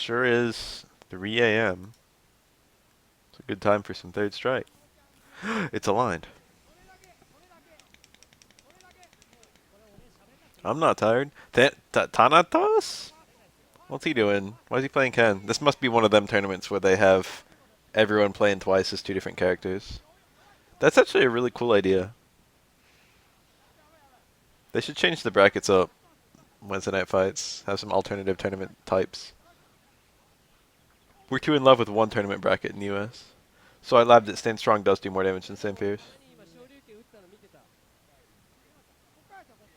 sure is 3 a.m. It's a good time for some third strike. It's aligned. I'm not tired. Thanatos? What's he doing? Why is he playing Ken? This must be one of them tournaments where they have everyone playing twice as two different characters. That's actually a really cool idea. They should change the brackets up. Wednesday night fights. Have some alternative tournament types. We're too in love with one tournament bracket in the US. So I labbed it. Stand Strong does do more damage than Stand Fierce.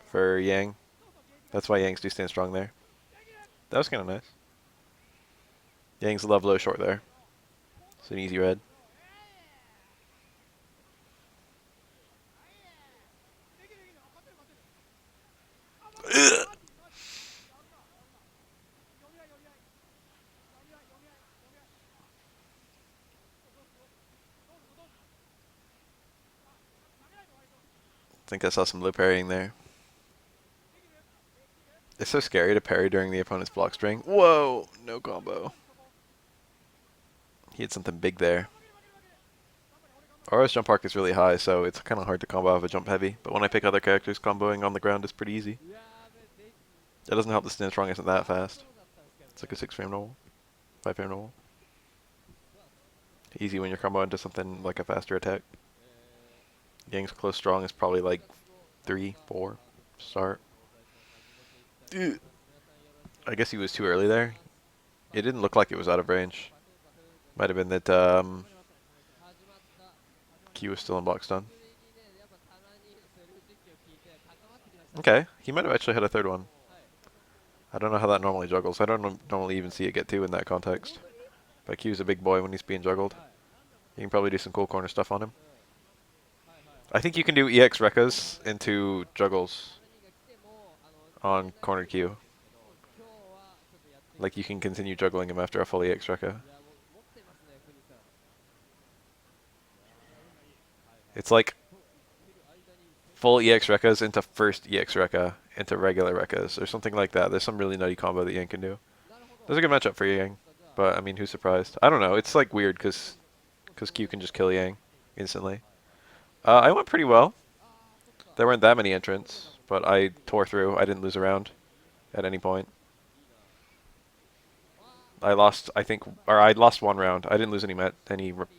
For Yang. That's why Yangs do Stand Strong there. That was kind of nice. Yang's love low short there. It's an easy red. I think I saw some low parrying there. It's so scary to parry during the opponent's block string. Whoa! No combo. He had something big there. Aura's jump arc is really high, so it's kind of hard to combo off a jump heavy. But when I pick other characters, comboing on the ground is pretty easy. That doesn't help the Stand Strong isn't that fast. It's like a 6-frame normal. 5-frame normal. Easy when you're comboing into something like a faster attack. Yang's close strong is probably like 3, 4 start. I guess he was too early there. It didn't look like it was out of range. Might have been that Q was still in block stun. Okay, he might have actually had a third one. I don't know how that normally juggles. I don't normally even see it get 2 in that context. But Q's a big boy when he's being juggled. You can probably do some cool corner stuff on him. I think you can do EX Rekkas into juggles on corner Q. Like you can continue juggling him after a full EX Rekka. It's like full EX Rekkas into first EX Rekka into regular Rekkas or something like that. There's some really nutty combo that Yang can do. There's a good matchup for Yang, but I mean, who's surprised? I don't know. It's like weird because Q can just kill Yang instantly. I went pretty well. There weren't that many entrants, but I tore through. I didn't lose a round at any point. I lost, I think, or I lost 1 round. I didn't lose any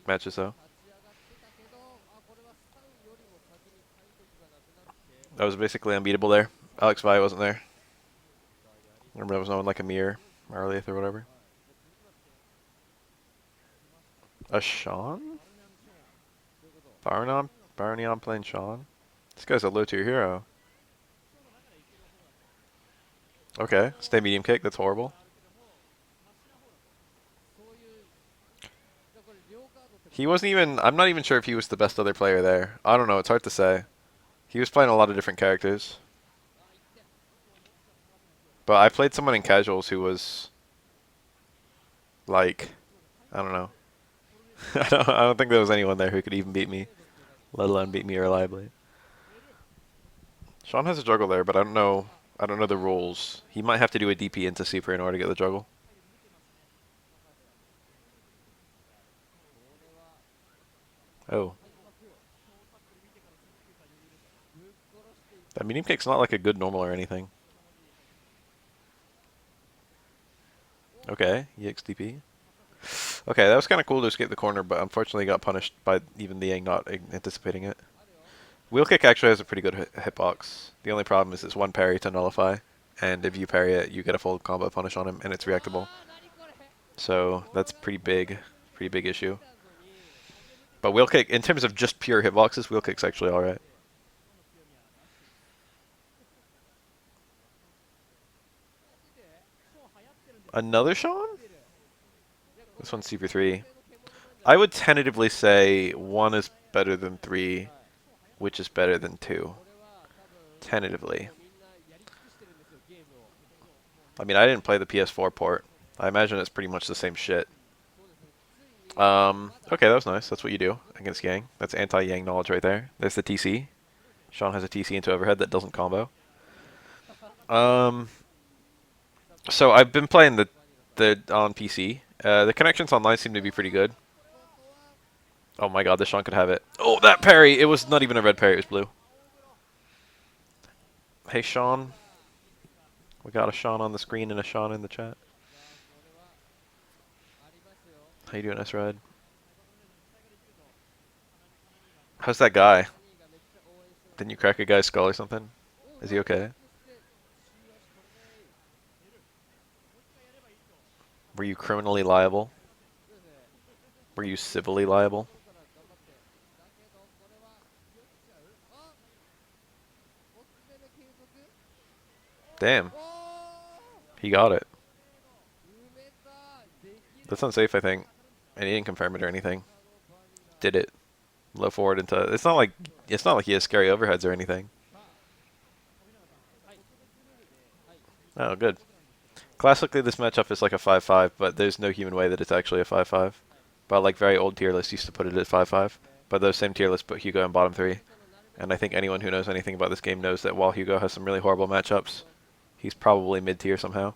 matches though. I was basically unbeatable there. Alex Vi wasn't there. Remember, there was no one like a mirror, Marlieth or whatever. A Sean? Barneon playing Sean? This guy's a low tier hero. Okay, stay medium kick, that's horrible. He wasn't even, I'm not even sure if he was the best other player there. I don't know, it's hard to say. He was playing a lot of different characters. But I played someone in casuals who was like, I don't know. I don't think there was anyone there who could even beat me, let alone beat me reliably. Sean has a juggle there, but I don't know the rules. He might have to do a DP into super in order to get the juggle. Oh. That medium kick's not like a good normal or anything. Okay, EXDP. Okay, that was kind of cool to escape the corner, but unfortunately got punished by even the Yang not anticipating it. Wheel kick actually has a pretty good hitbox. The only problem is it's 1 parry to nullify, and if you parry it, you get a full combo punish on him, and it's reactable. So that's pretty big issue. But wheel kick, in terms of just pure hitboxes, wheel kick's actually alright. Another Sean? This one's Super 3. I would tentatively say 1 is better than 3, which is better than 2. Tentatively. I mean, I didn't play the PS4 port. I imagine it's pretty much the same shit. Okay, that was nice. That's what you do against Yang. That's anti-Yang knowledge right there. There's the TC. Sean has a TC into overhead that doesn't combo. So I've been playing the The on PC. The connections online seem to be pretty good. Oh my god, this Sean could have it. Oh, that parry! It was not even a red parry, it was blue. Hey, Sean. We got a Sean on the screen and a Sean in the chat. How you doing, S-Ride? How's that guy? Didn't you crack a guy's skull or something? Is he okay? Were you criminally liable? Were you civilly liable? Damn. He got it. That's unsafe, I think. And he didn't confirm it or anything. Did it. Low forward into... It's not like he has scary overheads or anything. Oh, good. Classically, this matchup is like a 5-5, but there's no human way that it's actually a 5-5. But like very old tier lists used to put it at 5-5. But those same tier lists put Hugo in bottom 3. And I think anyone who knows anything about this game knows that while Hugo has some really horrible matchups, he's probably mid-tier somehow.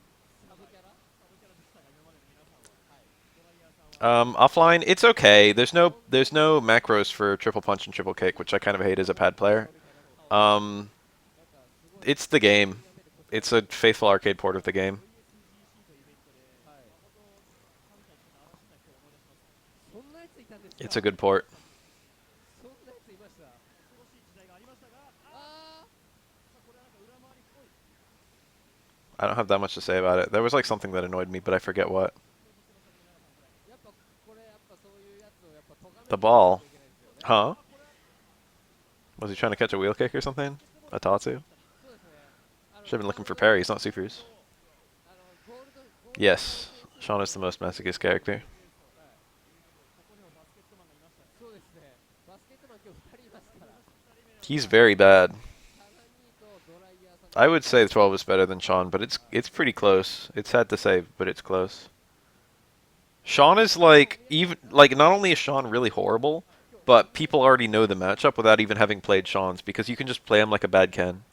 Offline, it's okay. There's no macros for triple punch and triple kick, which I kind of hate as a pad player. It's the game. It's a faithful arcade port of the game. It's a good port. I don't have that much to say about it. There was like something that annoyed me, but I forget what. The ball. Huh? Was he trying to catch a wheel kick or something? A Tatsu? Should have been looking for parries, not supers. Yes. Sean is the most masochist character. He's very bad. I would say 12 is better than Sean, but it's pretty close. It's sad to say, but it's close. Sean is like not only is Sean really horrible, but people already know the matchup without even having played Sean's because you can just play him like a bad Ken.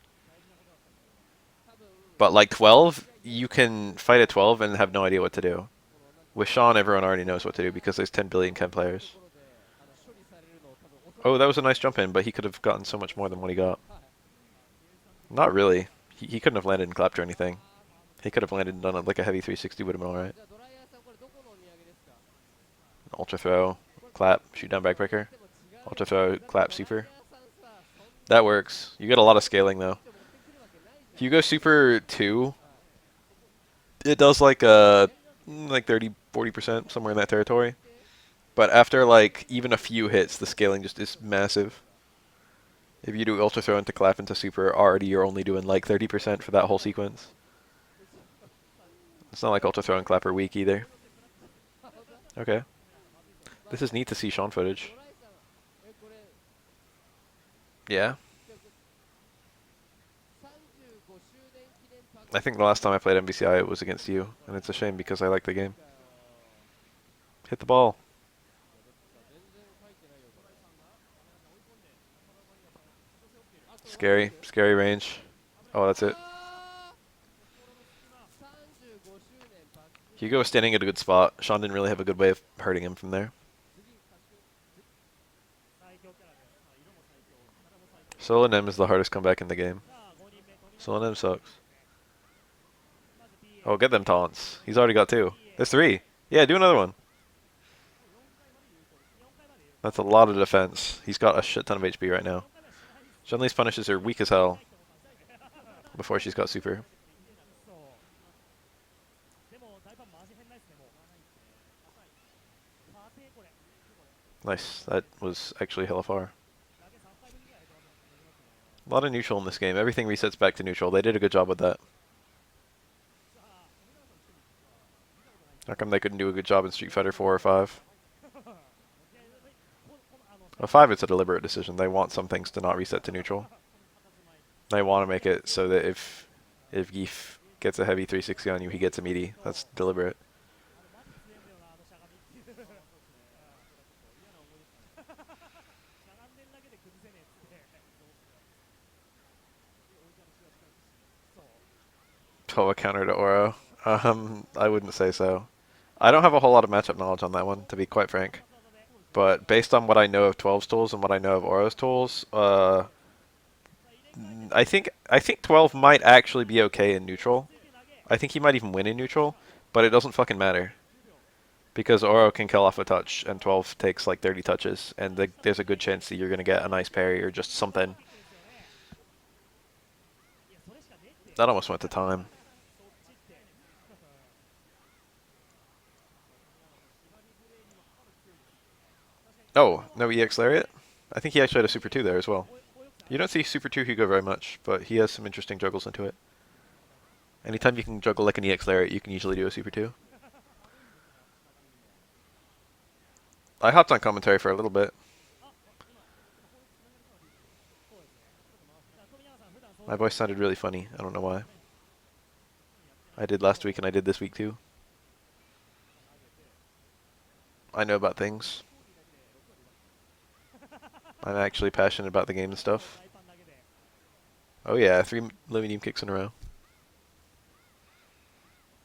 But like 12, you can fight at 12 and have no idea what to do. With Sean, everyone already knows what to do because there's 10 billion Ken players. Oh, that was a nice jump in, but he could have gotten so much more than what he got. Not really. He couldn't have landed in clapped or anything. He could have landed and done it like a heavy 360 would have been alright. Ultra throw, clap, shoot down backbreaker. Ultra throw, clap, super. That works. You get a lot of scaling though. If you go super 2, it does like 30-40%, somewhere in that territory. But after like even a few hits, the scaling just is massive. If you do ultra throw into clap into super, already you're only doing like 30% for that whole sequence. It's not like ultra throw and clap are weak either. Okay. This is neat to see Sean footage. Yeah. I think the last time I played MVCI it was against you, and it's a shame because I like the game. Hit the ball. Scary. Scary range. Oh, that's it. Hugo was standing at a good spot. Sean didn't really have a good way of hurting him from there. Solonem is the hardest comeback in the game. Solonem sucks. Oh, get them taunts. He's already got 2. There's 3. Yeah, do another one. That's a lot of defense. He's got a shit ton of HP right now. Chun-Li's punishes are weak as hell before she's got super. Nice. That was actually hella far. A lot of neutral in this game. Everything resets back to neutral. They did a good job with that. How come they couldn't do a good job in Street Fighter 4 or 5? Well, 5 it's a deliberate decision. They want some things to not reset to neutral. They want to make it so that if Geef gets a heavy 360 on you, he gets a meaty. That's deliberate. Oh, a counter to Oro. I wouldn't say so. I don't have a whole lot of matchup knowledge on that one, to be quite frank. But based on what I know of 12's tools and what I know of Oro's tools, I think 12 might actually be okay in neutral. I think he might even win in neutral, but it doesn't fucking matter because Oro can kill off a touch and 12 takes like 30 touches, and there's a good chance that you're gonna get a nice parry or just something. That almost went to time. Oh, no EX Lariat? I think he actually had a Super 2 there as well. You don't see Super 2 Hugo very much, but he has some interesting juggles into it. Anytime you can juggle like an EX Lariat, you can usually do a Super 2. I hopped on commentary for a little bit. My voice sounded really funny. I don't know why. I did last week and I did this week too. I know about things. I'm actually passionate about the game and stuff. Oh yeah, 3 low medium kicks in a row.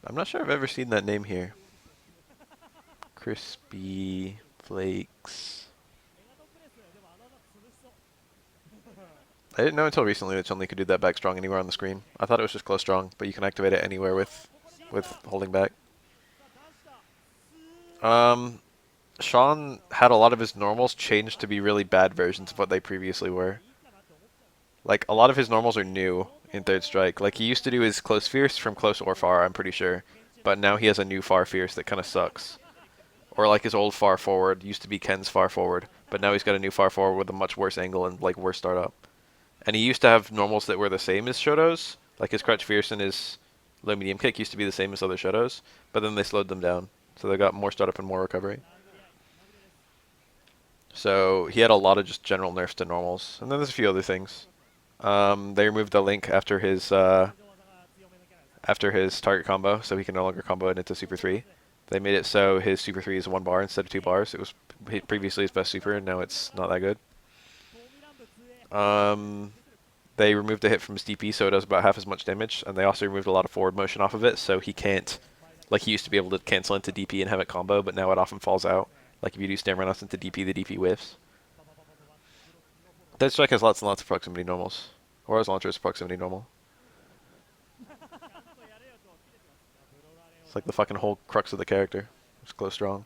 I'm not sure I've ever seen that name here. Crispy Flakes. I didn't know until recently that Chun-Li could do that back strong anywhere on the screen. I thought it was just close strong, but you can activate it anywhere with holding back. Sean had a lot of his normals changed to be really bad versions of what they previously were. Like, a lot of his normals are new in Third Strike. Like, he used to do his close fierce from close or far, I'm pretty sure. But now he has a new far fierce that kind of sucks. Or like his old far forward used to be Ken's far forward, but now he's got a new far forward with a much worse angle and like worse startup. And he used to have normals that were the same as Shoto's. Like his crouch fierce and his low medium kick used to be the same as other Shoto's, but then they slowed them down. So they got more startup and more recovery. So he had a lot of just general nerfs to normals. And then there's a few other things. They removed the link after his target combo, so he can no longer combo it into Super 3. They made it so his Super 3 is 1 bar instead of 2 bars. It was previously his best super, and now it's not that good. They removed the hit from his DP, so it does about half as much damage, and they also removed a lot of forward motion off of it, so he can't, like he used to be able to cancel into DP and have it combo, but now it often falls out. Like if you do stand runoffs into DP, the DP whiffs. Dead Strike has lots and lots of proximity normals. Or as launcher is proximity normal. It's like the fucking whole crux of the character. It's close strong.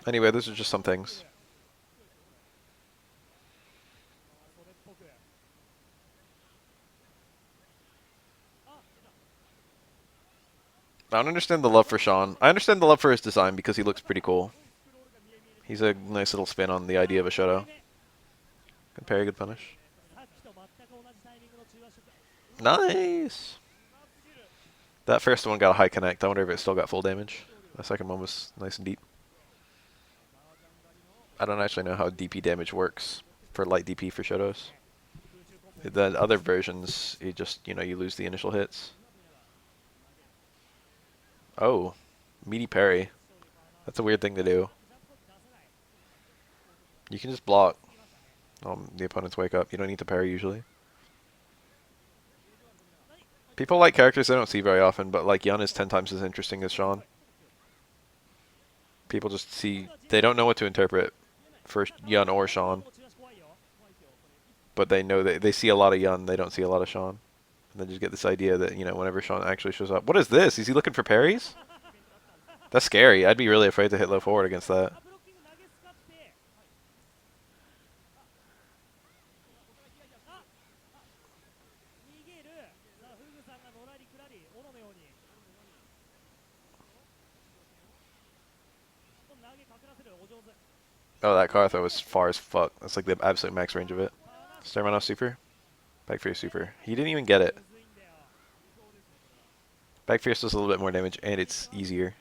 Anyway, those are just some things. I don't understand the love for Sean. I understand the love for his design because he looks pretty cool. He's a nice little spin on the idea of a Shoto. Good parry, good punish. Nice! That first one got a high connect. I wonder if it still got full damage. The second one was nice and deep. I don't actually know how DP damage works for light DP for Shotos. The other versions, you just, you lose the initial hits. Oh, meaty parry. That's a weird thing to do. You can just block. The opponents wake up. You don't need to parry usually. People like characters they don't see very often, but like Yun is 10 times as interesting as Sean. People just see, they don't know what to interpret for Yun or Sean. But they know that they see a lot of Yun, they don't see a lot of Sean. And they just get this idea that, whenever Sean actually shows up. What is this? Is he looking for parries? That's scary. I'd be really afraid to hit low forward against that. Oh, that car throw was far as fuck. That's like the absolute max range of it. Start run off super. Back for your super. He didn't even get it. Back fierce does a little bit more damage, and it's easier.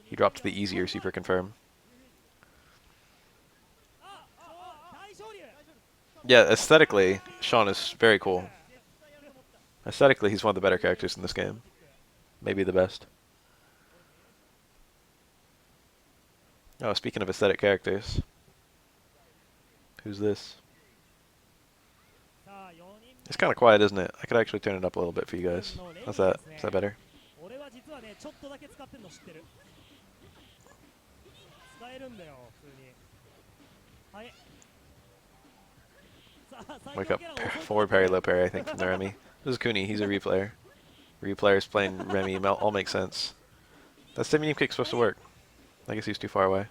He dropped the easier super confirm. Yeah, aesthetically, Sean is very cool. Aesthetically, he's one of the better characters in this game. Maybe the best. Oh, speaking of aesthetic characters. Who's this? It's kind of quiet, isn't it? I could actually turn it up a little bit for you guys. How's that? Is that better? Wake up. Forward parry, low parry, I think, from the Remy. This is Kuni. He's a replayer. Replayers playing Remy all makes sense. That's the medium kick supposed to work. I guess he's too far away.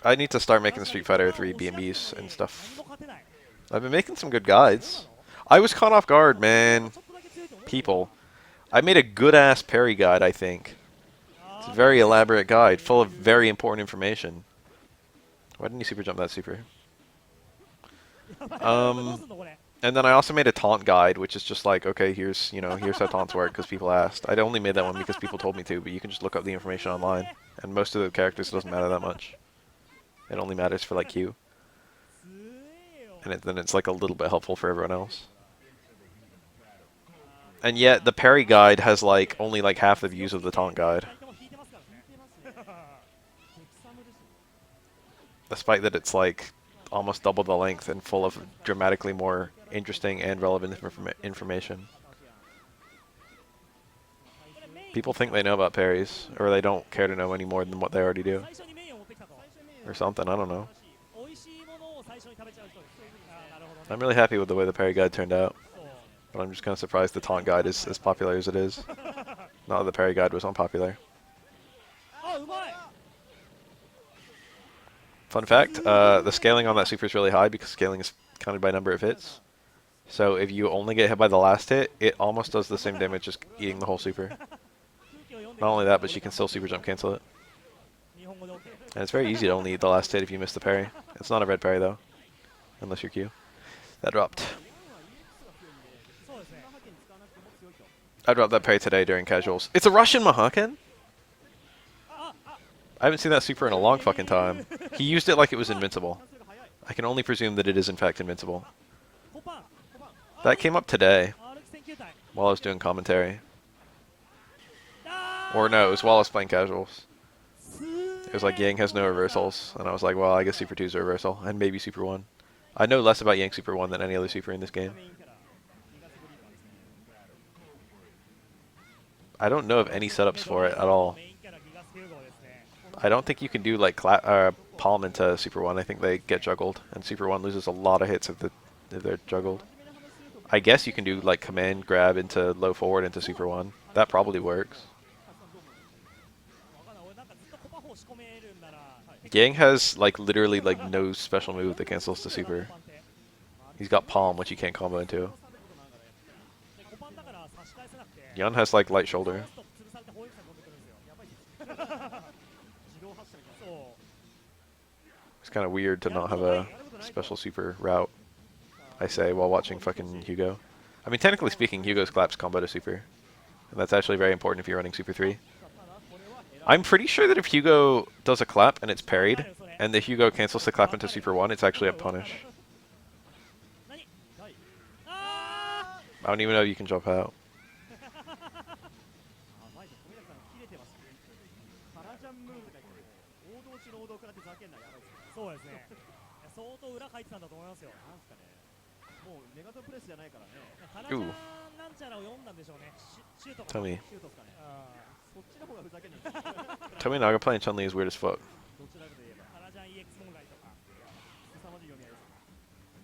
I need to start making Street Fighter 3 BMBs and stuff. I've been making some good guides. I was caught off guard, man. People. I made a good-ass parry guide, I think. It's a very elaborate guide, full of very important information. Why didn't you super jump that super? And then I also made a taunt guide, which is just like, okay, here's how taunts work, because people asked. I only made that one because people told me to, but you can just look up the information online. And most of the characters, it doesn't matter that much. It only matters for, like, Q. And then it's, like, a little bit helpful for everyone else. And yet, the parry guide has, like, only, like, half the views of the taunt guide. Despite that it's, like, almost double the length and full of dramatically more interesting and relevant information. People think they know about parries, or they don't care to know any more than what they already do. Or something, I don't know. I'm really happy with the way the parry guide turned out. But I'm just kind of surprised the taunt guide is as popular as it is. Not that the parry guide was unpopular. Fun fact, the scaling on that super is really high because scaling is counted by number of hits. So if you only get hit by the last hit, it almost does the same damage as eating the whole super. Not only that, but she can still super jump cancel it. And it's very easy to only eat the last hit if you miss the parry. It's not a red parry though, unless you're Q. That dropped. I dropped that parry today during casuals. It's a Russian Mahaken? I haven't seen that super in a long fucking time. He used it like it was invincible. I can only presume that it is in fact invincible. That came up today, while I was doing commentary. Or no, it was while I was playing casuals. It was like Yang has no reversals, and I was like, well, I guess Super 2 is a reversal, and maybe Super 1. I know less about Yang Super 1 than any other super in this game. I don't know of any setups for it at all. I don't think you can do like palm into Super 1. I think they get juggled, and Super 1 loses a lot of hits if they're juggled. I guess you can do like command grab into low forward into Super 1. That probably works. Yang has like literally like no special move that cancels the super. He's got palm, which you can't combo into. Yun has like light shoulder. It's kind of weird to not have a special super route, I say, while watching fucking Hugo. I mean, technically speaking, Hugo's claps combo to super. And that's actually very important if you're running Super 3. I'm pretty sure that if Hugo does a clap and it's parried, and the Hugo cancels the clap into Super 1, it's actually a punish. I don't even know if you can jump out. Ooh. Tommy. Tommy Naga playing Chun-Li is weird as fuck.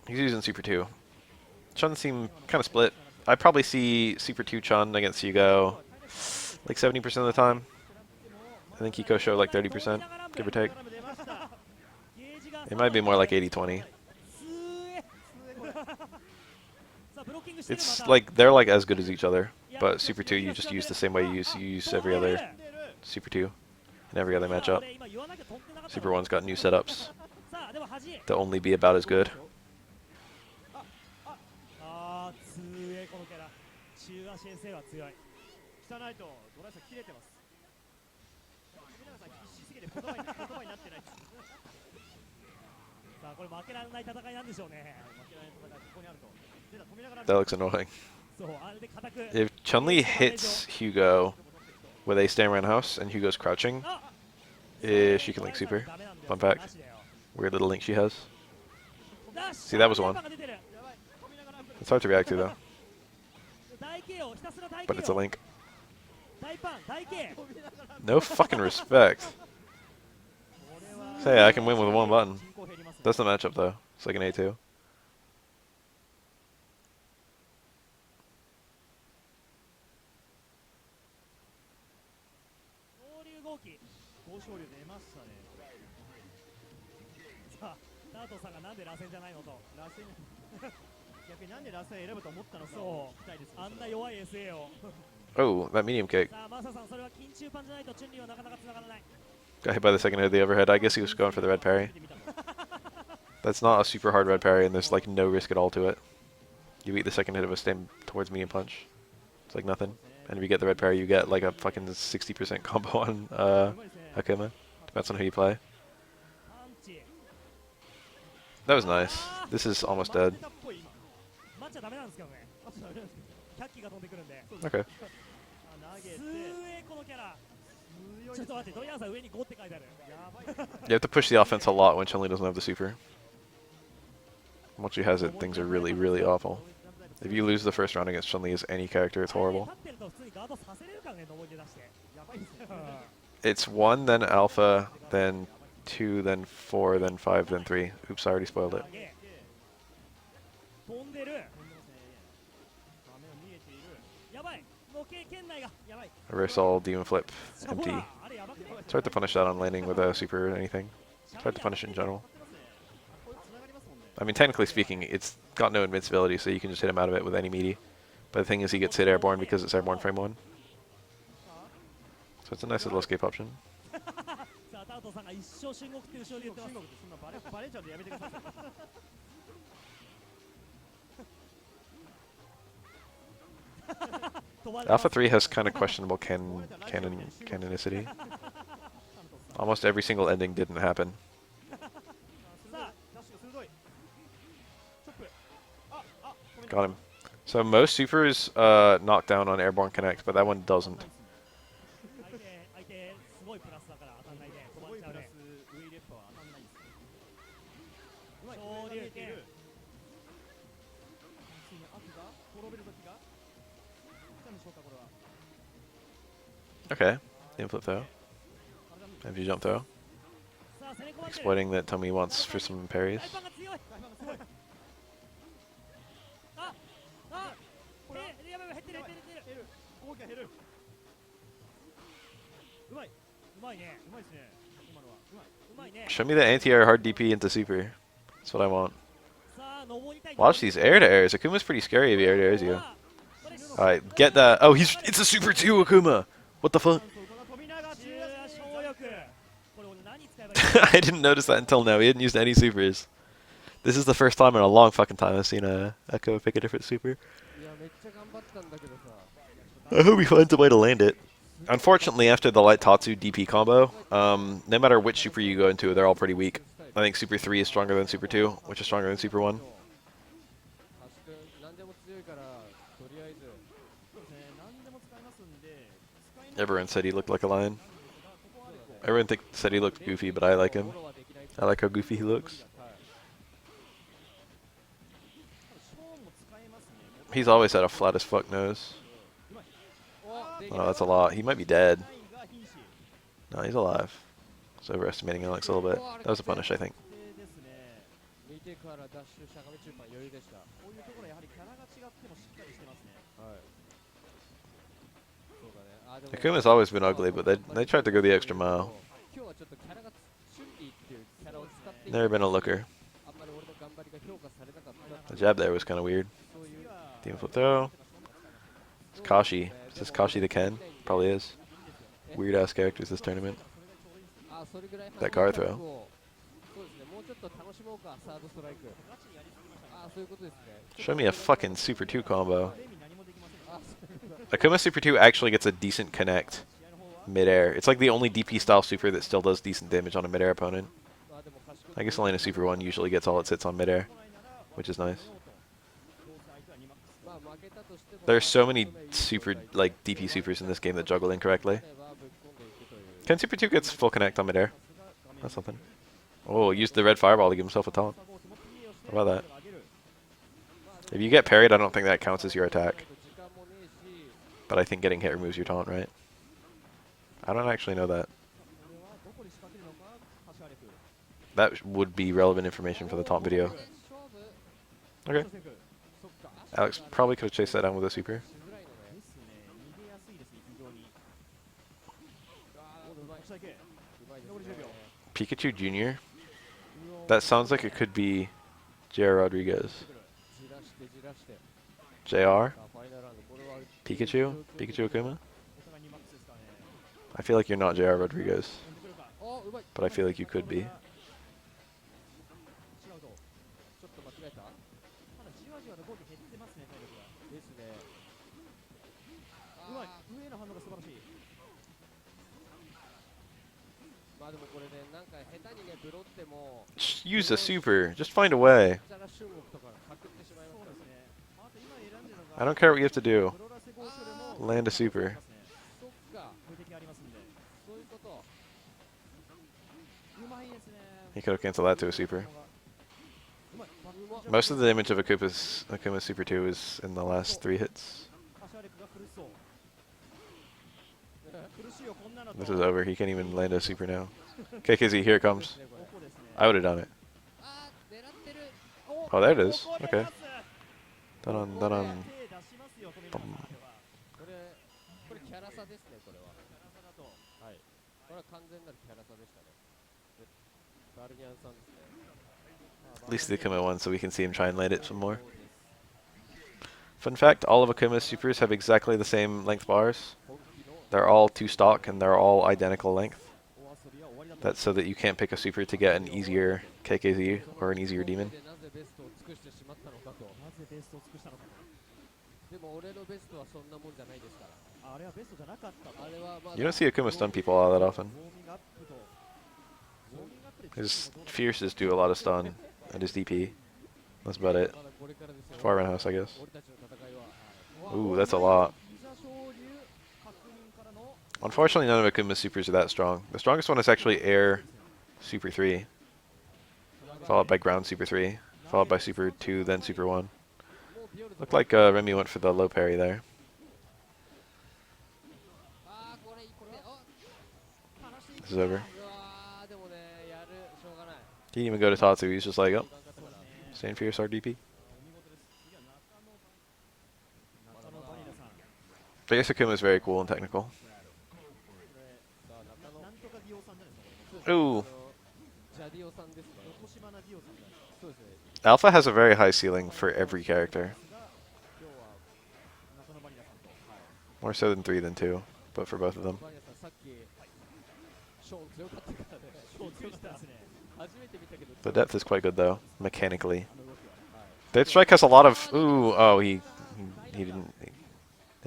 He's using Super 2. Chun seem kind of split. I probably see Super 2 Chun against Hugo like 70% of the time. I think Kiko show like 30%, give or take. It might be more like 80-20. It's like they're like as good as each other, but Super 2 you just use the same way you use every other Super 2 in every other matchup. Super 1's got new setups to only be about as good. That looks annoying. If Chun-Li hits Hugo with a stand around house and Hugo's crouching, she can link super. Fun fact. Weird little link she has. See, that was one. It's hard to react to, though. But it's a link. No fucking respect. Say, I can win with one button. That's the matchup, though. It's like an A2. Oh, that medium kick. Got hit by the second hit of the overhead. I guess he was going for the red parry. That's not a super hard red parry, and there's like no risk at all to it. You beat the second hit of a stem towards medium punch. It's like nothing. And if you get the red parry, you get like a fucking 60% combo on Akuma. Depends on who you play. That was nice. This is almost dead. Okay. You have to push the offense a lot when Chun-Li doesn't have the super. Once she has it, things are really, really awful. If you lose the first round against Chun-Li as any character, it's horrible. It's 1, then alpha, then 2, then 4, then 5, then 3. Oops, I already spoiled it. Reversal, demon flip, empty. It's hard to punish that on landing with a super or anything. It's hard to punish it in general. I mean, technically speaking, it's got no invincibility, so you can just hit him out of it with any meaty. But the thing is, he gets hit airborne because it's airborne frame 1. So it's a nice little escape option. Alpha 3 has kind of questionable canonicity. Almost every single ending didn't happen. Got him. So most supers knock down on airborne connect, but that one doesn't. Okay, inflip throw. MV jump throw. Exploiting that Tommy wants for some parries. Show me the anti-air hard DP into super. That's what I want. Watch these air-to-airs. Akuma's pretty scary if he air-to-airs you. Alright, get that. Oh, it's a super 2 Akuma! What the fuck? I didn't notice that until now. He hadn't used any supers. This is the first time in a long fucking time I've seen a Akuma pick a different super. I hope he finds a way to land it. Unfortunately, after the light Tatsu DP combo, no matter which super you go into, they're all pretty weak. I think Super 3 is stronger than Super 2, which is stronger than Super 1. Everyone said he looked like a lion. Everyone said he looked goofy, but I like him. I like how goofy he looks. He's always had a flat as fuck nose. Oh, that's a lot. He might be dead. No, he's alive. Just overestimating Alex a little bit. That was a punish, I think. Akuma's always been ugly, but they tried to go the extra mile. Never been a looker. The jab there was kind of weird. Demon flip throw. It's Kashi. Is this Kashi the Ken? Probably is. Weird ass characters this tournament. That guard throw. Show me a fucking Super 2 combo. Akuma Super 2 actually gets a decent connect mid-air. It's like the only DP style super that still does decent damage on a mid-air opponent. I guess Elena Super 1 usually gets all its hits on mid-air, which is nice. There's so many super, like, DP supers in this game that juggle incorrectly. Ken Super 2 gets full connect on mid-air. That's something. Oh, used the red fireball to give himself a taunt. How about that? If you get parried, I don't think that counts as your attack. But I think getting hit removes your taunt, right? I don't actually know that. That would be relevant information for the taunt video. Okay. Alex probably could have chased that down with a super. Pikachu Jr.? That sounds like it could be J.R. Rodriguez. JR? Pikachu? Pikachu Akuma? I feel like you're not J.R. Rodriguez. But I feel like you could be. Just use a super. Just find a way. I don't care what you have to do. Land a super. He could have canceled that to a super. Most of the damage of Akuma's Super 2 is in the last 3 hits. This is over. He can't even land a super now. KKZ, here it comes. I would have done it. Oh, there it is. Okay. Done on, done on. Boom. At least the Akuma one, so we can see him try and land it some more. Fun fact, all of Akuma's supers have exactly the same length bars. They're all 2 stock and they're all identical length. That's so that you can't pick a super to get an easier KKZ or an easier demon. You don't see Akuma stun people all that often. His Fierces do a lot of stun, and his DP. That's about it. Far around house, I guess. Ooh, that's a lot. Unfortunately, none of Akuma's supers are that strong. The strongest one is actually Air Super 3, followed by Ground Super 3, followed by Super 2, then Super 1. Looked like Remy went for the low parry there. This is over. He didn't even go to Tatsu, he's just like, oh, staying fierce RDP. I guess Akuma is very cool and technical. Ooh. Alpha has a very high ceiling for every character. More so than 3 than 2, but for both of them. The depth is quite good though, mechanically. Dead Strike has a lot of... Ooh, oh, he didn't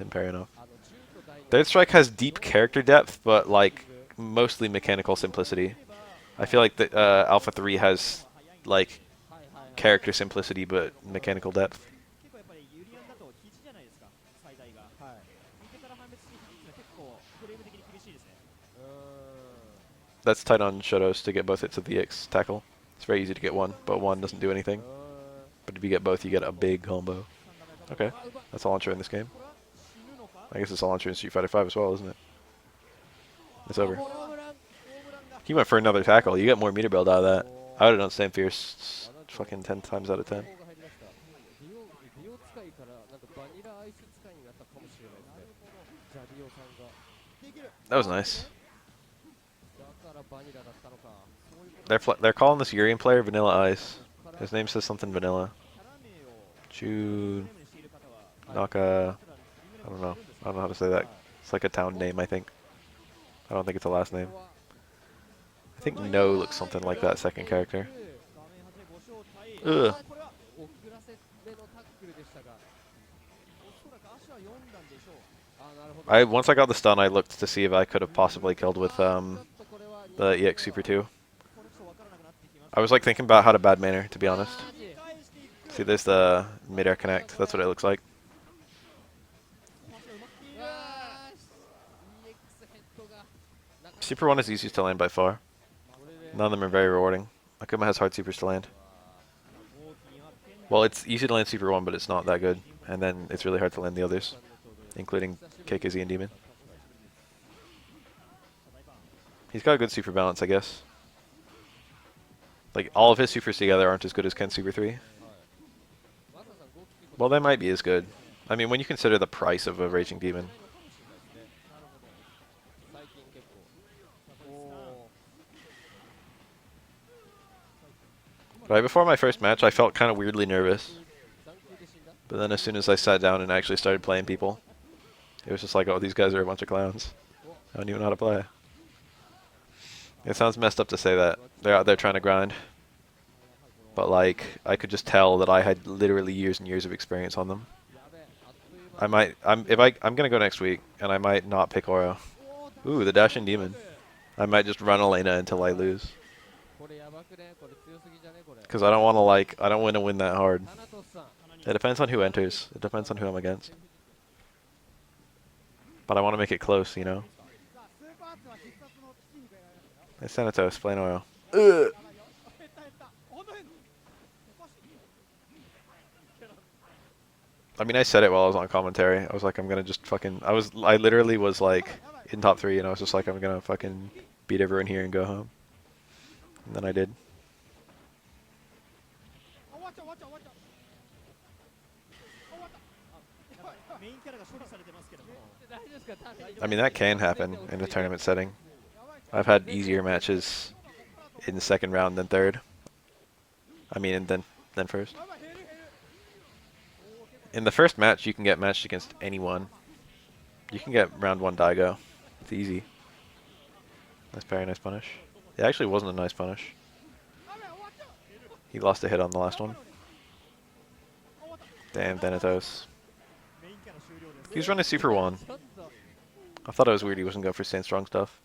parry enough. Dead Strike has deep character depth, but like mostly mechanical simplicity. I feel like the Alpha 3 has like character simplicity but mechanical depth. That's tight on Shotos to get both hits of the X tackle. It's very easy to get one, but one doesn't do anything. But if you get both, you get a big combo. Okay, that's a launcher in this game. I guess it's a launcher in Street Fighter 5 as well, isn't it? It's over. He went for another tackle. You get more meter build out of that. I would have done Stand Fierce fucking 10 times out of 10. That was nice. They're calling this Urian player Vanilla Ice. His name says something vanilla. Chun... Naka... I don't know. I don't know how to say that. It's like a town name, I think. I don't think it's a last name. I think No looks something like that second character. Ugh. Once I got the stun, I looked to see if I could have possibly killed with the EX Super 2. I was like thinking about how to bad manner, to be honest. See, there's the mid-air connect. That's what it looks like. Super 1 is easiest to land by far. None of them are very rewarding. Akuma has hard supers to land. Well, it's easy to land Super 1, but it's not that good. And then it's really hard to land the others, including KKZ and Demon. He's got a good super balance, I guess. Like, all of his supers together aren't as good as Ken's Super 3. Well, they might be as good. I mean, when you consider the price of a Raging Demon. Right before my first match, I felt kind of weirdly nervous. But then as soon as I sat down and actually started playing people, it was just like, oh, these guys are a bunch of clowns. I don't even know how to play. It sounds messed up to say that. They're out there trying to grind. But like, I could just tell that I had literally years and years of experience on them. I'm gonna go next week, and I might not pick Oro. Ooh, the Dashing Demon. I might just run Elena until I lose. Because I don't want to win that hard. It depends on who enters. It depends on who I'm against. But I want to make it close, you know? Hey, Sanatos, plain oil. Ugh. I mean, I said it while I was on commentary. I was like, I'm gonna just fucking... I literally was like, in top 3, and I was just like, I'm gonna fucking beat everyone here and go home. And then I did. I mean, that can happen in a tournament setting. I've had easier matches in the second round than third. I mean, and then first. In the first match, you can get matched against anyone. You can get round 1 Daigo. It's easy. Nice parry, nice punish. It actually wasn't a nice punish. He lost a hit on the last one. Damn, Thanatos. He was running Super 1. I thought it was weird he wasn't going for Stand Strong stuff.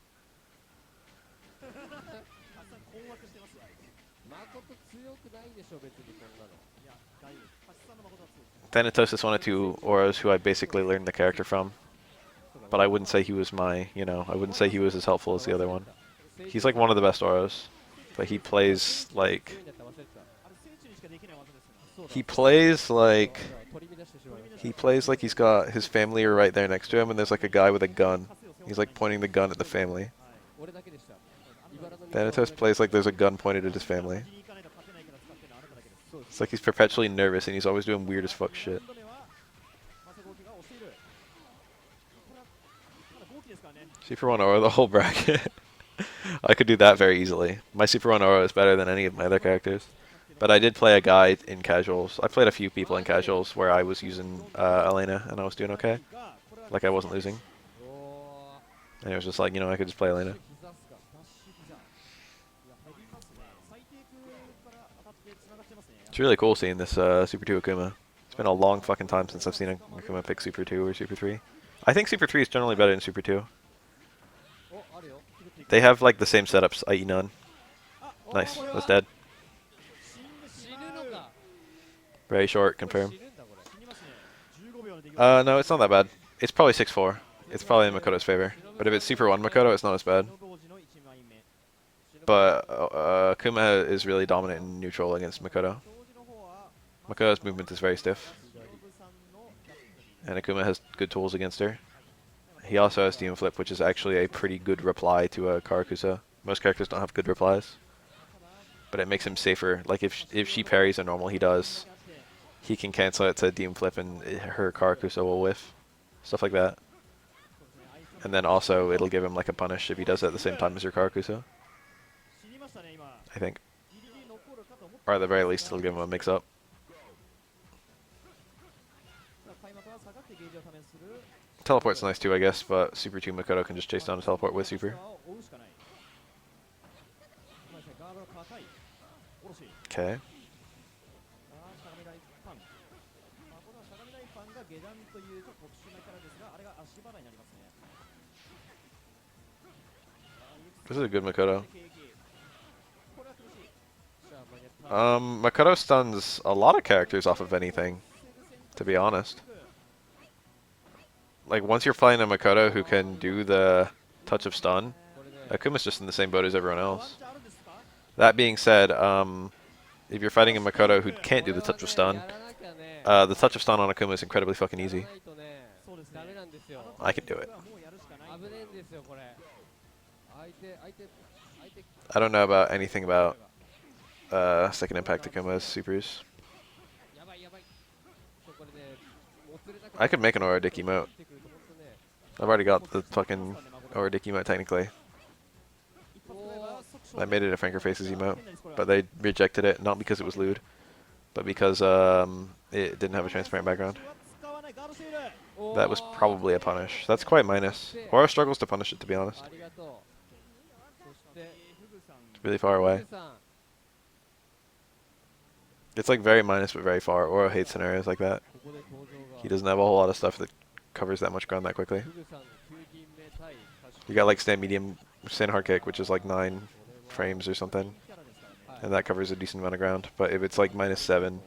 Thanatos is one of 2 auras who I basically learned the character from. But I wouldn't say he was my, you know, I wouldn't say he was as helpful as the other one. He's like one of the best auras. But he plays like... He plays like he's got his family right there next to him, and there's like a guy with a gun. He's like pointing the gun at the family. Thanatos plays like there's a gun pointed at his family. It's like he's perpetually nervous and he's always doing weird as fuck shit. Super 1 Aura the whole bracket. I could do that very easily. My Super 1 Aura is better than any of my other characters. But I did play a guy in casuals. I played a few people in casuals where I was using Elena and I was doing okay. Like I wasn't losing. And it was just like, you know, I could just play Elena. It's really cool seeing this Super 2 Akuma. It's been a long fucking time since I've seen a Akuma pick Super 2 or Super 3. I think Super 3 is generally better than Super 2. They have like the same setups, i.e. none. Nice, that's dead. Very short, confirm. No, it's not that bad. It's probably 6-4. It's probably in Makoto's favor. But if it's Super 1 Makoto, it's not as bad. But Akuma is really dominant in neutral against Makoto. Makoto's movement is very stiff. And Akuma has good tools against her. He also has Demon Flip, which is actually a pretty good reply to a Karakusa. Most characters don't have good replies. But it makes him safer. Like if she parries a normal he does, he can cancel it to Demon Flip and her Karakusa will whiff. Stuff like that. And then also it'll give him like a punish if he does it at the same time as your Karakusa. I think. Or at the very least it'll give him a mix up. Teleport's nice too, I guess, but Super 2 Makoto can just chase down a teleport with Super. Okay. This is a good Makoto. Makoto stuns a lot of characters off of anything, to be honest. Like, once you're playing a Makoto who can do the touch of stun, Akuma's just in the same boat as everyone else. That being said, if you're fighting a Makoto who can't do the touch of stun, the touch of stun on Akuma is incredibly fucking easy. I can do it. I don't know about anything about second impact Akuma's supers. I could make an Aura Dick emote. I've already got the fucking Aura Dick emote technically. I made it a Franker Faces emote, but they rejected it, not because it was lewd, but because it didn't have a transparent background. That was probably a punish. That's quite minus. Aura struggles to punish it, to be honest. It's really far away. It's like very minus, but very far. Aura hates scenarios like that. He doesn't have a whole lot of stuff that covers that much ground that quickly. You got like stand medium, stand hard kick, which is like 9 frames or something, and that covers a decent amount of ground. But if it's like -7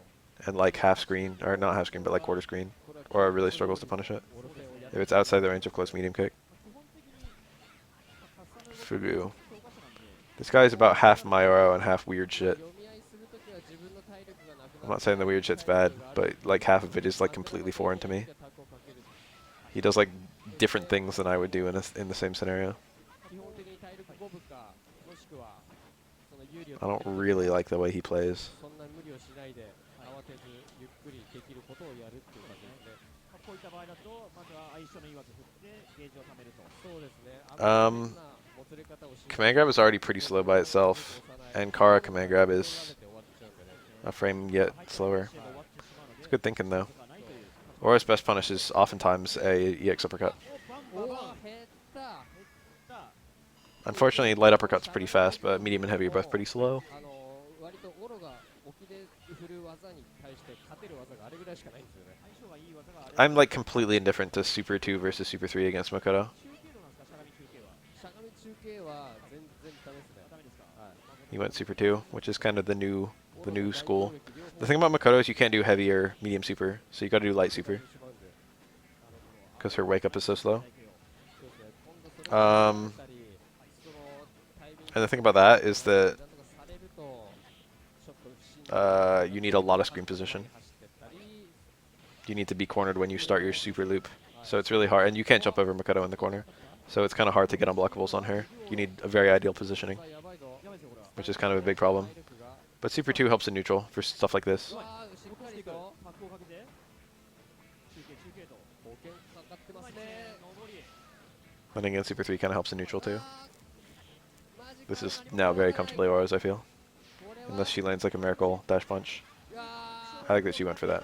and like half screen, or not half screen, but like quarter screen, Aura really struggles to punish it. If it's outside the range of close medium kick. Fugu. This guy's about half Mayoro and half weird shit. I'm not saying the weird shit's bad, but like half of it is like completely foreign to me. He does like different things than I would do in the same scenario. I don't really like the way he plays. Command grab is already pretty slow by itself, and Kara command grab is a frame yet slower. It's good thinking though. Aura's best punish is oftentimes a EX uppercut. Unfortunately, light uppercut's pretty fast, but medium and heavy are both pretty slow. I'm like completely indifferent to Super 2 versus Super 3 against Makoto. He went Super 2, which is kind of the new school. The thing about Makoto is you can't do heavy or medium super, so you gotta do light super. Because her wake up is so slow. And the thing about that is that you need a lot of screen position. You need to be cornered when you start your super loop. So it's really hard, and you can't jump over Makoto in the corner. So it's kind of hard to get unblockables on her. You need a very ideal positioning, which is kind of a big problem. But Super 2 helps in neutral for stuff like this. And again, Super 3 kind of helps in neutral too. This is now very comfortably Aura's, I feel. Unless she lands like a miracle dash punch. I like that she went for that.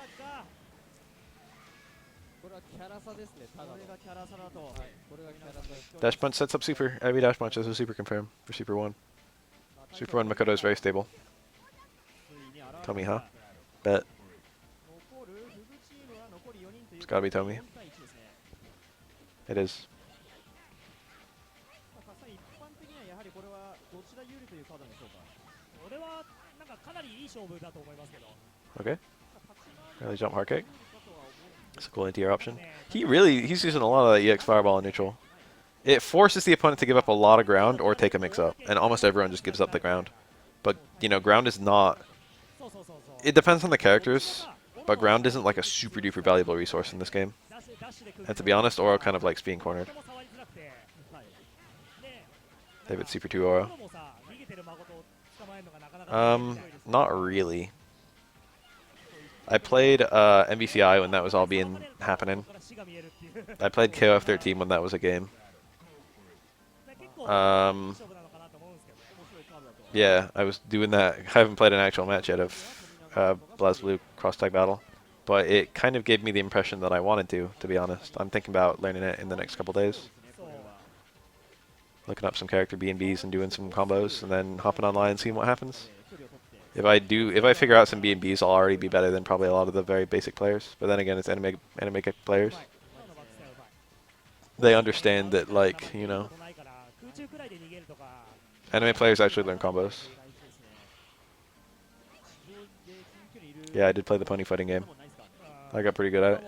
Dash punch sets up super. Heavy dash punch is a super confirm for Super 1. Super 1 Makoto is very stable. Tomi, huh? Bet. It's gotta be Tomi. It is. Okay. Early jump hard kick. It's a cool anti-air option. He's using a lot of that EX fireball in neutral. It forces the opponent to give up a lot of ground or take a mix-up, and almost everyone just gives up the ground. But, you know, ground is not... It depends on the characters, but ground isn't like a super-duper valuable resource in this game. And to be honest, Aura kind of likes being cornered. David Super 2 Aura. Not really. I played MVC2 when that was all happening. I played KOF13 when that was a game. Yeah, I was doing that. I haven't played an actual match yet of BlazBlue cross-tag battle, but it kind of gave me the impression that I wanted to be honest. I'm thinking about learning it in the next couple days. Looking up some character B&Bs and doing some combos, and then hopping online and seeing what happens. If I figure out some B&Bs, I'll already be better than probably a lot of the very basic players. But then again, it's anime players. They understand that, like, you know, anime players actually learn combos. Yeah, I did play the pony fighting game. I got pretty good at it.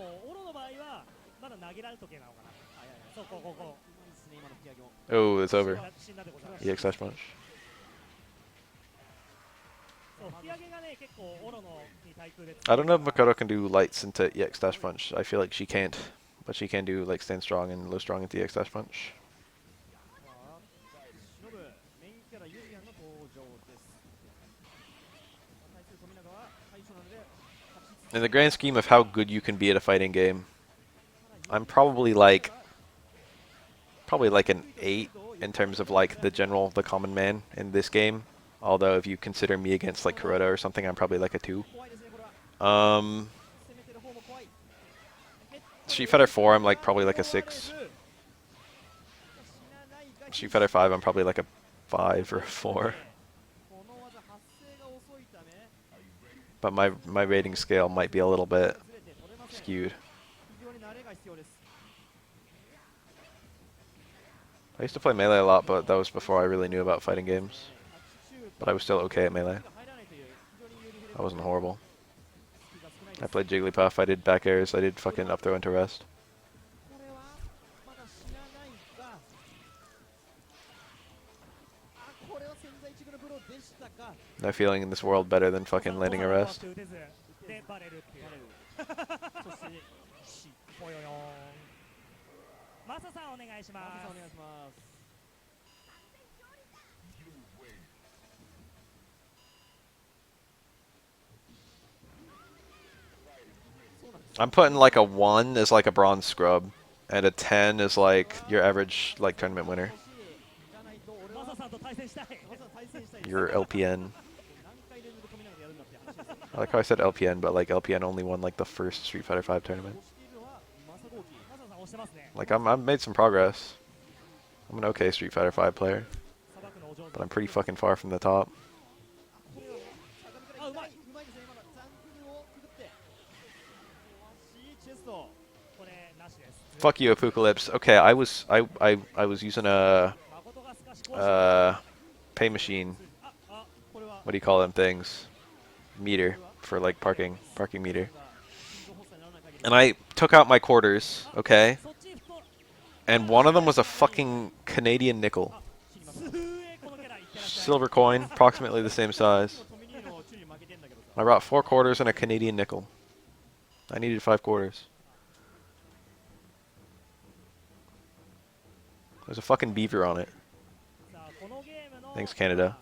Oh, it's over. EX dash punch. I don't know if Makoto can do lights into EX dash punch. I feel like she can't, but she can do like stand strong and low strong into EX dash punch. In the grand scheme of how good you can be at a fighting game, I'm probably like an 8 in terms of like the common man in this game. Although if you consider me against like Kuroda or something, I'm probably like a 2. Street Fighter 4, I'm like probably like a 6. Street Fighter 5, I'm probably like a 5 or a 4. But my rating scale might be a little bit skewed. I used to play Melee a lot, but that was before I really knew about fighting games. But I was still okay at Melee. I wasn't horrible. I played Jigglypuff, I did back airs, I did fucking up throw into rest. No feeling in this world better than fucking landing a rest. I'm putting like a 1 as like a bronze scrub, and a 10 is like your average like tournament winner. Your LPN. I like how I said LPN, but like LPN only won like the first Street Fighter 5 tournament. Like I've made some progress. I'm an okay Street Fighter 5 player, but I'm pretty fucking far from the top. Fuck you, Apocalypse. Okay, I was using a pay machine. What do you call them things? Meter for like parking meter. And I took out my quarters, okay? And one of them was a fucking Canadian nickel. Silver coin, approximately the same size. I brought 4 quarters and a Canadian nickel. I needed 5 quarters. There's a fucking beaver on it. Thanks, Canada.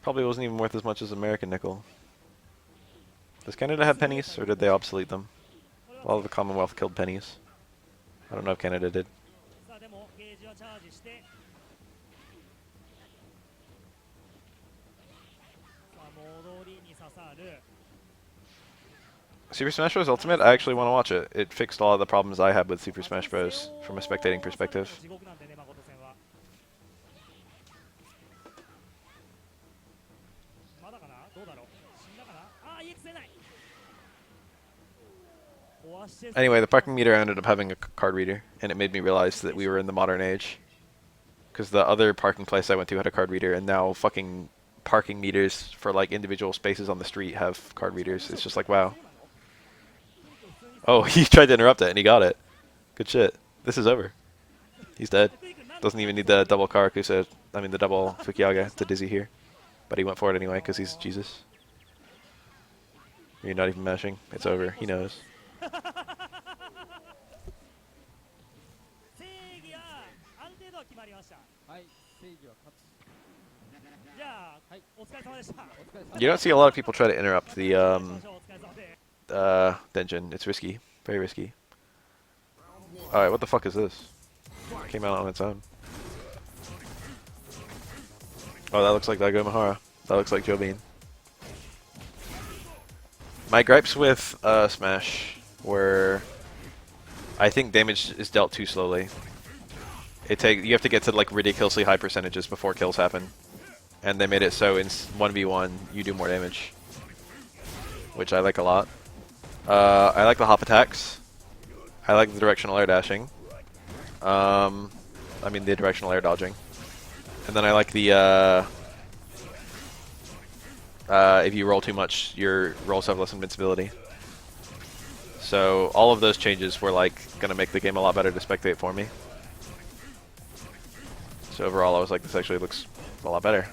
Probably wasn't even worth as much as American nickel. Does Canada have pennies, or did they obsolete them? A lot of the Commonwealth killed pennies. I don't know if Canada did. Super Smash Bros. Ultimate, I actually want to watch it. It fixed a lot of the problems I had with Super Smash Bros. From a spectating perspective. Anyway, the parking meter ended up having a card reader, and it made me realize that we were in the modern age. Because the other parking place I went to had a card reader, and now fucking parking meters for like individual spaces on the street have card readers. It's just like, wow. Oh, he tried to interrupt it, and he got it. Good shit. This is over. He's dead. Doesn't even need the double Karakusa, I mean the double Fukiaga to Dizzy here. But he went for it anyway, because he's Jesus. You're not even mashing. It's over. He knows. You don't see a lot of people try to interrupt the Denjin. It's risky. Very risky. Alright, what the fuck is this? Came out on its own. Oh, that looks like Daigo Mahara. That looks like Jobin. My gripes with Smash were I think damage is dealt too slowly. You have to get to like ridiculously high percentages before kills happen. And they made it so in 1v1 you do more damage. Which I like a lot. I like the hop attacks. I like the directional air dashing. I mean the directional air dodging. And then I like the if you roll too much, your rolls have less invincibility. So all of those changes were like gonna make the game a lot better to spectate for me. So overall, I was like, this actually looks a lot better.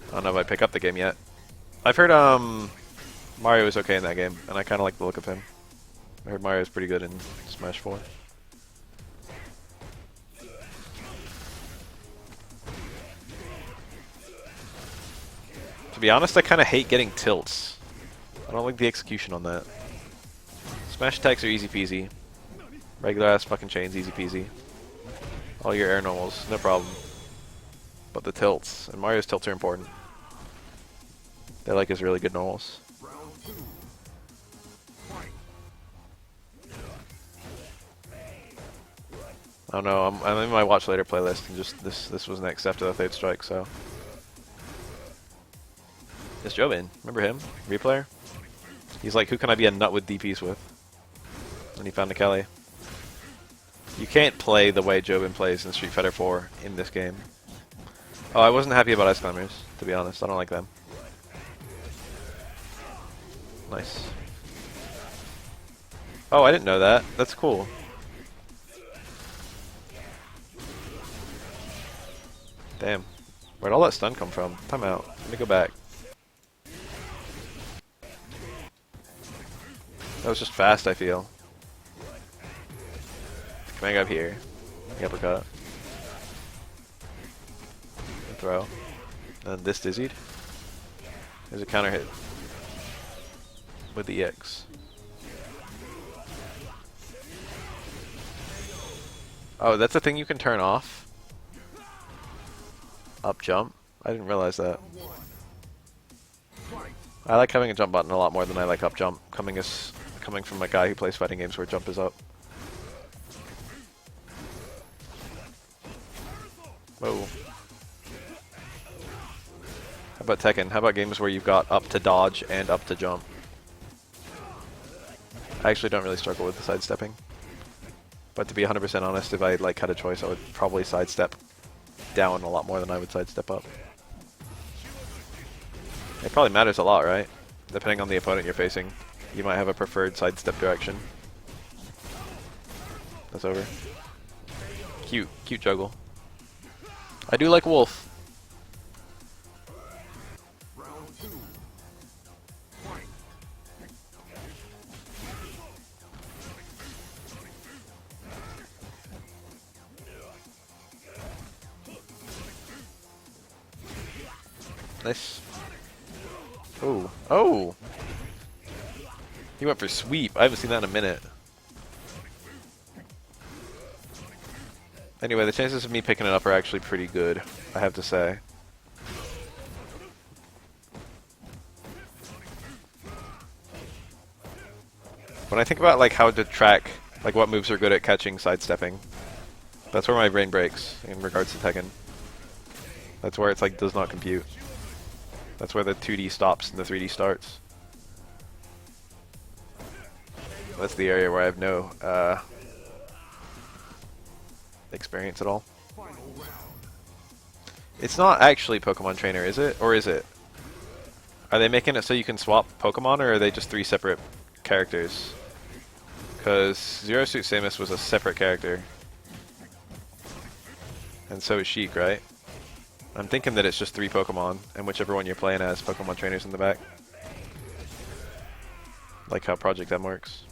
I don't know if I pick up the game yet. I've heard Mario is okay in that game, and I kind of like the look of him. I heard Mario's pretty good in Smash 4. To be honest, I kind of hate getting tilts. I don't like the execution on that. Smash attacks are easy peasy. Regular ass fucking chains, easy peasy. All your air normals, no problem. But the tilts, and Mario's tilts are important. They're like his really good normals. I don't know, I'm in my watch later playlist, and just this was next after the third strike, so. It's Jobin, remember him? Replayer? He's like, who can I be a nut with DPs with? And he found a Kelly. You can't play the way Jobin plays in Street Fighter 4 in this game. Oh, I wasn't happy about Ice Climbers, to be honest. I don't like them. Nice. Oh, I didn't know that. That's cool. Damn. Where'd all that stun come from? Time out. Let me go back. That was just fast, I feel. Command up here. Uppercut. And throw. And this dizzied. There's a counter hit. With the EX. Oh, that's a thing you can turn off? Up jump? I didn't realize that. I like having a jump button a lot more than I like up jump. Coming from a guy who plays fighting games where jump is up. Whoa. How about Tekken? How about games where you've got up to dodge and up to jump? I actually don't really struggle with the sidestepping. But to be 100% honest, if I like had a choice, I would probably sidestep down a lot more than I would sidestep up. It probably matters a lot, right? Depending on the opponent you're facing, you might have a preferred sidestep direction. That's over. Cute juggle. I do like Wolf. Nice. Oh. Oh! He went for sweep. I haven't seen that in a minute. Anyway, the chances of me picking it up are actually pretty good, I have to say. When I think about like how to track like what moves are good at catching sidestepping, that's where my brain breaks in regards to Tekken. That's where it's like does not compute. That's where the 2D stops and the 3D starts. That's the area where I have no experience at all. It's not actually Pokemon Trainer, is it? Or is it? Are they making it so you can swap Pokemon, or are they just 3 separate characters? Because Zero Suit Samus was a separate character. And so is Sheik, right? I'm thinking that it's just 3 Pokemon, and whichever one you're playing as, Pokemon Trainers in the back. Like how Project M works.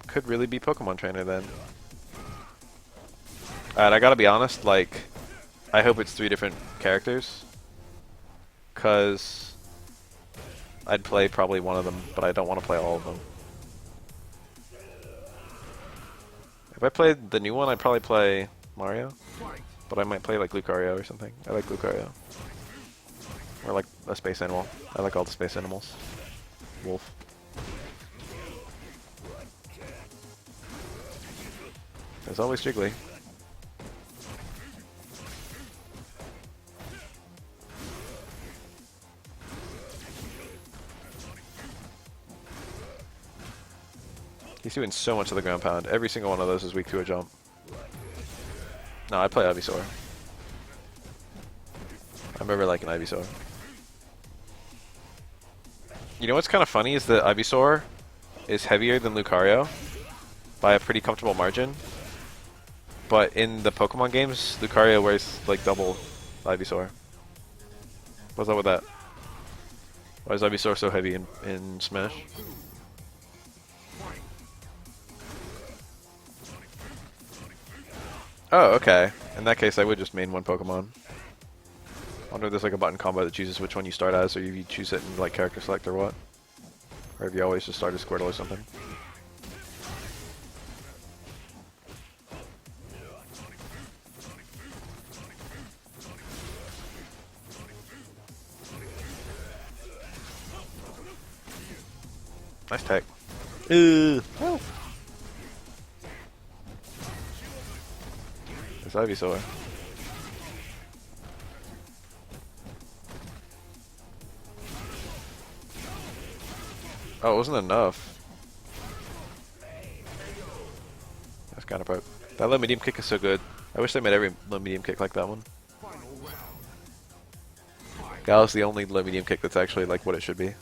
Could really be Pokemon Trainer then. Alright, I gotta be honest, like, I hope it's 3 different characters. Cause I'd play probably one of them, but I don't want to play all of them. If I played the new one, I'd probably play Mario. But I might play like Lucario or something. I like Lucario. Or like a space animal. I like all the space animals. Wolf. There's always Jiggly. He's doing so much of the ground pound. Every single one of those is weak to a jump. No, I play Ivysaur. I remember liking Ivysaur. You know what's kind of funny is that Ivysaur is heavier than Lucario by a pretty comfortable margin. But in the Pokemon games, Lucario weighs like double Ivysaur. What's up with that? Why is Ivysaur so heavy in Smash? Oh, okay. In that case, I would just main one Pokemon. I wonder if there's like a button combo that chooses which one you start as, or if you choose it in like character select or what. Or if you always just start as Squirtle or something. Nice tech. Oh. It's Ivysaur. Oh, it wasn't enough. That's kind of broke. That low medium kick is so good. I wish they made every low medium kick like that one. Gal's the only low medium kick that's actually like what it should be.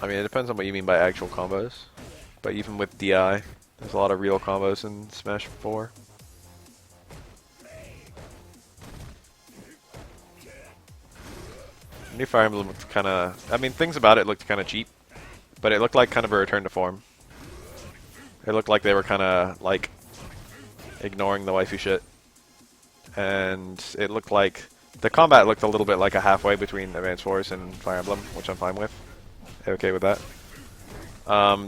I mean, it depends on what you mean by actual combos. But even with DI, there's a lot of real combos in Smash 4. New Fire Emblem looked kind of... I mean, things about it looked kind of cheap. But it looked like kind of a return to form. It looked like they were kind of, like, ignoring the waifu shit. And it looked like... The combat looked a little bit like a halfway between Advance Wars and Fire Emblem, which I'm fine with. Okay with that.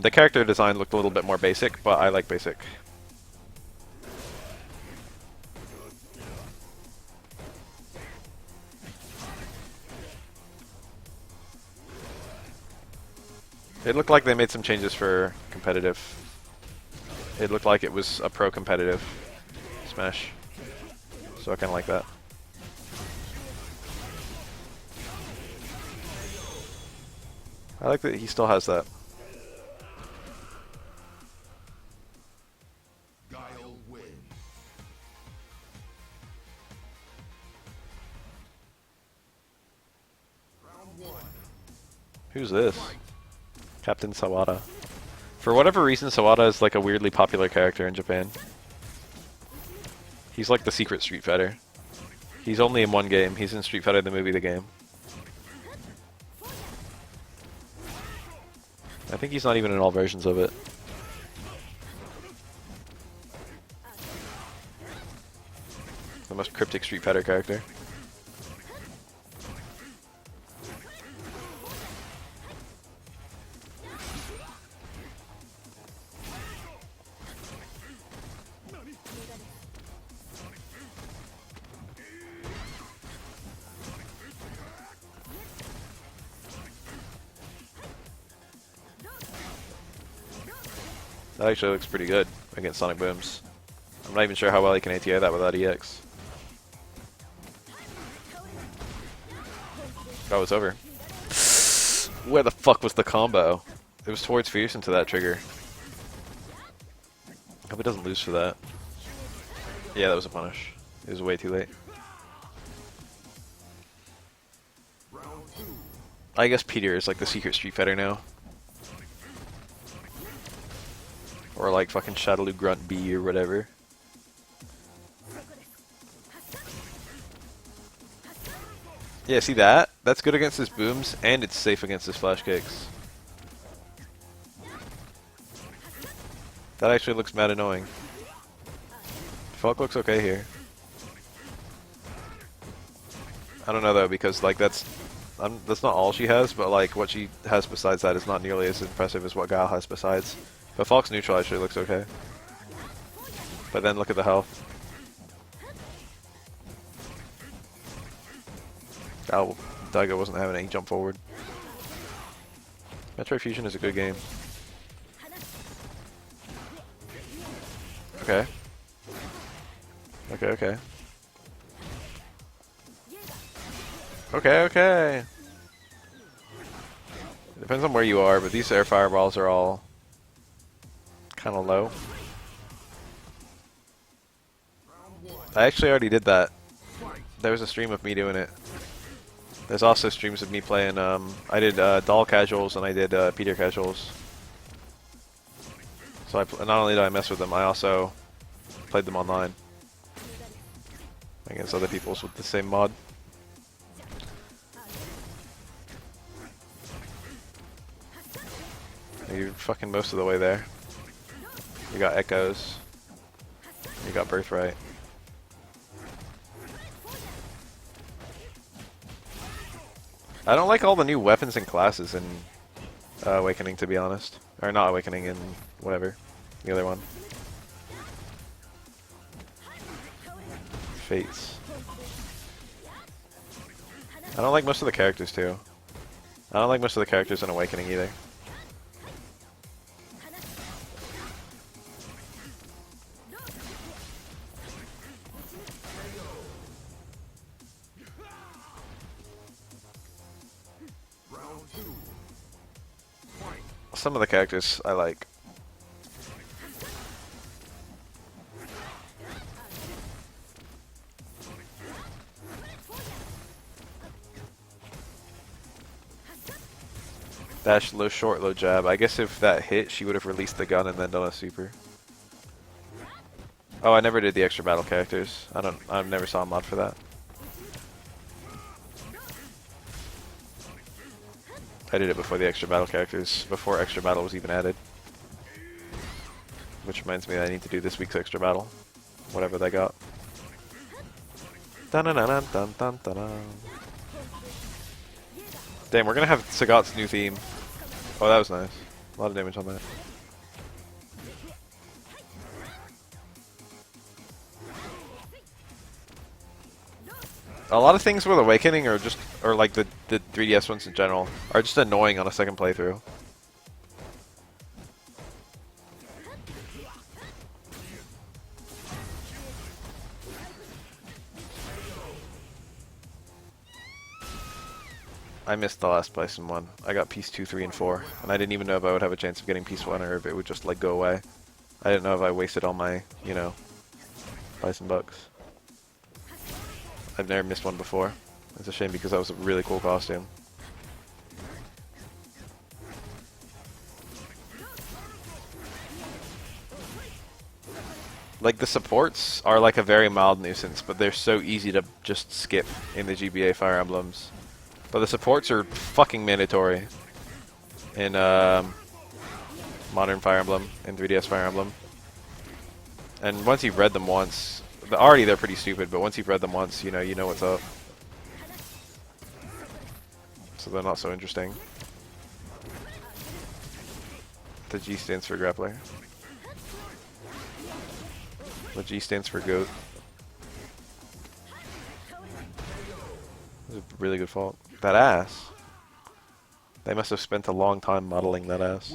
The character design looked a little bit more basic, but I like basic. It looked like they made some changes for competitive. It looked like it was a pro-competitive Smash. So I kind of like that. I like that he still has that. Who's this? Captain Sawada. For whatever reason, Sawada is like a weirdly popular character in Japan. He's like the secret Street Fighter. He's only in one game. He's in Street Fighter the movie, the game. I think he's not even in all versions of it. The most cryptic Street Fighter character. That actually looks pretty good against Sonic Booms. I'm not even sure how well he can ATA that without EX. Oh, it's over. Where the fuck was the combo? It was towards Fierce into that trigger. I hope it doesn't lose for that. Yeah, that was a punish. It was way too late. I guess Peter is like the secret Street Fighter now. Or like fucking Shadowloo Grunt B or whatever. Yeah, see that? That's good against his booms, and it's safe against his flash kicks. That actually looks mad annoying. Falk looks okay here. I don't know though, because like that's not all she has, but like what she has besides that is not nearly as impressive as what Guile has besides. But Falk's neutral actually looks okay. But then look at the health. Oh, Daigo wasn't having any jump forward. Metroid Fusion is a good game. Okay. Okay, okay. Depends on where you are, but these air fireballs are all kind of low. I actually already did that. There was a stream of me doing it. There's also streams of me playing, I did Doll Casuals and I did Peter Casuals. So not only did I mess with them, I also played them online. Against other people with the same mod. You're fucking most of the way there. You got Echoes. You got Birthright. I don't like all the new weapons and classes in Awakening, to be honest. Or not Awakening, in whatever. The other one. Fates. I don't like most of the characters, too. I don't like most of the characters in Awakening, either. Some of the characters I like. Dash, low short, low jab. I guess if that hit, she would have released the gun and then done a super. Oh, I never did the extra battle characters. I never saw a mod for that. I did it before the extra battle characters, before extra battle was even added. Which reminds me that I need to do this week's extra battle. Whatever they got. Dun -dun -dun -dun -dun -dun -dun -dun. Damn, we're gonna have Sagat's new theme. Oh, that was nice. A lot of damage on that. A lot of things with Awakening are just, or like the 3DS ones in general, are just annoying on a second playthrough. I missed the last Bison one. I got Piece 2, 3, and 4, and I didn't even know if I would have a chance of getting Piece 1 or if it would just like go away. I didn't know if I wasted all my, you know, Bison bucks. I've never missed one before. It's a shame because that was a really cool costume. Like, the supports are like a very mild nuisance, but they're so easy to just skip in the GBA Fire Emblems. But the supports are fucking mandatory in Modern Fire Emblem and 3DS Fire Emblem. And once you've read them once, already they're pretty stupid, but once you've read them once, you know what's up. So they're not so interesting. The G stands for Grappler. The G stands for Goat. That's a really good fault. That ass. They must have spent a long time modeling that ass.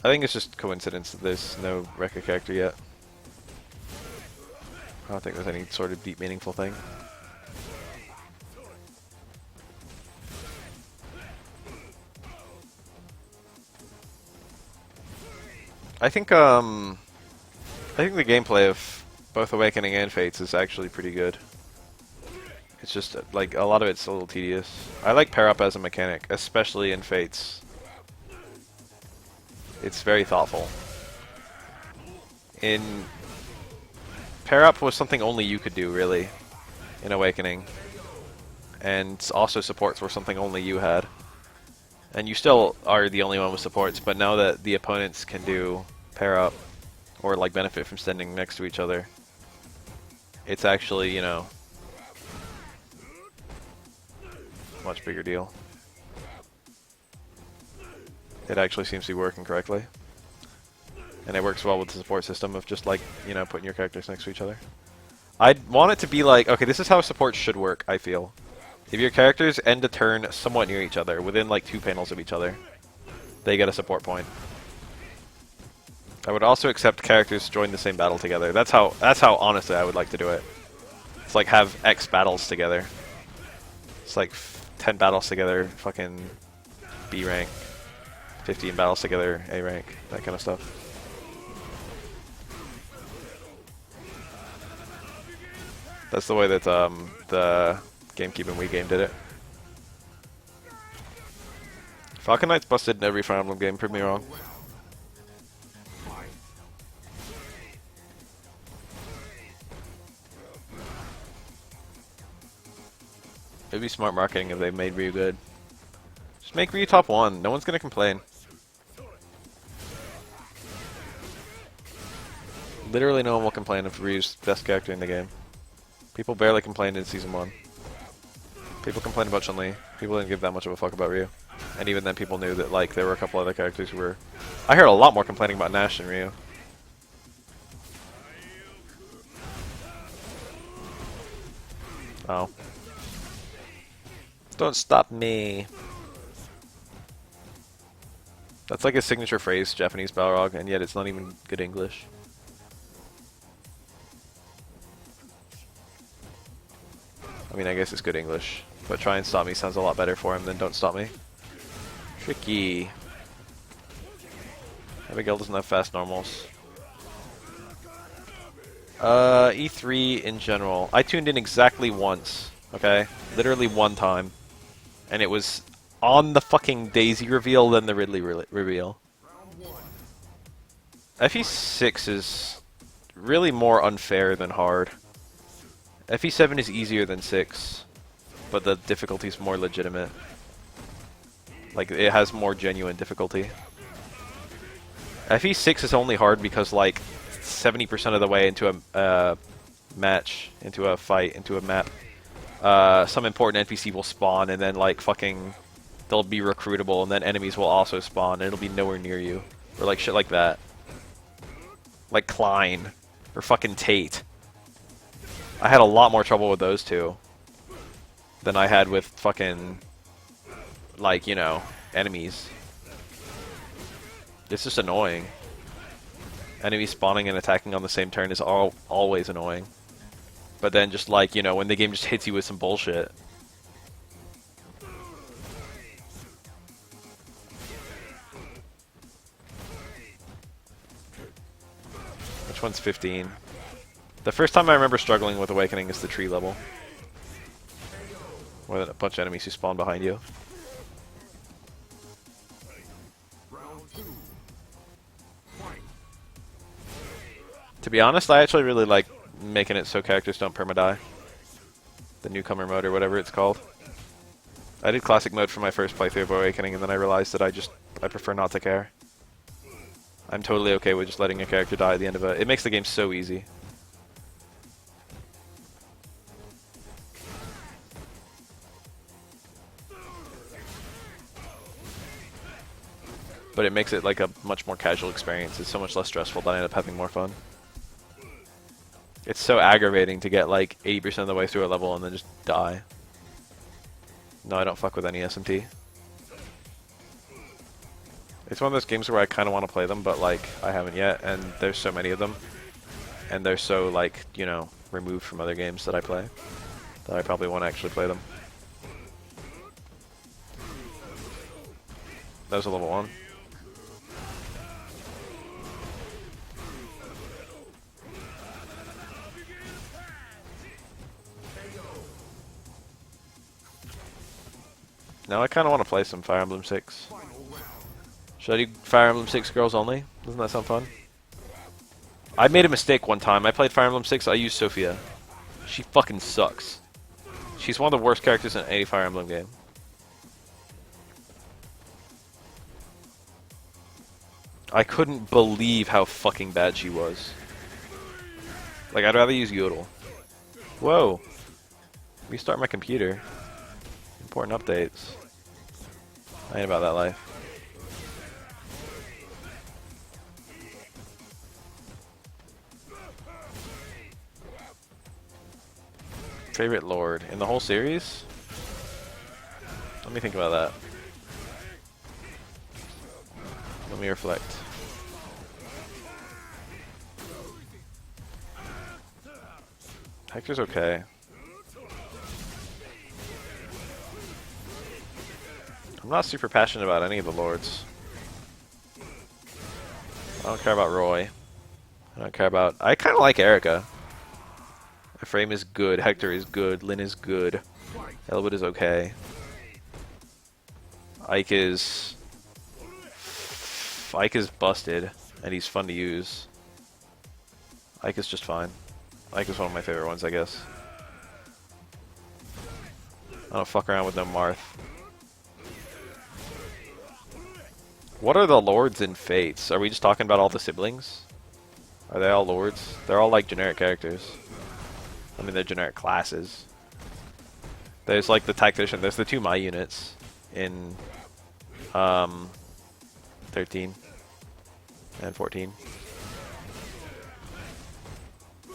I think it's just coincidence that there's no Rekka character yet. I don't think there's any sort of deep, meaningful thing. I think the gameplay of both Awakening and Fates is actually pretty good. It's just like a lot of it's a little tedious. I like pair up as a mechanic, especially in Fates. It's very thoughtful. In pair up was something only you could do, really, in Awakening, and also supports were something only you had. And you still are the only one with supports, but now that the opponents can do pair up or like benefit from standing next to each other, it's actually, you know, a much bigger deal. It actually seems to be working correctly. And it works well with the support system of just like, you know, putting your characters next to each other. I'd want it to be like, okay, this is how support should work, I feel. If your characters end a turn somewhat near each other, within like 2 panels of each other, they get a support point. I would also accept characters join the same battle together. That's how honestly I would like to do it. It's like have X battles together. It's like 10 battles together, fucking B rank. 15 battles together, A rank, that kind of stuff. That's the way that the GameCube and Wii game did it. Falcon Knight's busted in every Fire Emblem game, prove me wrong. It'd be smart marketing if they made Ryu good. Just make Ryu top 1, no one's gonna complain. Literally no one will complain if Ryu's the best character in the game. People barely complained in Season 1. People complained about Chun-Li. People didn't give that much of a fuck about Ryu. And even then people knew that like there were a couple other characters who were... I heard a lot more complaining about Nash than Ryu. Oh. Don't stop me. That's like a signature phrase, Japanese Balrog, and yet it's not even good English. I mean, I guess it's good English, but try and stop me sounds a lot better for him than don't stop me. Tricky. Abigail doesn't have fast normals. E3 in general. I tuned in exactly once, okay? Literally one time. And it was on the fucking Daisy reveal, then the Ridley reveal. FE6 is really more unfair than hard. FE7 is easier than 6, but the difficulty's more legitimate. Like, it has more genuine difficulty. FE6 is only hard because, like, 70% of the way into a match, into a fight, into a map, some important NPC will spawn, and then, like, fucking... they'll be recruitable, and then enemies will also spawn, and it'll be nowhere near you. Or, like, shit like that. Like Klein. Or fucking Tate. I had a lot more trouble with those two than I had with fucking, like, you know, enemies. It's just annoying. Enemies spawning and attacking on the same turn is always annoying. But then just like, you know, when the game just hits you with some bullshit. Which one's 15? The first time I remember struggling with Awakening is the tree level. With a bunch of enemies who spawn behind you. To be honest, I actually really like making it so characters don't perma-die. The newcomer mode or whatever it's called. I did classic mode for my first playthrough of Awakening, and then I realized that I prefer not to care. I'm totally okay with just letting a character die at the end of it. It makes the game so easy. But it makes it like a much more casual experience. It's so much less stressful that I end up having more fun. It's so aggravating to get like 80% of the way through a level and then just die. No, I don't fuck with any SMT. It's one of those games where I kind of want to play them, but like I haven't yet, and there's so many of them. And they're so like, you know, removed from other games that I play, that I probably won't actually play them. That was a level 1. Now I kind of want to play some Fire Emblem 6. Should I do Fire Emblem 6 girls only? Doesn't that sound fun? I made a mistake one time. I played Fire Emblem 6, I used Sophia. She fucking sucks. She's one of the worst characters in any Fire Emblem game. I couldn't believe how fucking bad she was. Like, I'd rather use Yodel. Whoa. Restart my computer. Important updates. I ain't about that life. Favorite Lord in the whole series? Let me think about that. Let me reflect. Hector's okay. I'm not super passionate about any of the lords. I don't care about Roy. I don't care about... I kind of like Erica. Ephraim is good. Hector is good. Lyn is good. Elwood is okay. Ike is busted, and he's fun to use. Ike is just fine. Ike is one of my favorite ones, I guess. I don't fuck around with no Marth. What are the lords in Fates? Are we just talking about all the siblings? Are they all lords? They're all like generic characters. I mean, they're generic classes. There's like the tactician. There's the 2 My units in 13 and 14.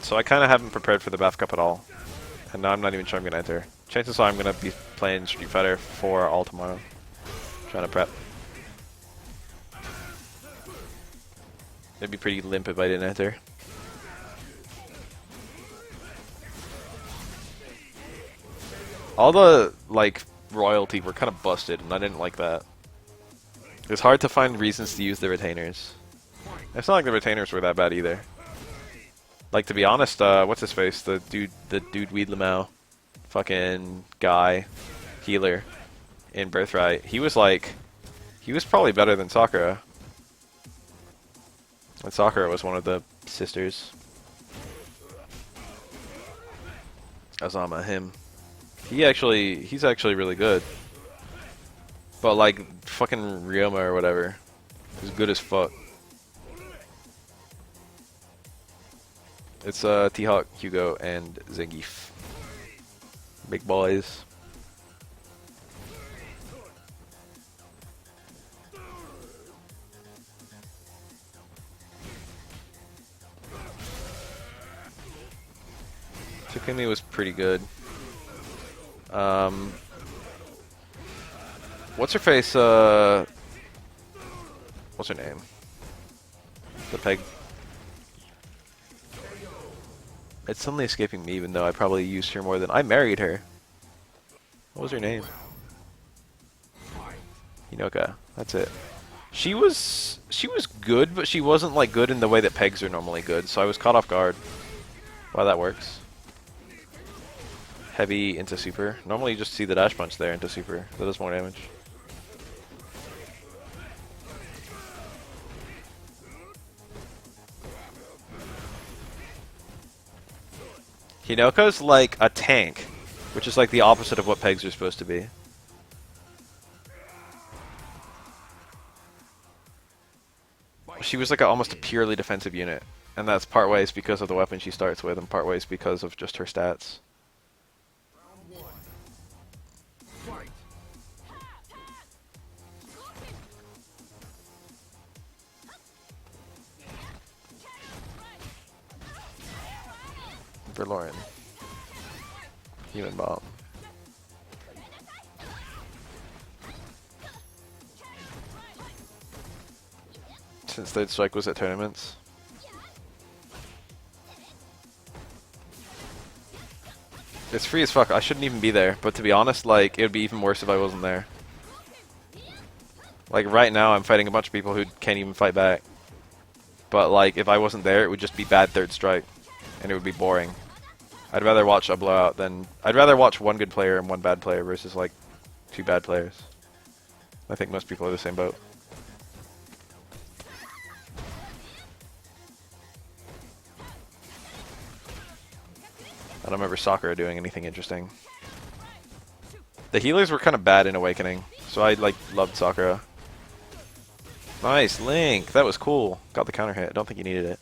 So I kind of haven't prepared for the BAF Cup at all. And now I'm not even sure I'm going to enter. Chances are I'm going to be playing Street Fighter 4 all tomorrow. Trying to prep. It'd be pretty limp if I didn't enter. All the, like, royalty were kind of busted, and I didn't like that. It's hard to find reasons to use the retainers. It's not like the retainers were that bad either. Like, to be honest, what's his face? The dude Weed Lamau. Fucking guy. Healer. In Birthright. He was probably better than Sakura. And Sakura was one of the sisters. Azama, him. He's actually really good. But like, fucking Ryoma or whatever is good as fuck. It's T-Hawk, Hugo, and Zangief. Big boys. Takumi was pretty good. What's her face? What's her name? The peg. It's suddenly escaping me, even though I probably used her more than I married her. What was her name? Hinoka. That's it. She was good, but she wasn't like good in the way that pegs are normally good. So I was caught off guard. Wow, that works. Heavy into super. Normally you just see the dash punch there into super. That does more damage. Hinoka's like a tank, which is like the opposite of what pegs are supposed to be. She was like almost a purely defensive unit, and that's part ways because of the weapon she starts with, and part ways because of just her stats. Verloren. Human bomb. Since Third Strike was at tournaments. It's free as fuck. I shouldn't even be there, but to be honest, like, it would be even worse if I wasn't there. Like, right now I'm fighting a bunch of people who can't even fight back. But, like, if I wasn't there, it would just be bad Third Strike. And it would be boring. I'd rather watch a blowout than... I'd rather watch one good player and one bad player versus, like, 2 bad players. I think most people are the same boat. I don't remember Sakura doing anything interesting. The healers were kind of bad in Awakening, so I, like, loved Sakura. Nice, Link! That was cool. Got the counter hit. I don't think you needed it.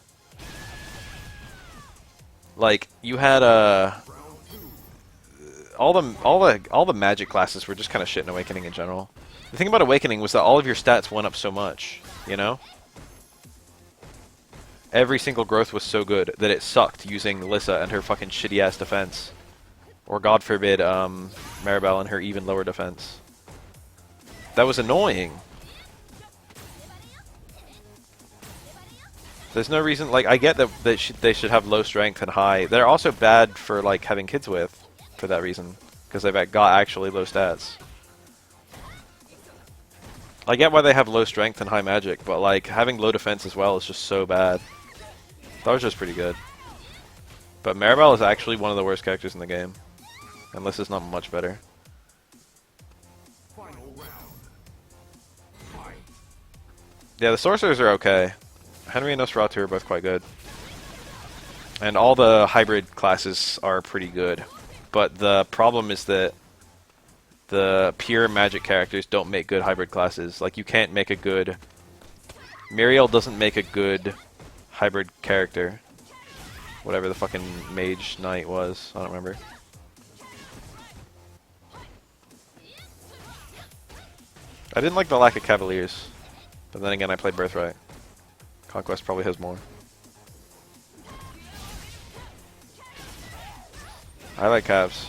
Like, you had all the magic classes were just kind of shit in Awakening in general. The thing about Awakening was that all of your stats went up so much, you know? Every single growth was so good that it sucked using Lissa and her fucking shitty ass defense. Or God forbid, Maribel and her even lower defense. That was annoying. There's no reason, like, I get that they should have low strength and high. They're also bad for, like, having kids with, for that reason. Because they've got actually low stats. I get why they have low strength and high magic, but, like, having low defense as well is just so bad. That was just pretty good. But Maribel is actually one of the worst characters in the game. And this is not much better. Yeah, the sorcerers are okay. Henry and Nosferatu are both quite good. And all the hybrid classes are pretty good. But the problem is that the pure magic characters don't make good hybrid classes. Like, you can't make a good... Muriel doesn't make a good hybrid character. Whatever the fucking mage knight was. I don't remember. I didn't like the lack of cavaliers. But then again, I played Birthright. Conquest probably has more. I like calves.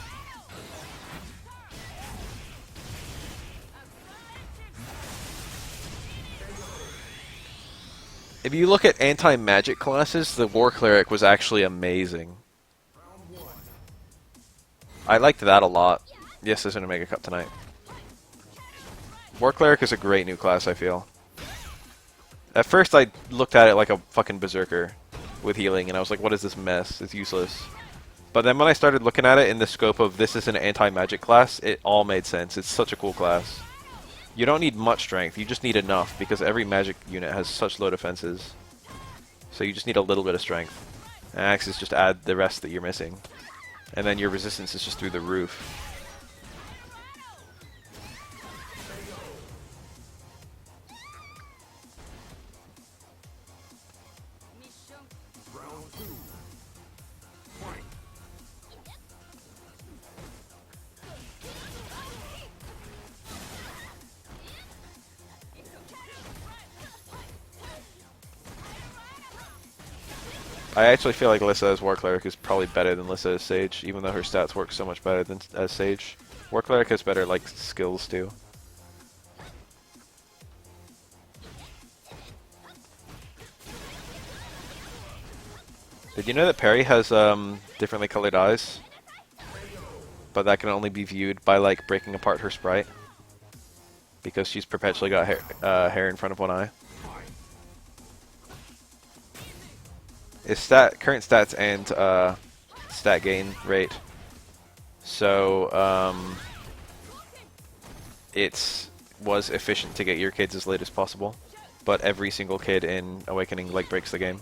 If you look at anti-magic classes, the War Cleric was actually amazing. I liked that a lot. Yes, there's an Omega Cup tonight. War Cleric is a great new class, I feel. At first, I looked at it like a fucking berserker with healing, and I was like, what is this mess? It's useless. But then when I started looking at it in the scope of this is an anti-magic class, it all made sense. It's such a cool class. You don't need much strength, you just need enough, because every magic unit has such low defenses. So you just need a little bit of strength. And axes just add the rest that you're missing. And then your resistance is just through the roof. I actually feel like Lissa as War Cleric is probably better than Lissa as Sage, even though her stats work so much better than as Sage. War Cleric has better, like, skills too. Did you know that Perry has differently colored eyes? But that can only be viewed by, like, breaking apart her sprite. Because she's perpetually got hair in front of one eye. It's current stats and stat gain rate. So it was efficient to get your kids as late as possible, but every single kid in Awakening like breaks the game.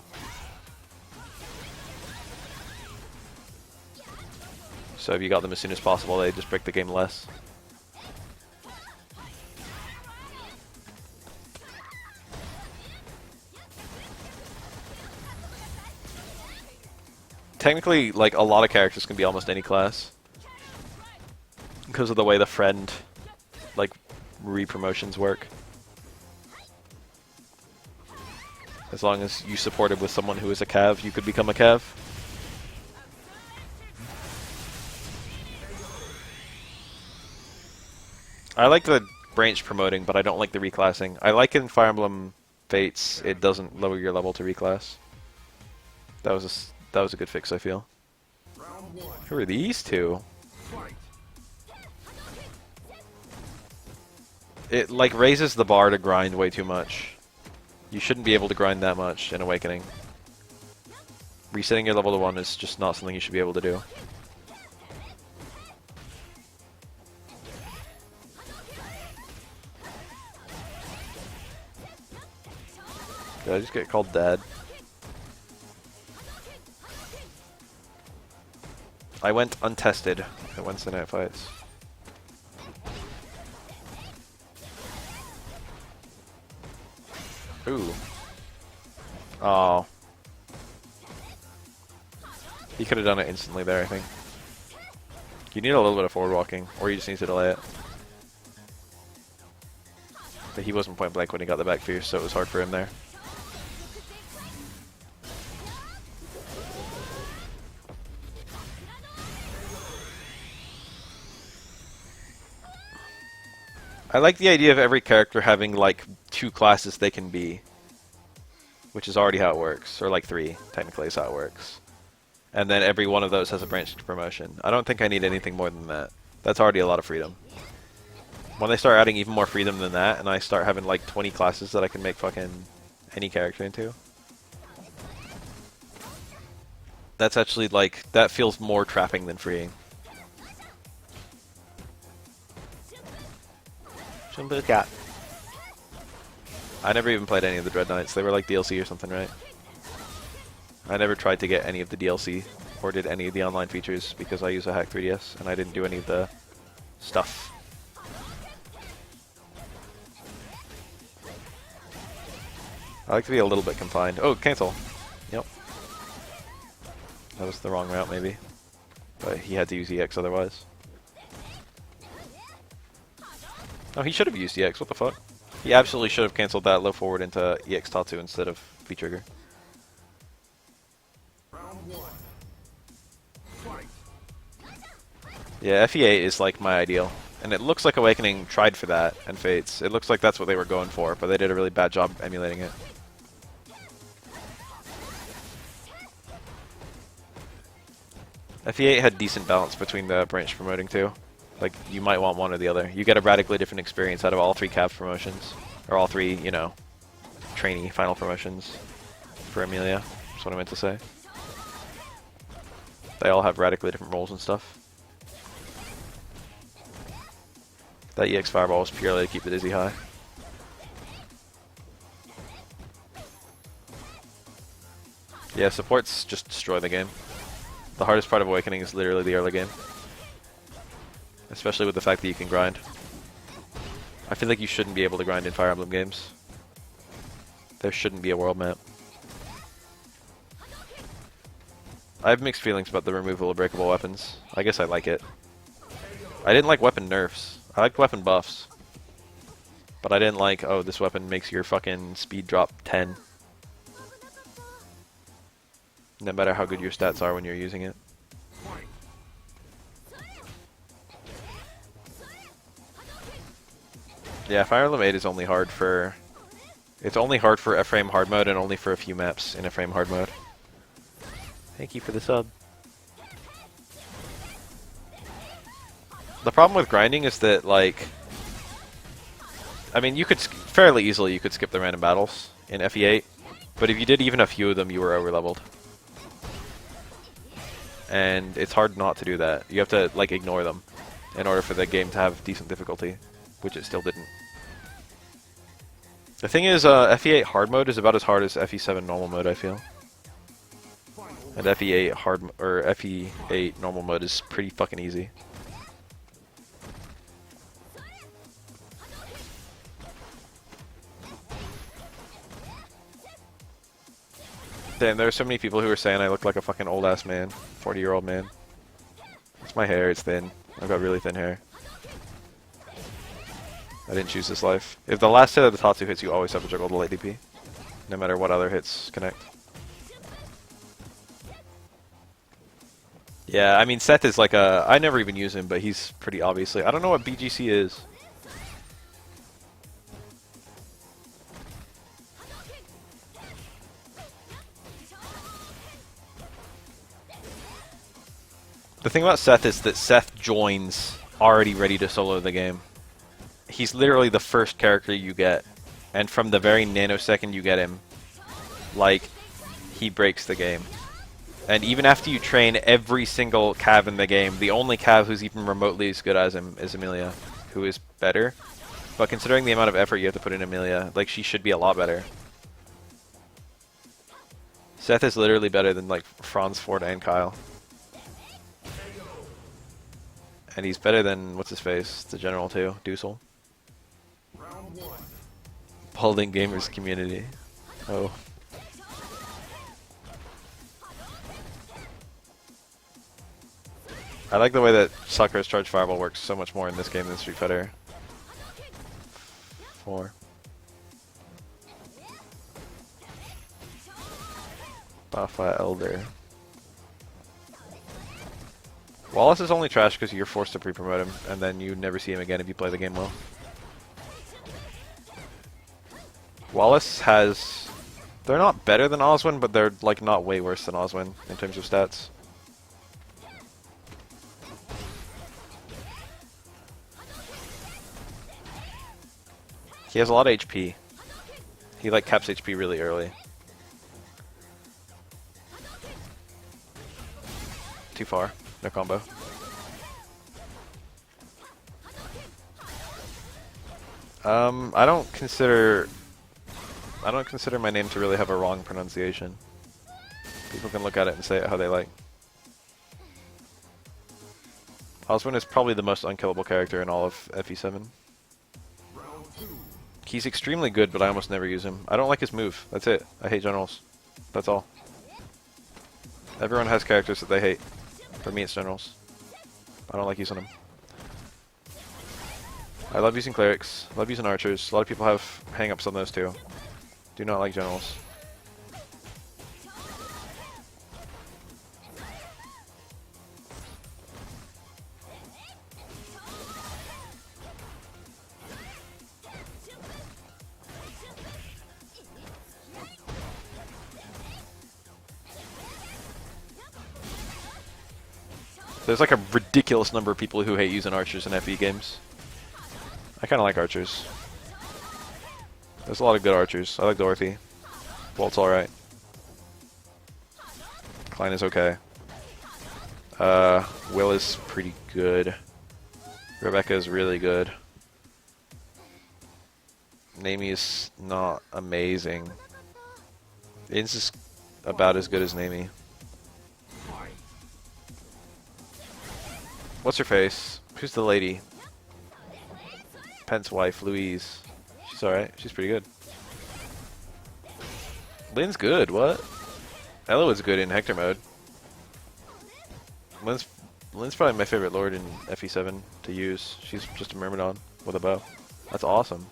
So if you got them as soon as possible, they just break the game less. Technically, like, a lot of characters can be almost any class. Because of the way the friend, like, re-promotions work. As long as you supported with someone who is a Cav, you could become a Cav. I like the branch promoting, but I don't like the reclassing. I like it in Fire Emblem Fates, it doesn't lower your level to reclass. That was a good fix, I feel. Who are these two? It, like, raises the bar to grind way too much. You shouldn't be able to grind that much in Awakening. Resetting your level to 1 is just not something you should be able to do. Did I just get called dad? I went untested at Wednesday Night Fights. Ooh. Oh. He could have done it instantly there, I think. You need a little bit of forward walking, or you just need to delay it. But he wasn't point blank when he got the back fierce, so it was hard for him there. I like the idea of every character having, like, 2 classes they can be. which is already how it works, or like 3, technically is how it works. And then every one of those has a branched promotion. I don't think I need anything more than that. That's already a lot of freedom. When they start adding even more freedom than that, and I start having like 20 classes that I can make fucking any character into, that's actually like, that feels more trapping than freeing. Cat. I never even played any of the Dread Knights. They were like DLC or something, right? I never tried to get any of the DLC or did any of the online features because I use a hack 3DS and I didn't do any of the stuff. I like to be a little bit confined. Oh, cancel. Yep. That was the wrong route, maybe. But he had to use EX otherwise. Oh, he should have used EX. What the fuck? He absolutely should have canceled that low forward into EX Tatsu instead of V-Trigger. Yeah, FE8 is like my ideal. And it looks like Awakening tried for that, and Fates. It looks like that's what they were going for, but they did a really bad job emulating it. FE8 had decent balance between the branch promoting too. Like, you might want one or the other. You get a radically different experience out of all 3 Cav promotions. Or all 3, you know, trainee final promotions for Amelia. That's what I meant to say. They all have radically different roles and stuff. That EX Fireball was purely to keep the Dizzy high. Yeah, supports just destroy the game. The hardest part of Awakening is literally the early game. Especially with the fact that you can grind. I feel like you shouldn't be able to grind in Fire Emblem games. There shouldn't be a world map. I have mixed feelings about the removal of breakable weapons. I guess I like it. I didn't like weapon nerfs. I liked weapon buffs. But I didn't like, oh, this weapon makes your fucking speed drop 10. No matter how good your stats are when you're using it. Yeah, Fire Emblem 8 is only hard for... It's only hard for F-frame hard mode and only for a few maps in F-frame hard mode. Thank you for the sub. The problem with grinding is that, like... I mean, you could fairly easily you could skip the random battles in FE8, but if you did even a few of them, you were over-leveled. And it's hard not to do that. You have to, like, ignore them in order for the game to have decent difficulty, which it still didn't. The thing is, FE8 hard mode is about as hard as FE7 normal mode, I feel. And FE8 hard or FE8 normal mode is pretty fucking easy. Damn, there are so many people who are saying I look like a fucking old ass man, 40-year-old man. It's my hair, it's thin. I've got really thin hair. I didn't choose this life. If the last hit of the Tatsu hits, you always have to juggle the late DP. No matter what other hits connect. Yeah, I mean, Seth is like a... I never even use him, but he's pretty obviously... I don't know what BGC is. The thing about Seth is that Seth joins already ready to solo the game. He's literally the first character you get, and from the very nanosecond you get him, like, he breaks the game. And even after you train every single Cav in the game, the only Cav who's even remotely as good as him is Amelia, who is better. But considering the amount of effort you have to put in Amelia, like, she should be a lot better. Seth is literally better than, like, Franz, Ford, and Kyle. And he's better than, what's his face, the general too, Dusel. Balding Gamers community. Oh. I like the way that Sakura's Charge Fireball works so much more in this game than Street Fighter 4. Bafa Elder. Wallace is only trash because you're forced to pre-promote him, and then you never see him again if you play the game well. Wallace has They're not better than Oswin, but they're like not way worse than Oswin in terms of stats. He has a lot of HP. He like caps HP really early. Too far. No combo. I don't consider my name to really have a wrong pronunciation. People can look at it and say it how they like. Oswin is probably the most unkillable character in all of FE7. He's extremely good, but I almost never use him. I don't like his move. That's it. I hate generals. That's all. Everyone has characters that they hate. For me, it's generals. I don't like using them. I love using clerics. I love using archers. A lot of people have hang-ups on those too. Do not like generals. There's like a ridiculous number of people who hate using archers in FE games. I kind of like archers. There's a lot of good archers. I like Dorothy. Bolt's alright. Klein is okay. Will is pretty good. Rebecca is really good. Namie is not amazing. In's is about as good as Namie. What's her face? Who's the lady? Pence wife, Louise. She's alright. She's pretty good. Lynn's good, what? Ella was good in Hector mode. Lynn's probably my favorite lord in FE7 to use. She's just a Myrmidon with a bow. That's awesome.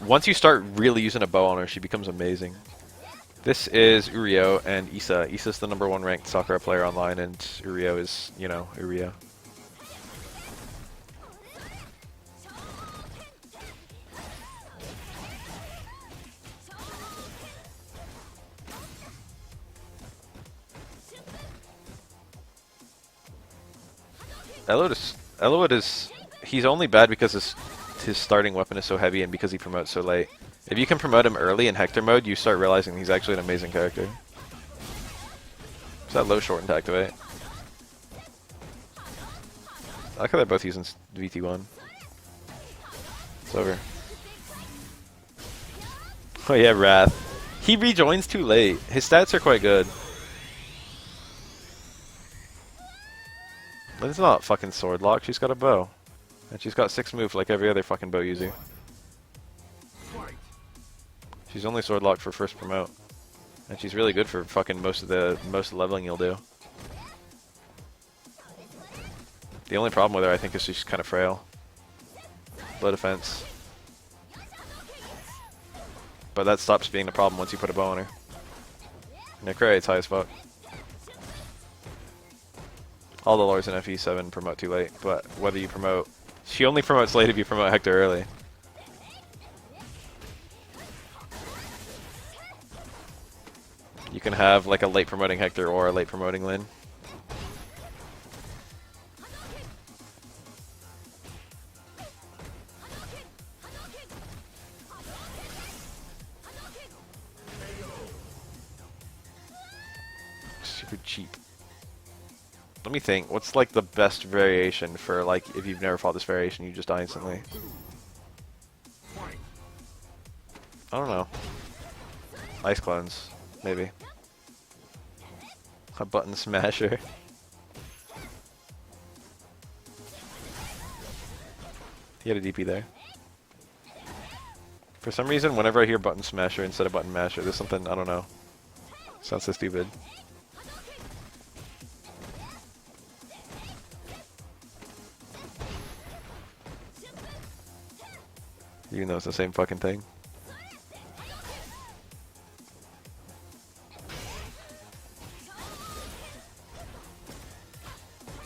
Once you start really using a bow on her, she becomes amazing. This is Uriel and Issa. Issa's the #1 ranked Sakura player online, and Uriel is, you know, Uriel. Elowood is he's only bad because his starting weapon is so heavy and because he promotes so late. If you can promote him early in Hector mode, you start realizing he's actually an amazing character. Is that low shorten to activate? I like how they're both using VT1. It's over. Oh yeah, Wrath. He rejoins too late. His stats are quite good. Lynn's not fucking sword lock, she's got a bow. And she's got 6 moves like every other fucking bow user. She's only sword locked for first promote. And she's really good for fucking most of the leveling you'll do. The only problem with her, I think, is she's kind of frail. Low defense. But that stops being the problem once you put a bow on her. Necre rate's high as fuck. All the lords in FE7 promote too late, but whether you promote... She only promotes late if you promote Hector early. You can have like a late promoting Hector or a late promoting Lyn. Super cheap. Let me think. What's like the best variation for like if you've never fought this variation, you just die instantly? I don't know. Ice clones, maybe. A button smasher. He had a DP there. For some reason, whenever I hear button smasher instead of button masher, there's something, I don't know. Sounds so stupid. Even though it's the same fucking thing.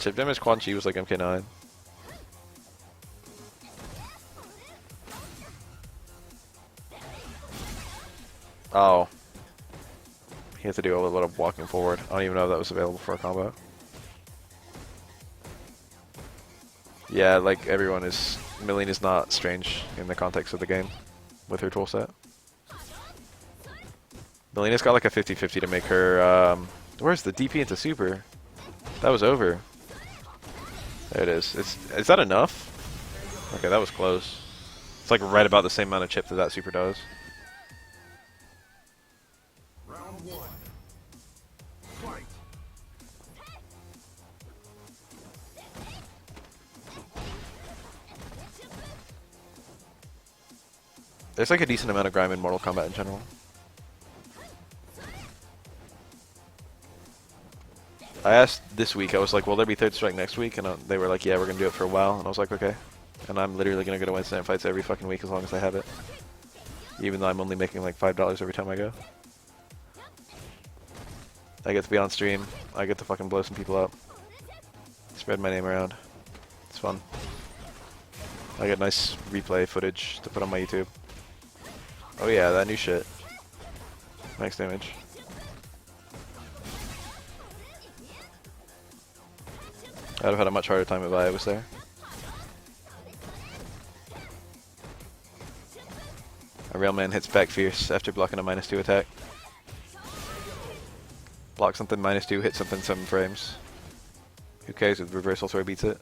Chip damage Quan Chi was like MK9. Oh. He had to do a little bit of walking forward. I don't even know if that was available for a combo. Yeah, like everyone is... Milene is not strange in the context of the game with her toolset. Milene's got like a 50-50 to make her... where's the DP into super? That was over. There it is. Is that enough? Okay, that was close. It's like right about the same amount of chip that that super does. Round one. Fight. There's like a decent amount of grime in Mortal Kombat in general. I asked this week, I was like, will there be Third Strike next week? And they were like, yeah, we're going to do it for a while. And I was like, okay. And I'm literally going to go to Wednesday night fights every fucking week as long as I have it. Even though I'm only making like $5 every time I go. I get to be on stream. I get to fucking blow some people up. Spread my name around. It's fun. I get nice replay footage to put on my YouTube. Oh yeah, that new shit. Max damage. I'd have had a much harder time if I was there. A real man hits back fierce after blocking a -2 attack. Block something -2, hit something 7 frames. Who cares if reversal throw beats it?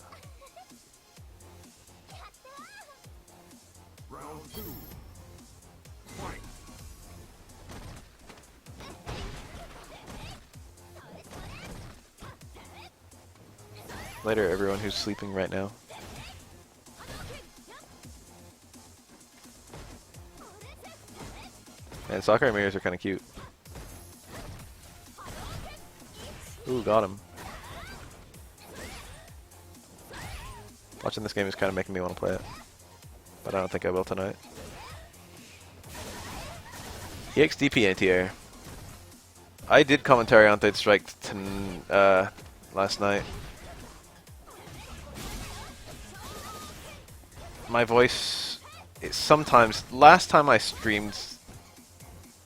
Round two. Fight. Later, everyone who's sleeping right now. Man, Sakura mirrors are kind of cute. Ooh, got him. Watching this game is kind of making me want to play it. But I don't think I will tonight. EXDP anti-air. I did commentary on Third Strike last night. My voice is sometimes... Last time I streamed,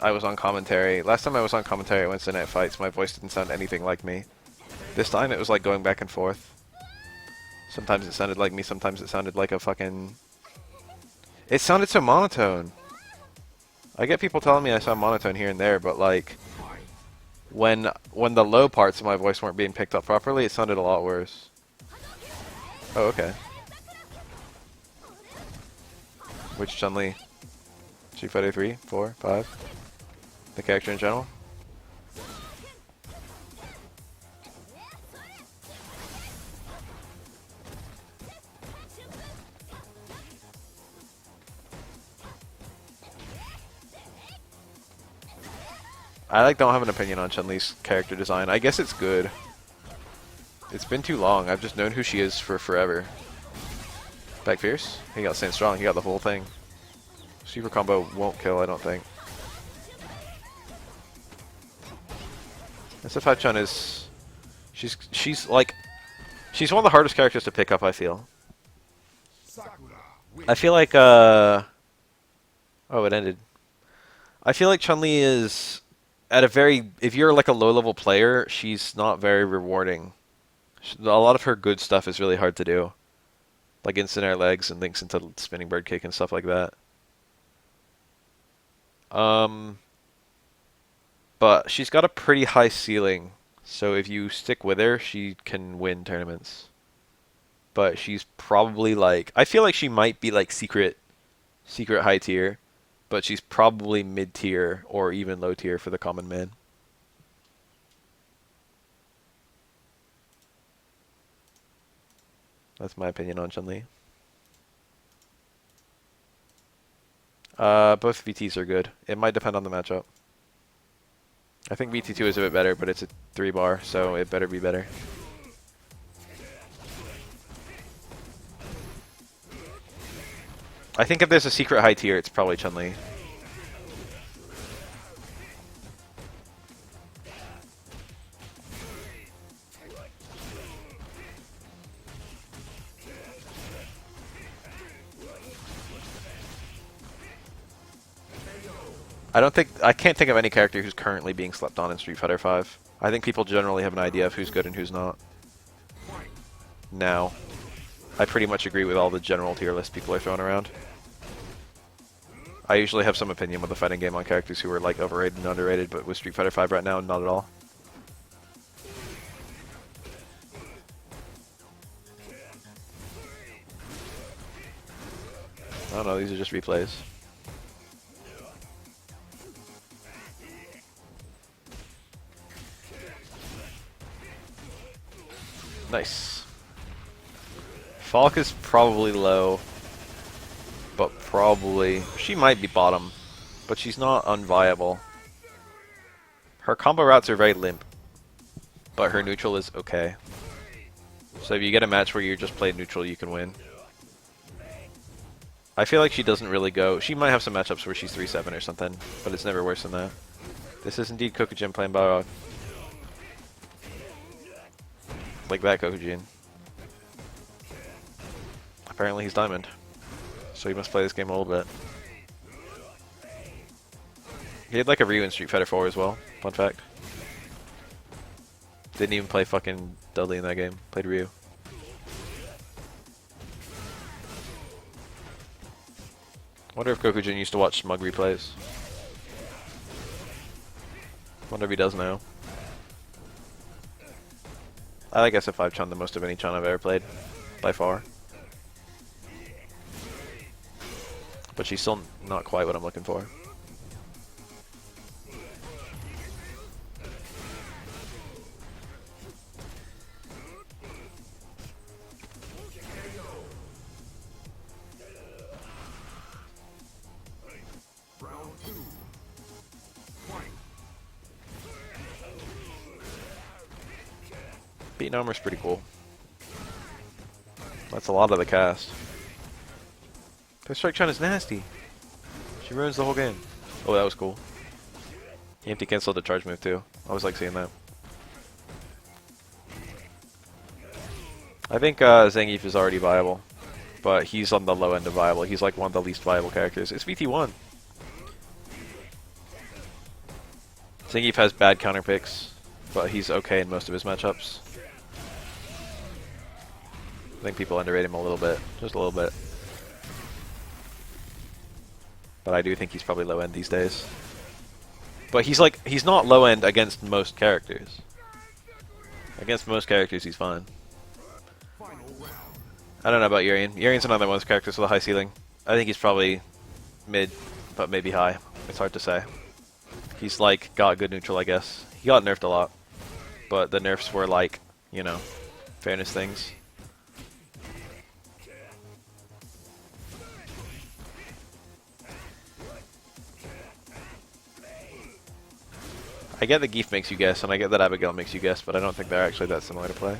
I was on commentary. Last time I was on commentary at Wednesday Night Fights, my voice didn't sound anything like me. This time it was like going back and forth. Sometimes it sounded like me, sometimes it sounded like a fucking... It sounded so monotone. I get people telling me I sound monotone here and there, but like... When the low parts of my voice weren't being picked up properly, it sounded a lot worse. Oh, okay. Which Chun-Li? Street Fighter 3, 4, 5? The character in general? I like don't have an opinion on Chun-Li's character design. I guess it's good. It's been too long. I've just known who she is for forever. Back fierce? He got Stand Strong. He got the whole thing. Super combo won't kill, I don't think. SF5 Chun is... She's like... She's one of the hardest characters to pick up, I feel. I feel like, Oh, it ended. I feel like Chun-Li is... At a very... If you're like a low-level player, she's not very rewarding. A lot of her good stuff is really hard to do. Like instant air legs and links into spinning bird kick and stuff like that. But she's got a pretty high ceiling, so if you stick with her, she can win tournaments. But she's probably like... I feel like she might be like secret high tier, but she's probably mid tier or even low tier for the common man. That's my opinion on Chun-Li. Both VTs are good. It might depend on the matchup. I think VT2 is a bit better, but it's a 3-bar, so it better be better. I think if there's a secret high tier, it's probably Chun-Li. I can't think of any character who's currently being slept on in Street Fighter V. I think people generally have an idea of who's good and who's not. Now, I pretty much agree with all the general tier list people are throwing around. I usually have some opinion with a fighting game on characters who are like overrated and underrated, but with Street Fighter V right now, not at all. I don't know, these are just replays. Nice. Falk is probably low, but probably... She might be bottom, but she's not unviable. Her combo routes are very limp, but her neutral is okay. So if you get a match where you just play neutral, you can win. I feel like she doesn't really go... She might have some matchups where she's 3-7 or something, but it's never worse than that. This is indeed Kokujin playing Balrog. Like that Kokujin. Apparently he's Diamond. So he must play this game a little bit. He had like a Ryu in Street Fighter 4 as well, fun fact. Didn't even play fucking Dudley in that game, played Ryu. Wonder if Kokujin used to watch Smug replays. Wonder if he does now. I like SF5 Chun the most of any Chun I've ever played, by far. But she's still not quite what I'm looking for. Round 2. Fight. Beating armor's pretty cool. That's a lot of the cast. But Strike Chun is nasty. She ruins the whole game. Oh, that was cool. He empty canceled the charge move too. I always like seeing that. I think Zangief is already viable, but he's on the low end of viable. He's like one of the least viable characters. It's VT1. Zangief has bad counter picks, but he's okay in most of his matchups. I think people underrate him a little bit, just a little bit. But I do think he's probably low end these days. But he's not low end against most characters. Against most characters, he's fine. I don't know about Urian. Urian's another one of those characters with a high ceiling. I think he's probably mid, but maybe high. It's hard to say. He's like got good neutral, I guess. He got nerfed a lot, but the nerfs were like, you know, fairness things. I get that Geef makes you guess, and I get that Abigail makes you guess, but I don't think they're actually that similar to play.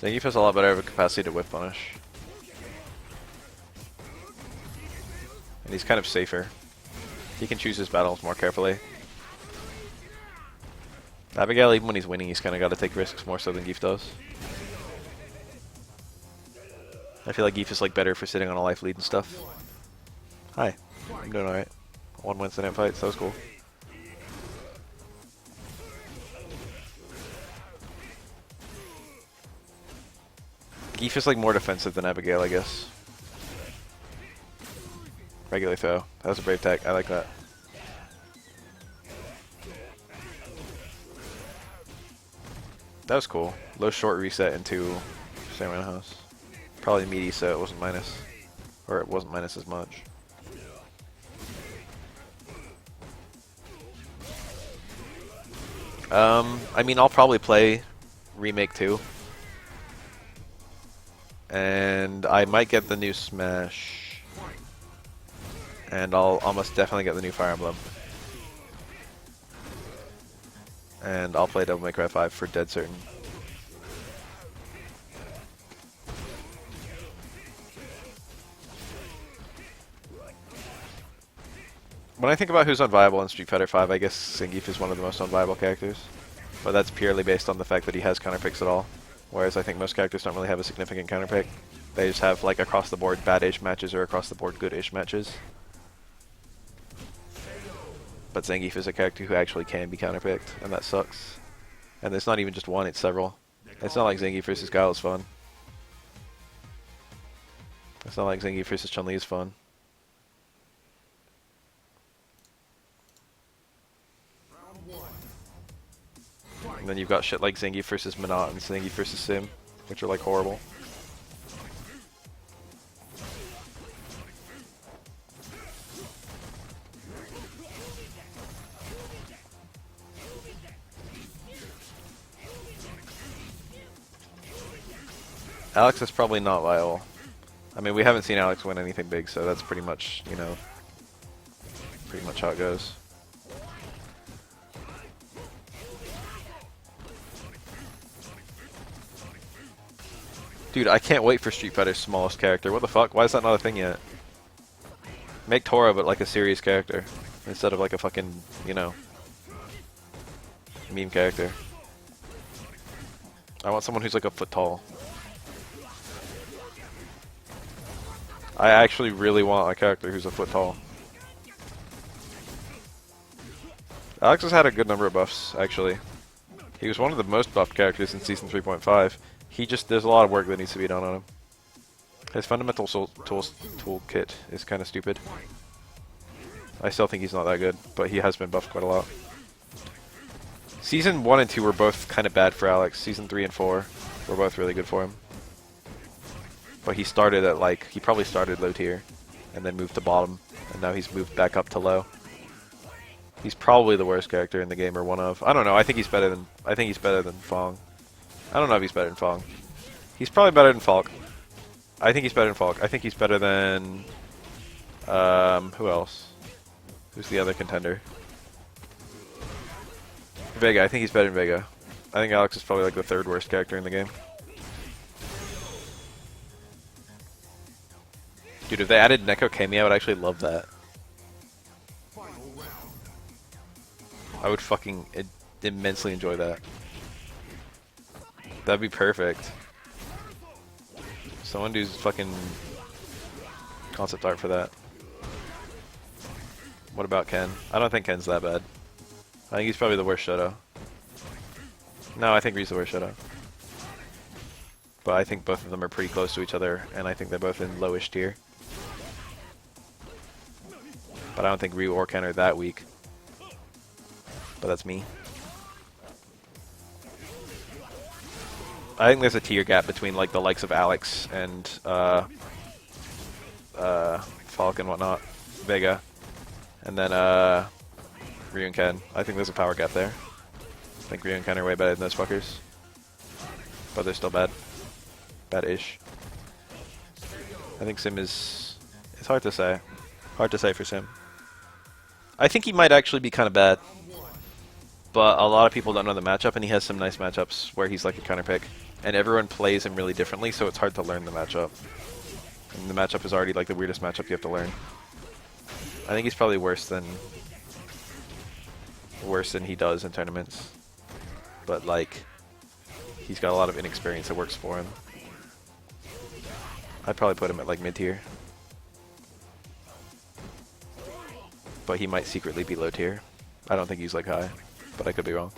Zangief has a lot better of a capacity to whip punish. And he's kind of safer. He can choose his battles more carefully. Abigail, even when he's winning, he's kind of got to take risks more so than Geef does. I feel like Geef is like better for sitting on a life lead and stuff. Hi, I'm doing alright. One wins the net fight, so that was cool. Geef is like more defensive than Abigail, I guess. Regular throw. That was a brave tech. I like that. That was cool. Low short reset into Samurai House. Probably meaty, so it wasn't minus. Or it wasn't minus as much. I mean, I'll probably play Remake 2. And I might get the new Smash. And I'll almost definitely get the new Fire Emblem. And I'll play Devil May Cry 5 for dead certain. When I think about who's unviable in Street Fighter 5, I guess Zangief is one of the most unviable characters. But that's purely based on the fact that he has counterpicks at all. Whereas I think most characters don't really have a significant counterpick. They just have like across the board bad-ish matches or across the board good-ish matches. But Zangief is a character who actually can be counterpicked, and that sucks. And it's not even just one, it's several. It's not like Zangief versus Guile is fun. It's not like Zangief versus Chun-Li is fun. And then you've got shit like Zangief versus Minot and Zangief versus Sim, which are like horrible. Alex is probably not viable. I mean, we haven't seen Alex win anything big, so that's pretty much, you know, pretty much how it goes. Dude, I can't wait for Street Fighter's smallest character. What the fuck? Why is that not a thing yet? Make Tora, but like a serious character, instead of like a fucking, you know, meme character. I want someone who's like a foot tall. I actually really want a character who's a foot tall. Alex has had a good number of buffs, actually. He was one of the most buffed characters in Season 3.5. There's a lot of work that needs to be done on him. His fundamental toolkit is kind of stupid. I still think he's not that good, but he has been buffed quite a lot. Season 1 and 2 were both kind of bad for Alex. Season 3 and 4 were both really good for him. But he started at like, he probably started low tier, and then moved to bottom, and now he's moved back up to low. He's probably the worst character in the game, or one of. I don't know. I think he's better than Fong. I don't know if he's better than Fong. He's probably better than Falk. I think he's better than Falk. I think he's better than who else? Who's the other contender? Vega. I think he's better than Vega. I think Alex is probably like the third worst character in the game. Dude, if they added Neko Kami, I would actually love that. I would fucking immensely enjoy that. That'd be perfect. Someone does fucking concept art for that. What about Ken? I don't think Ken's that bad. I think he's probably the worst Shoto. No, I think Ryu's the worst Shoto. But I think both of them are pretty close to each other, and I think they're both in lowish tier. But I don't think Ryu or Ken are that weak. But that's me. I think there's a tier gap between like the likes of Alex and Falk and whatnot, Vega, and then Ryu and Ken. I think there's a power gap there. I think Ryu and Ken are way better than those fuckers, but they're still bad, bad-ish. I think Sim is. It's hard to say. Hard to say for Sim. I think he might actually be kind of bad, but a lot of people don't know the matchup, and he has some nice matchups where he's like a counter pick, and everyone plays him really differently, so it's hard to learn the matchup. And the matchup is already like the weirdest matchup you have to learn. I think he's probably worse than he does in tournaments, but like he's got a lot of inexperience that works for him. I'd probably put him at like mid tier. But he might secretly be low tier. I don't think he's like high, but I could be wrong.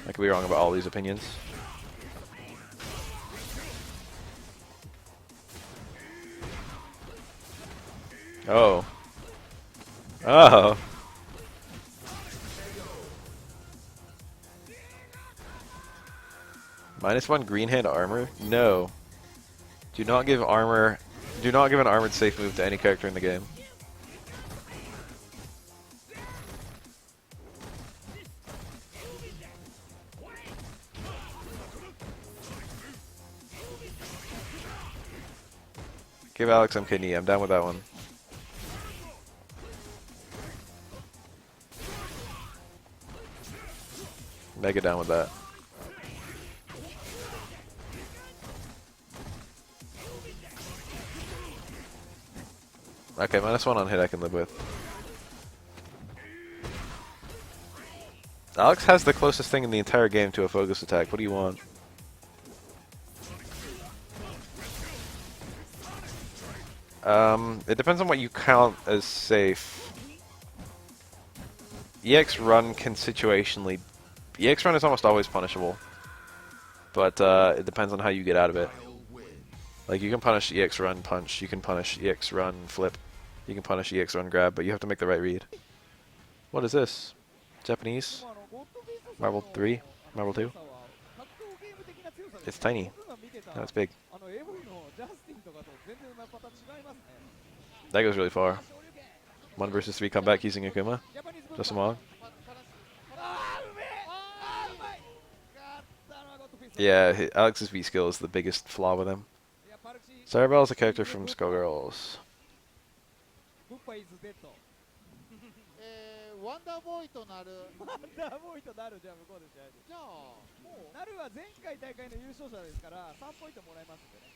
I could be wrong about all these opinions. Oh. Oh. -1 green hand armor? No. Do not give armor. Do not give an armored safe move to any character in the game. Give Alex some kidney. I'm down with that one. Mega down with that. Okay, -1 on hit I can live with. Alex has the closest thing in the entire game to a focus attack. What do you want? It depends on what you count as safe. EX run can situationally... EX run is almost always punishable. But it depends on how you get out of it. Like, you can punish EX run punch, you can punish EX run flip, you can punish EX run grab, but you have to make the right read. What is this? Japanese? Marble 3? Marble 2? It's tiny. No, it's big. That goes really far. 1 versus 3 comeback using Akuma. Just a mod. Yeah, Alex's V skill is the biggest flaw with him. Cerebell is a character from Skullgirls. ワンダーボーイとなる。ワンダーボーイとなるじゃあ向こうで試合で。じゃあもうなるは前回大会の優勝者ですから3ポイントもらえますんでね。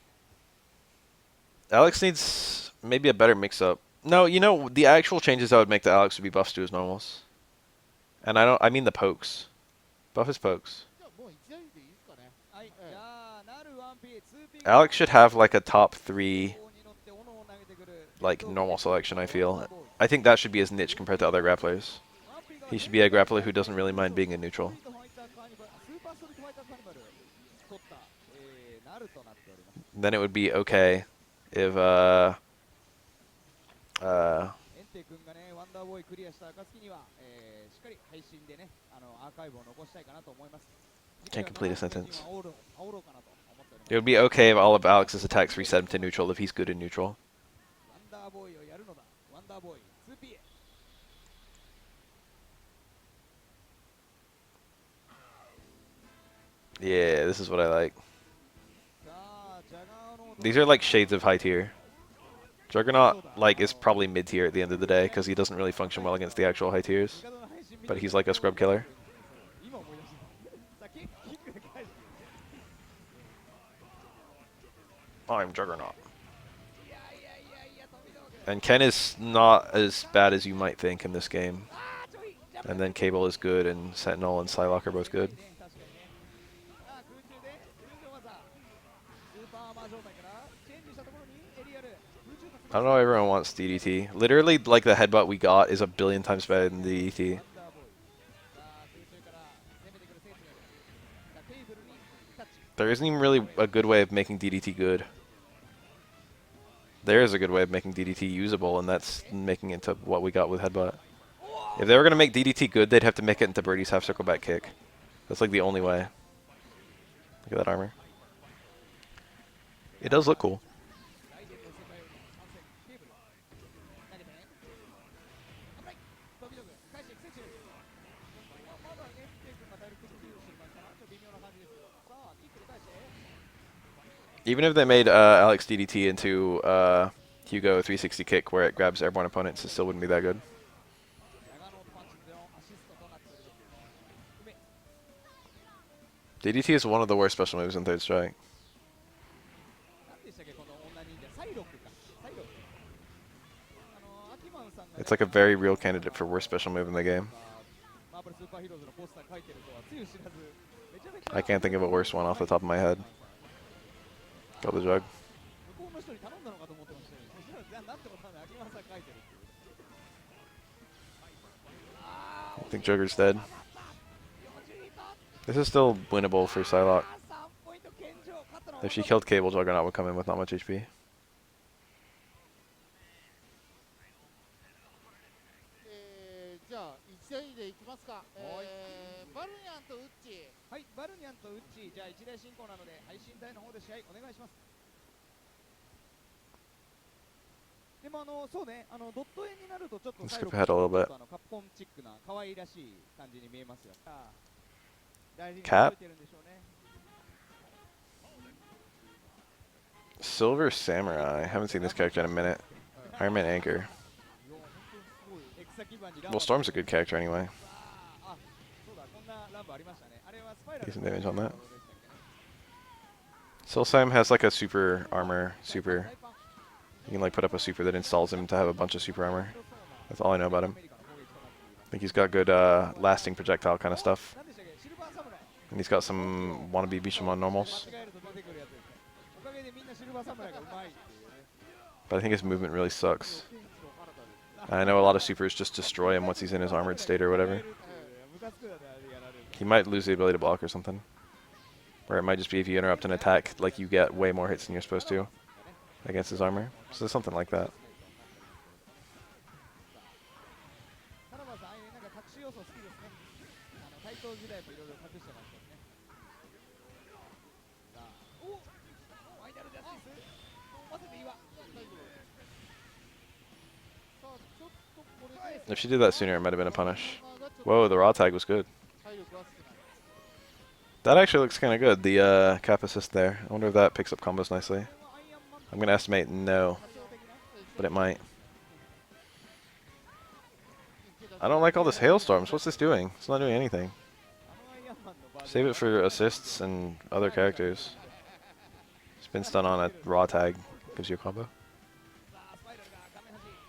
Alex needs maybe a better mix-up. No, you know, the actual changes I would make to Alex would be buffs to his normals. And I mean the pokes. Buff his pokes. じゃあもう1台でいいですかね。はい。じゃあなる 1P、2P。Alex should have like a top 3 like normal selection, I feel. I think that should be his niche compared to other grapplers. He should be a grappler who doesn't really mind being a neutral. Then it would be okay if can't complete a sentence. It would be okay if all of Alex's attacks reset him to neutral if he's good in neutral. Yeah, this is what I like. These are like shades of high tier. Juggernaut like is probably mid tier at the end of the day because he doesn't really function well against the actual high tiers. But he's like a scrub killer. I'm Juggernaut. And Ken is not as bad as you might think in this game. And then Cable is good, and Sentinel and Psylocke are both good. I don't know why everyone wants DDT. Literally, like, the headbutt we got is a billion times better than DDT. There isn't even really a good way of making DDT good. There is a good way of making DDT usable, and that's making it into what we got with headbutt. If they were going to make DDT good, they'd have to make it into Birdie's half circle back kick. That's like the only way. Look at that armor. It does look cool. Even if they made Alex DDT into Hugo 360 kick where it grabs airborne opponents, it still wouldn't be that good. DDT is one of the worst special moves in Third Strike. It's like a very real candidate for worst special move in the game. I can't think of a worse one off the top of my head. Got the jug. I think Jugger's dead. This is still winnable for Psylocke. If she killed Cable, Juggernaut would come in with not much HP. Let's skip ahead a little bit. Cap? Silver Samurai. Haven't seen this character in a minute. Iron Man Anchor. Well, Storm's a good character anyway. Decent damage on that. Silsam has like a super armor, super. You can like put up a super that installs him to have a bunch of super armor. That's all I know about him. I think he's got good lasting projectile kind of stuff. 何でしたっけシルバーサムライ And he's got some wannabe Bishamon 間 normals. 違えると出てくるやつですねおかげでみんなシルバーサムライがうまいっていうね But I think his movement really sucks. 天使の彼方です And I know a lot of supers just destroy him once he's in his armored state or whatever. ムカつくよねあれやられる He might lose the ability to block or something. Or it might just be if you interrupt an attack, like you get way more hits than you're supposed to against his armor. So something like that. タラバさんああいうなんか隠し要素好きですね台頭時代もいろいろ隠してましたしねさあおファイナルジャスティス飲ませていいわ If she did that sooner, it might have been a punish. Whoa, the raw tag was good. That actually looks kind of good, the cap assist there. I wonder if that picks up combos nicely. I'm going to estimate no, but it might. I don't like all this hailstorms. What's this doing? It's not doing anything. Save it for assists and other characters. Spin stun on a raw tag gives you a combo.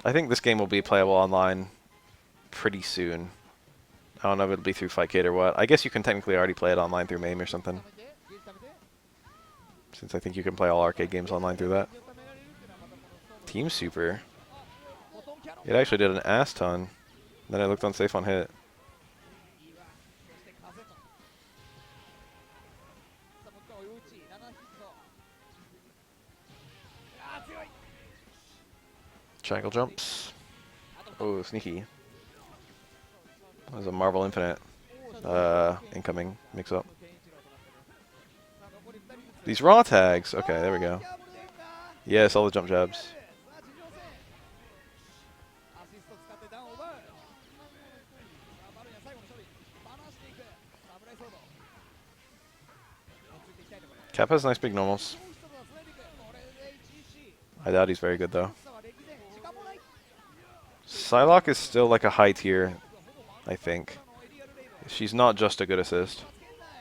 I think this game will be playable online pretty soon. I don't know if it'll be through Fightcade or what. I guess you can technically already play it online through MAME or something. Since I think you can play all arcade games online through that. Team Super. It actually did an ass ton. Then it looked unsafe on hit. Triangle jumps. Oh, sneaky. That was a Marvel Infinite incoming mix-up. These raw tags. Okay, there we go. Yes, all the jump jabs. Cap has nice big normals. I doubt he's very good though. Psylocke is still like a high tier, I think. She's not just a good assist.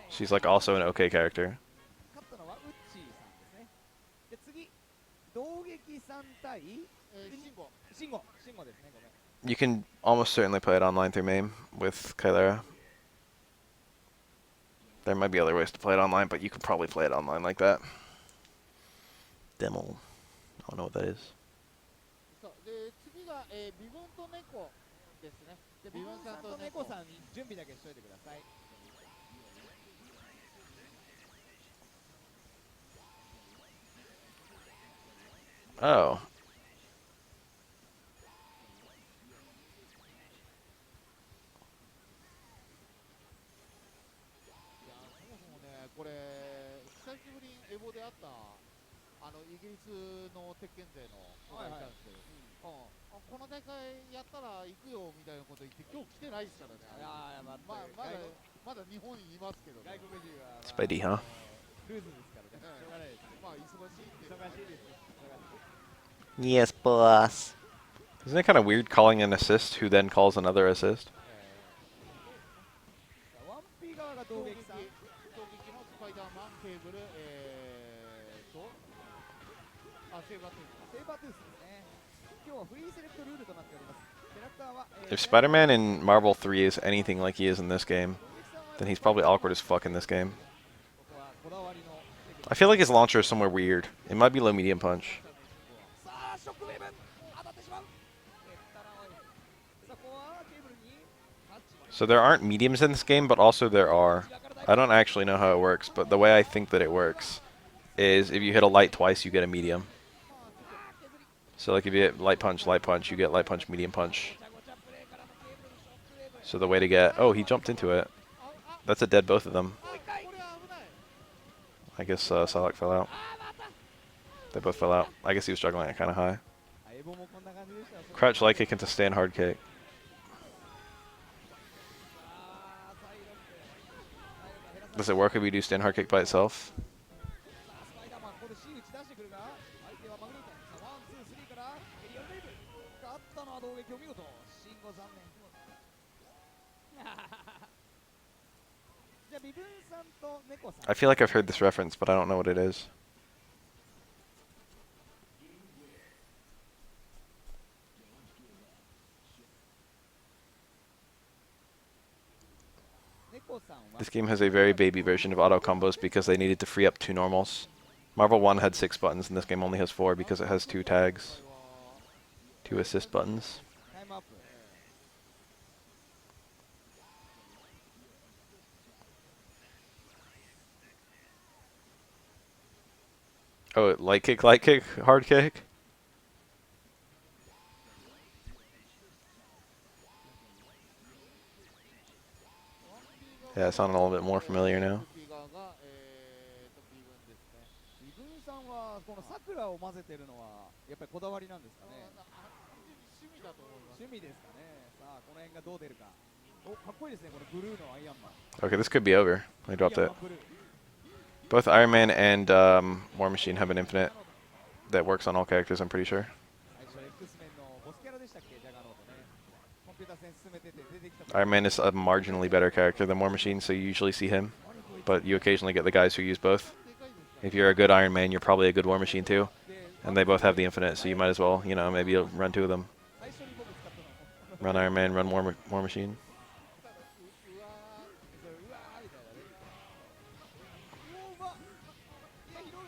She's like also an okay character. You can almost certainly play it online through MAME with Kylera. There might be other ways to play it online, but you could probably play it online like that. Demo. I don't know what that is. Oh. これ久しぶりにエボであったイギリスの鉄拳勢の子がいたんですけど、この大会やったら行くよみたいなこと言って今日来てないですからね。まだ日本にいますけど、ね。外国人は、Spidey, huh? ルーズですからね。しょうがないです。まあ忙しいって。忙しいです。 Yes, boss. Isn't it kind of weird calling an assist who then calls another assist? ワンピー側が攻撃さん。攻撃のスパイダーマンケーブル、セーバートゥース。セーバートゥースですね。今日はフリーセレクトルールとなっております。キャラクターは、If Spider-Man in Marvel 3 is anything like he is in this game, then he's probably awkward as fuck in this game. I feel like his launcher is somewhere weird. It might be low medium punch. So there aren't mediums in this game, but also there are. I don't actually know how it works, but the way I think that it works is if you hit a light twice, you get a medium. So like if you hit light punch, you get light punch, medium punch. So the way to get... Oh, he jumped into it. That's a dead both of them. I guess Psylocke fell out. They both fell out. I guess he was struggling at kind of high. Crouch light kick into stand hard kick. Does it work if we do stand hard kick by itself? I feel like I've heard this reference, but I don't know what it is. This game has a very baby version of auto combos because they needed to free up 2 normals. Marvel 1 had 6 buttons, and this game only has 4 because it has 2 tags, 2 assist buttons. タイムアップ Oh, light kick, hard kick. Yeah, it sounded a little bit more familiar now. 側が、微分ですね。自分さんはこの桜を混ぜてるのはやっぱりこだわりなんですかね。趣味だと思います。趣味ですかね。さあこの辺がどう出るか。お、かっこいいですねこのブルーのアイアンマン。 Okay, this could be over. I dropped アイアン it. マンブルー。 Both Iron Man and War Machine have an infinite that works on all characters, I'm pretty sure. 最初 X メンのボスキャラでしたっけ、ジャガノーとね。コンピューター戦進めてて出てきた。 Iron Man is a marginally better character than War Machine, so you usually see him. But you occasionally get the guys who use both. If you're a good Iron Man, you're probably a good War Machine too. And they both have the infinite, so you might as well, you know, maybe you'll run 2 of them. 最初に僕使ったのは Run Iron Man, run War Machine. うわーみたいなね。うわいや拾う。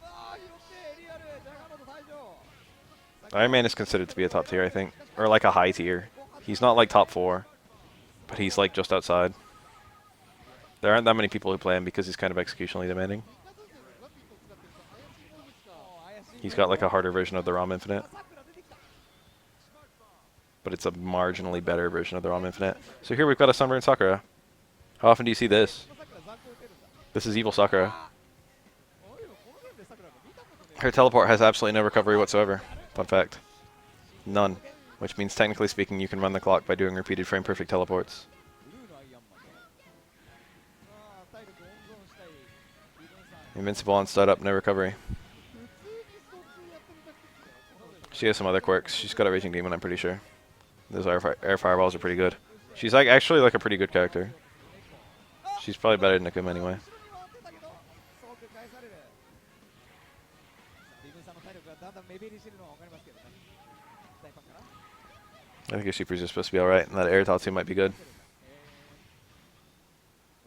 ああ拾ってリアルジャガノーと退場。 Iron Man is considered to be a top tier, I think. Or like a high tier. He's not like top 4, but he's like just outside. There aren't that many people who play him because he's kind of executionally demanding. He's got like a harder version of the ROM Infinite. But it's a marginally better version of the ROM Infinite. So here we've got a Sunburn Sakura. How often do you see this? This is Evil Sakura. Her teleport has absolutely no recovery whatsoever. Fun fact. None. Which means technically speaking you can run the clock by doing repeated frame perfect teleports. ブルーのアイアンマンね。ああ体力温存したい自分さん。 Invincible on startup, no recovery. She has some other quirks. She's got a Raging Demon, I'm pretty sure. Those air fireballs are pretty good. She's like actually like a pretty good character. She's probably better than Akuma anyway. そうく返される。自分さんの体力がだんだん目減りしてるのはわかりますけどね。大ファンかな。 I think your supers are supposed to be alright, and that air Tatsu might be good.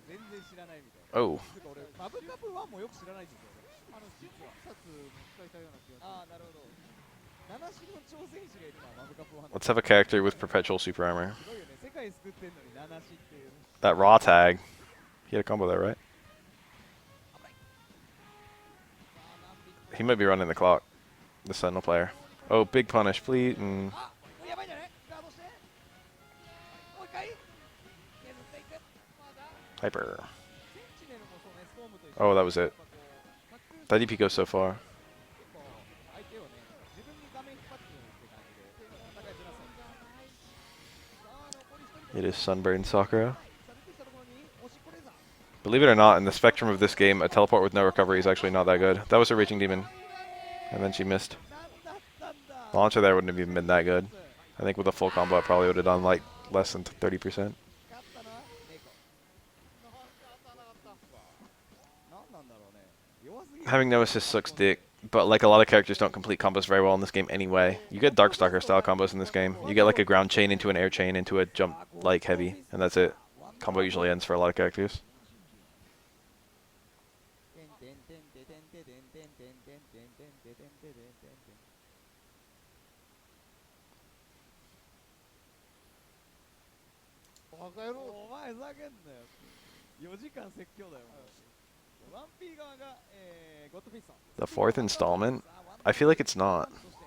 全然知らないみたいな。 Oh. てか俺マブカップ1もよく知らないんですよね。実は2つ使いたいような気がする。ああなるほど。七種の挑戦士がいるなマブカップ1。 Let's have a character with perpetual super armor. すごいよね。世界救ってんのに七種っていう。 That raw tag. He had a combo there, right? He might be running the clock. The Sentinel player. Oh, big punish, please. あ、やばいんじゃない？ガードして。もう一回。削っていく。まだ。 Hyper. センチネルもそうね、ストームと一緒。 Oh, that was it. That DP goes so far. 結構相手をね、自分に画面引っ張ってくるって感じで、お互いずらそう。さあ残り一人 It is Sunburn Sakura. されてきたところに押しこれざ。 Believe it or not, in the spectrum of this game, a teleport with no recovery is actually not that good. That was a Raging Demon. And then she missed. なんだったんだ。 The launcher there wouldn't have even been that good. I think with a full combo, I probably would have done like less than 30%. 勝ったのは猫。なんなんだろうね。弱すぎる。 Having no assist sucks dick, but like a lot of characters don't complete combos very well in this game anyway. You get Darkstalker style combos in this game. You get like a ground chain into an air chain into a jump like heavy, and that's it. Combo usually ends for a lot of characters. てんてんてんてんてんてんてんてんてんてんてんてんてんてんてんてんてんてん。バカ野郎。お前ふざけんなよ。4時間説教だよ。ワンピー側が、ゴッドフィッソン。 The fourth installment? I feel like it's not. そして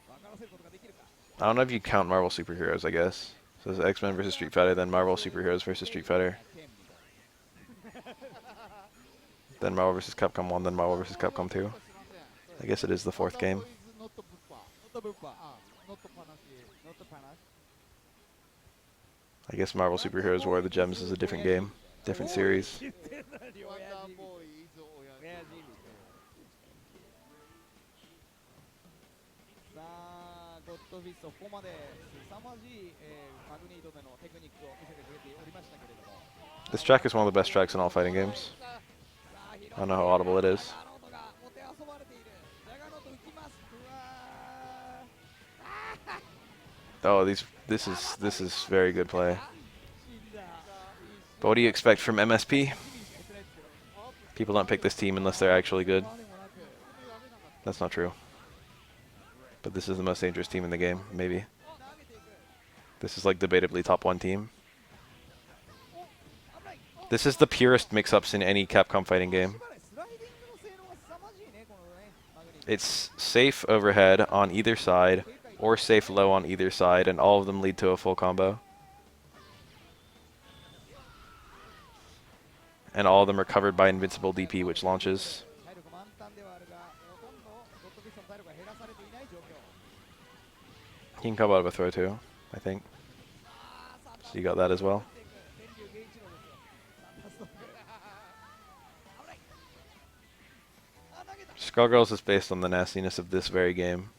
分からせることができるか。 I don't know if you count Marvel superheroes, I guess. So it's X-Men versus Street Fighter, then Marvel superheroes versus Street Fighter, 剣みたいな。 then Marvel versus Capcom 1, then Marvel versus Capcom 2. I guess it is the fourth game. ノットブッパー。ノットブッパー。ノットパナシ。ノットパナシ。 I guess Marvel Superheroes War of the Gems is a different game, different series. 知ってんのにワン親父。ダーボーイイズ親父。親父みたいな。さあ、ゴッドフィッソ、ここまで凄まじい、マグニートでのテクニックを見せてくれておりましたけれども。 This track is one of the best tracks in all fighting games. さあ、 I don't know how audible it is. ジャガノートがもてあそばれている。ジャガノート浮きます。うわー。 Oh, this is very good play. 死んだ。一 But what do you expect from MSP? People don't pick this team unless they're actually good. That's not true. But this is the most dangerous team in the game, maybe. This is like debatably top 1 team. This is the purest mix-ups in any Capcom fighting game. It's safe overhead on either side, or safe low on either side, and all of them lead to a full combo. And all of them are covered by invincible DP, which launches. He can come out of a throw too, I think. So you got that as well. Skullgirls is based on the nastiness of this very game.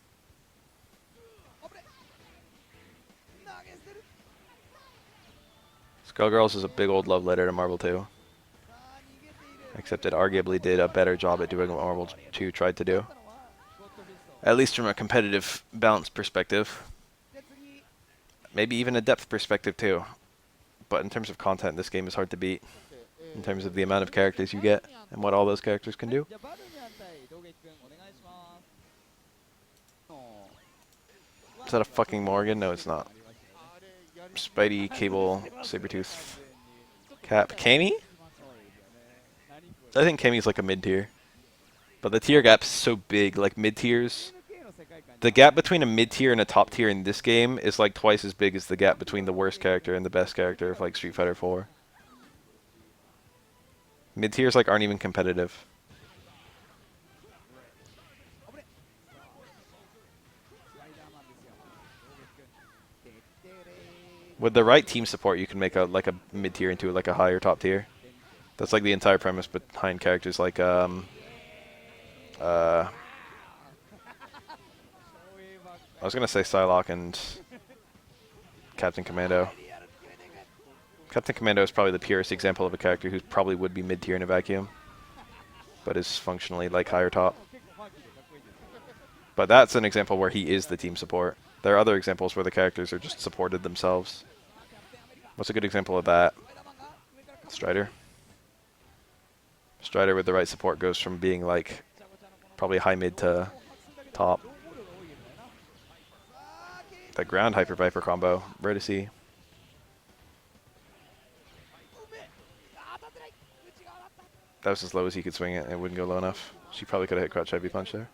Skullgirls is a big old love letter to Marvel 2. Except it arguably did a better job at doing what Marvel 2 tried to do. At least from a competitive balance perspective. Maybe even a depth perspective too. But in terms of content, this game is hard to beat. In terms of the amount of characters you get, and what all those characters can do. Is that a fucking Morgan? No, it's not. Spidey, Cable, Sabretooth, Cap. Cammy? I think Cammy's like a mid-tier. But the tier gap's so big, like mid-tiers. The gap between a mid-tier and a top tier in this game is like twice as big as the gap between the worst character and the best character of like Street Fighter 4. Mid-tiers like aren't even competitive. With the right team support, you can make a like a mid-tier into like a higher top tier. That's like the entire premise behind characters like I was gonna say Psylocke and Captain Commando. Captain Commando is probably the purest example of a character who probably would be mid-tier in a vacuum, but is functionally like higher top. But that's an example where he is the team support. There are other examples where the characters are just supported themselves. What's a good example of that? Strider. Strider with the right support goes from being like probably high mid to top. The ground Hyper Viper combo, rare to see. That was as low as he could swing it, and it wouldn't go low enough. She probably could have hit crouch heavy punch there.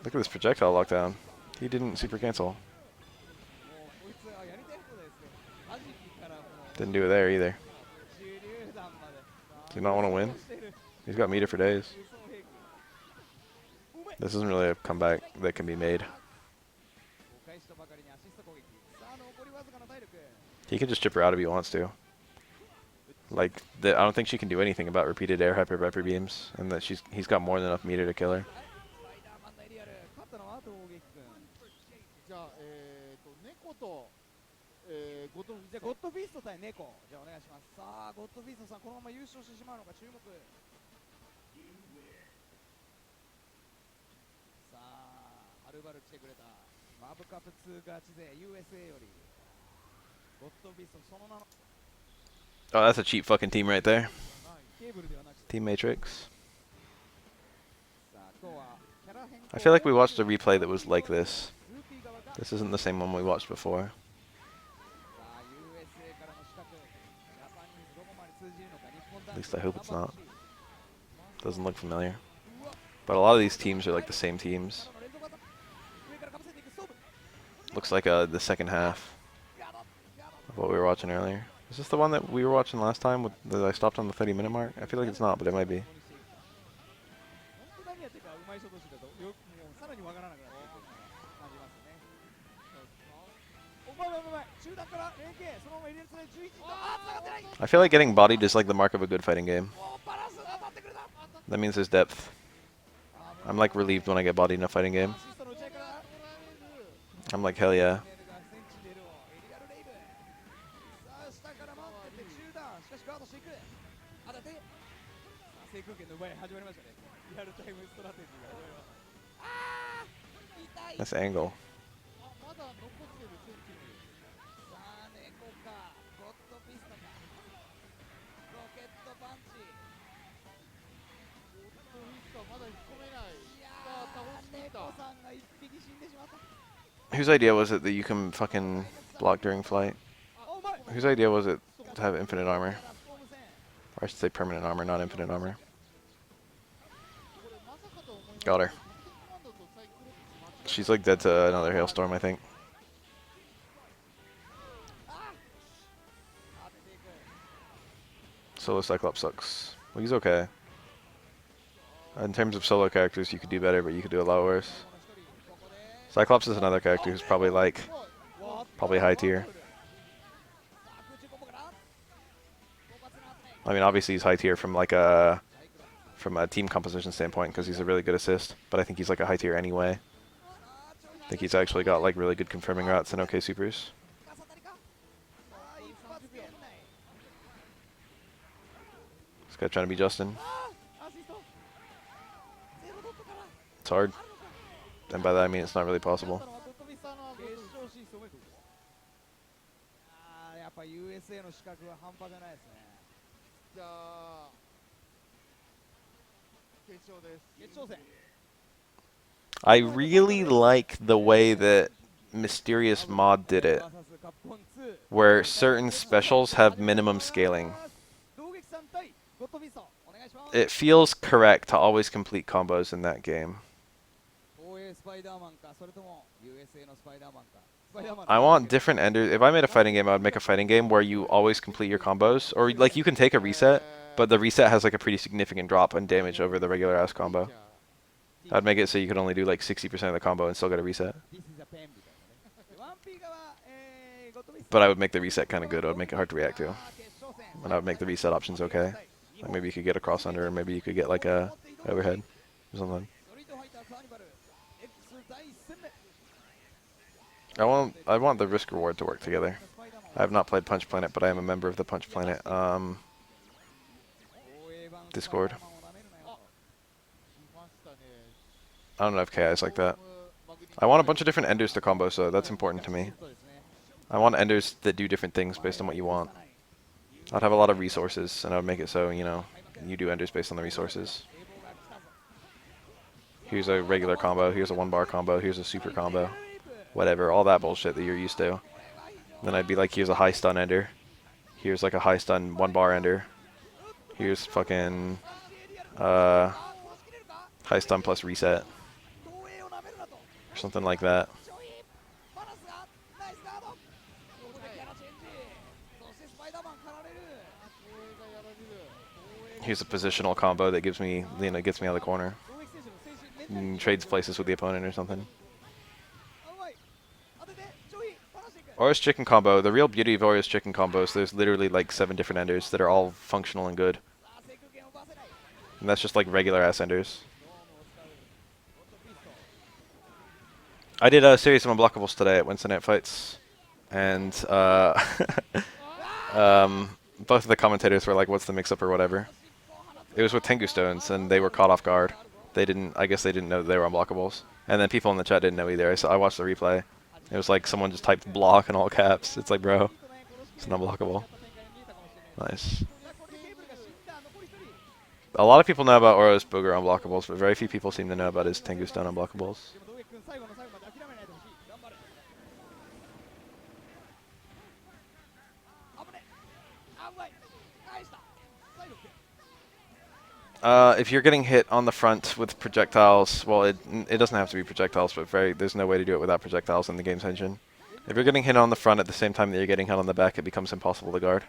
Look at this projectile lockdown. He didn't super cancel. Didn't do it there either. Do you not want to win? He's got meter for days. This isn't really a comeback that can be made. He can just chip her out if he wants to. Like, I don't think she can do anything about repeated air Hyper Viper beams, and that he's got more than enough meter to kill her. じゃあゴッドフィスト対猫じゃあお願いします。さあゴッドフィストさんこのまま優勝してしまうのか注目。さあはるばる来てくれたマブカップ2ガチ勢 USA よりゴッドフィストその名の Oh, that's a cheap fucking team right there. Team Matrix. I feel like we watched a replay that was like this. This isn't the same one we watched before. At least I hope it's not. Doesn't look familiar. But a lot of these teams are like the same teams. Looks like the second half of what we were watching earlier. Is this the one that we were watching last time that I stopped on the 30-minute mark? I feel like it's not, but it might be. I feel like getting bodied is like the mark of a good fighting game. That means there's depth. I'm like relieved when I get bodied in a fighting game. I'm like, hell yeah. That's angle. まだ残ってるセンチに。さあ猫かゴッドピストかロケットパンチ。ゴッドフィストはまだ引っ込めない。いやさあ、倒しーに行った。猫さんが一匹死んでしまった。 Whose idea was it that you can fucking block during flight? あうまい。 Whose idea was it to have infinite armor? ストーム戦 Or I should say permanent armor, not infinite armor. これまさかと思いますけ Got ど her. キャプテンコマンドとサイクロプス間違え She's like dead to another hailstorm, I think. あ当てていく。 Solo Cyclops sucks. Well, he's okay. In terms of solo characters, you could do better, but you could do a lot worse. ここで Cyclops is another character who's probably like, わっ probably high tier. さあ空中コンボから狡猾な集め I mean, obviously he's high tier from like a, from a team composition standpoint because he's a really good assist, but I think he's like a high tier anyway. さあちょい I think he's actually got like really good confirming routes and okay supers. かさたりか。さあ一発圏内。 This guy trying to be Justin. あアシストゼロドットから It's hard, あるのか。 and by that I mean it's not really やった possible. のはドットピストの決勝進出おめでとう。あーやっぱ USA の資格は半端じゃないですね。じゃあ決勝です。決勝戦 I really like the way that Mysterious Mod did it, カプコン2 where certain specials have minimum scaling. 同撃さん対ゴッドピストお願いします。 It feels correct to always complete combos in that game. 東映スパイダーマンかそれとも USA のスパイダーマンか。スパイダーマン I want different enders. If I made a fighting game, I would make a fighting game where you always complete your combos, or like you can take a reset, but the reset has like a pretty significant drop in damage over the regular ass combo. I'd make it so you could only do like 60% of the combo and still get a reset. This is a pen みたいなね。1P 側ゴッドピスト But I would make the reset kind of good. I would make it hard to react to, 決勝戦 and I would make the reset options okay. Like maybe you could get a cross under, or maybe you could get like a overhead or something. ストリートファイターカーニバル X 第1戦目 I want the risk reward to work together. I have not played Punch Planet, but I am a member of the Punch Planet Discord. 来ましたね。 I don't know if KI's like that. I want a bunch of different enders to combo, so that's important to me. そうですね I want enders that do different things based on what you want. I'd have a lot of resources, and I would make it so, you know, you do enders based on the resources. 英語が来たぞ Here's a regular combo, here's a one bar combo, here's a super combo. Whatever, all that bullshit that you're used to. Then I'd be like, here's a high stun ender. Here's like a high stun one bar ender. Here's fucking high stun plus reset 東映を舐めるなと or something like that. ちょいバランスがナイスガードここでキャラチェンジそしてスパイダーマンかられる Here's a positional combo that gives me, you know, gets me out of the corner. 攻撃選手の精神連帯 Trades places with the opponent or something. あうまい当ててちょいバランスいく Aura's chicken combo, the real beauty of Aura's chicken combos, there's literally like 7 different enders that are all functional and good. さあ制空権を奪わせない And that's just like regular ass enders. ドームを使うゴッドピスト I did a series of unblockables today at Wednesday Night Fights, and both of the commentators were like, "What's the mix-up or whatever?" It was with Tengu Stones, and they were caught off guard. They didn't. I guess they didn't know that they were unblockables, and then people in the chat didn't know either. I watched the replay. It was like someone just typed "block" in all caps. It's like, bro, it's an unblockable. Nice. A lot of people know about Oro's Booger unblockables, but very few people seem to know about his Tengu Stone unblockables. でも道家君最後の最後まで諦めないでほしい頑張れ危ねあうまい返した再度 If you're getting hit on the front with projectiles, well, it doesn't have to be projectiles, but there's no way to do it without projectiles in the game's engine. If you're getting hit on the front at the same time that you're getting hit on the back, it becomes impossible to guard.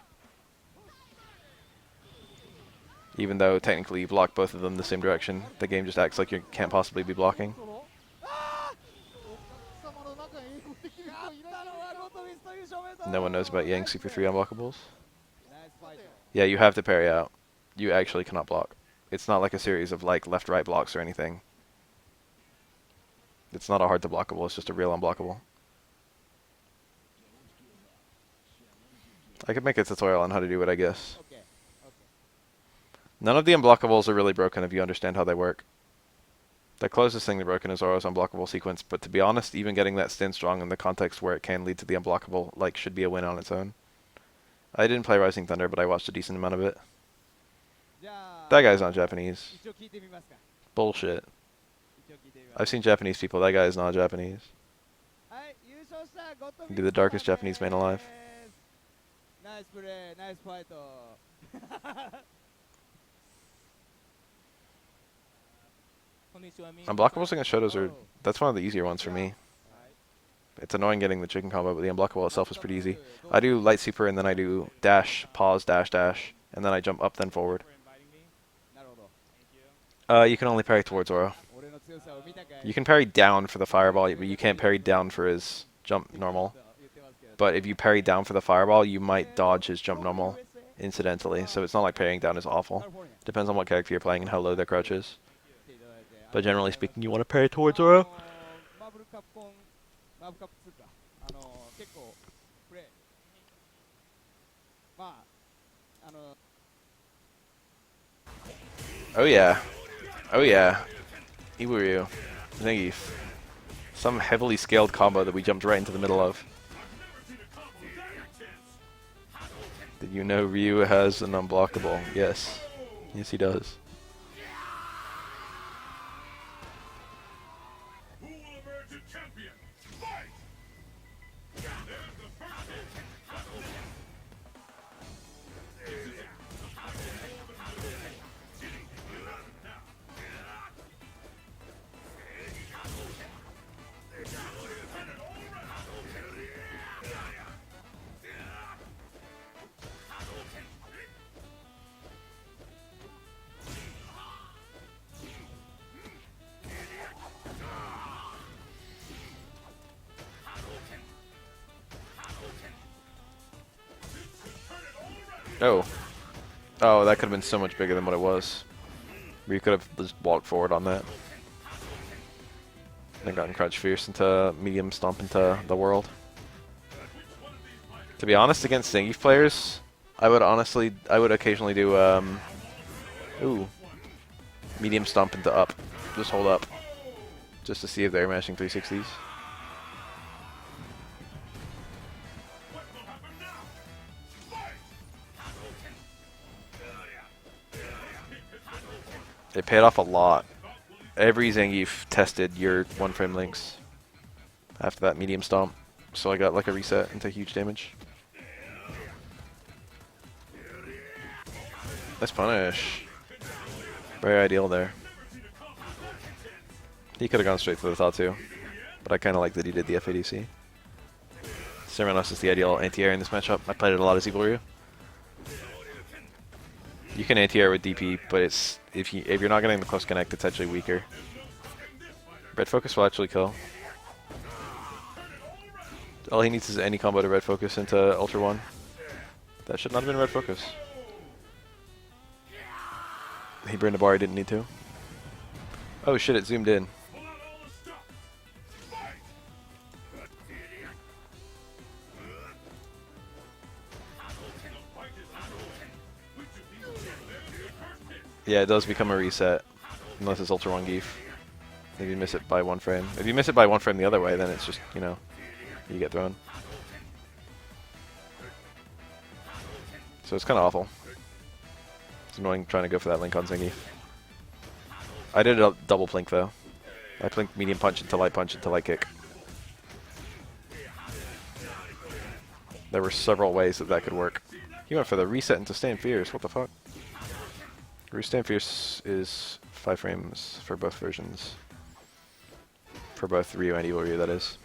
Even though technically you block both of them the same direction, the game just acts like you can't possibly be blocking. あお客様の中に英語できるあ人いないやったのはゴッドウィスト優勝おめでとう No one knows about Yang Super 3 unblockables? ナイスファイト Yeah, you have to parry out. You actually cannot block. It's not like a series of like left-right blocks or anything. It's not a hard to blockable, it's just a real unblockable. I could make a tutorial on how to do it, I guess. オッケーオッケ None of the unblockables are really broken if you understand how they work. The closest thing to broken is Zoro's unblockable sequence, but to be honest, even getting that stand strong in the context where it can lead to the unblockable, like, should be a win on its own. I didn't play Rising Thunder, but I watched a decent amount of it. じゃあ That guy's not Japanese. 一応聞いてみますか。 Bullshit. 一応聞いてみます。 I've seen Japanese people. That guy is not Japanese. はい、優勝したゴッドフ He'd ィ be ッ the トさん darkest Japanese man alive. です。ナイスプレー、ナイスファイト。Unblockables against Shotos are... That's one of the easier ones for me. It's annoying getting the chicken combo, but the unblockable itself is pretty easy. I do light super and then I do dash, pause, dash, dash, and then I jump up, then forward. なるほど。 You can only parry towards Zoro. 俺の強さを見たかい。 You can parry down for the fireball, but you can't parry down for his jump normal. 言ってますけど。 But if you parry down for the fireball, you might dodge his jump normal incidentally. So it's not like parrying down is awful. Depends on what character you're playing and how low their crouch is. But generally speaking, you want to parry towards Zoro. マーブルカプコン、マーブルカップ2か。結構プレイ。まあ、Oh yeah. Oh yeah. Iwuryu. Zangief. Some heavily scaled combo that we jumped right into the middle of. Did you know Ryu has an unblockable? Yes. Yes, he does. Who will emerge a champion? Fight! There's the first hit. Oh. Oh, that could have been so much bigger than what it was. We could have just walked forward on that. And gotten Crouch Fierce into medium stomp into the world. To be honest, against Zangief players, I would occasionally do, ooh, medium stomp into up. Just hold up. Just to see if they're mashing 360s. It paid off a lot. Every Zangief tested your one frame links after that medium stomp, so I got like a reset into huge damage. Nice punish. Very ideal there. He could have gone straight for the Tatsu, but I kind of like that he did the FADC. Sermanos is the ideal anti-air in this matchup. I played it a lot as Evil Ryu. You can anti-air with DP, but it's if you're not getting the close connect, it's actually weaker. Red Focus will actually kill. All he needs is any combo to Red Focus into Ultra 1. That should not have been Red Focus. He burned a bar he didn't need to. Oh shit, it zoomed in. Yeah, it does become a reset, unless it's Ultra 1 Geef. If you miss it by one frame. If you miss it by one frame the other way, then it's just, you know, you get thrown. So it's kind of awful. It's annoying trying to go for that link on Zangief. I did a double plink though. I plinked medium punch into light kick. There were several ways that could work. He went for the reset into Stand Fierce, what the fuck? Stand Fierce is 5 frames for both versions. For both Ryu and Evil Ryu, that is.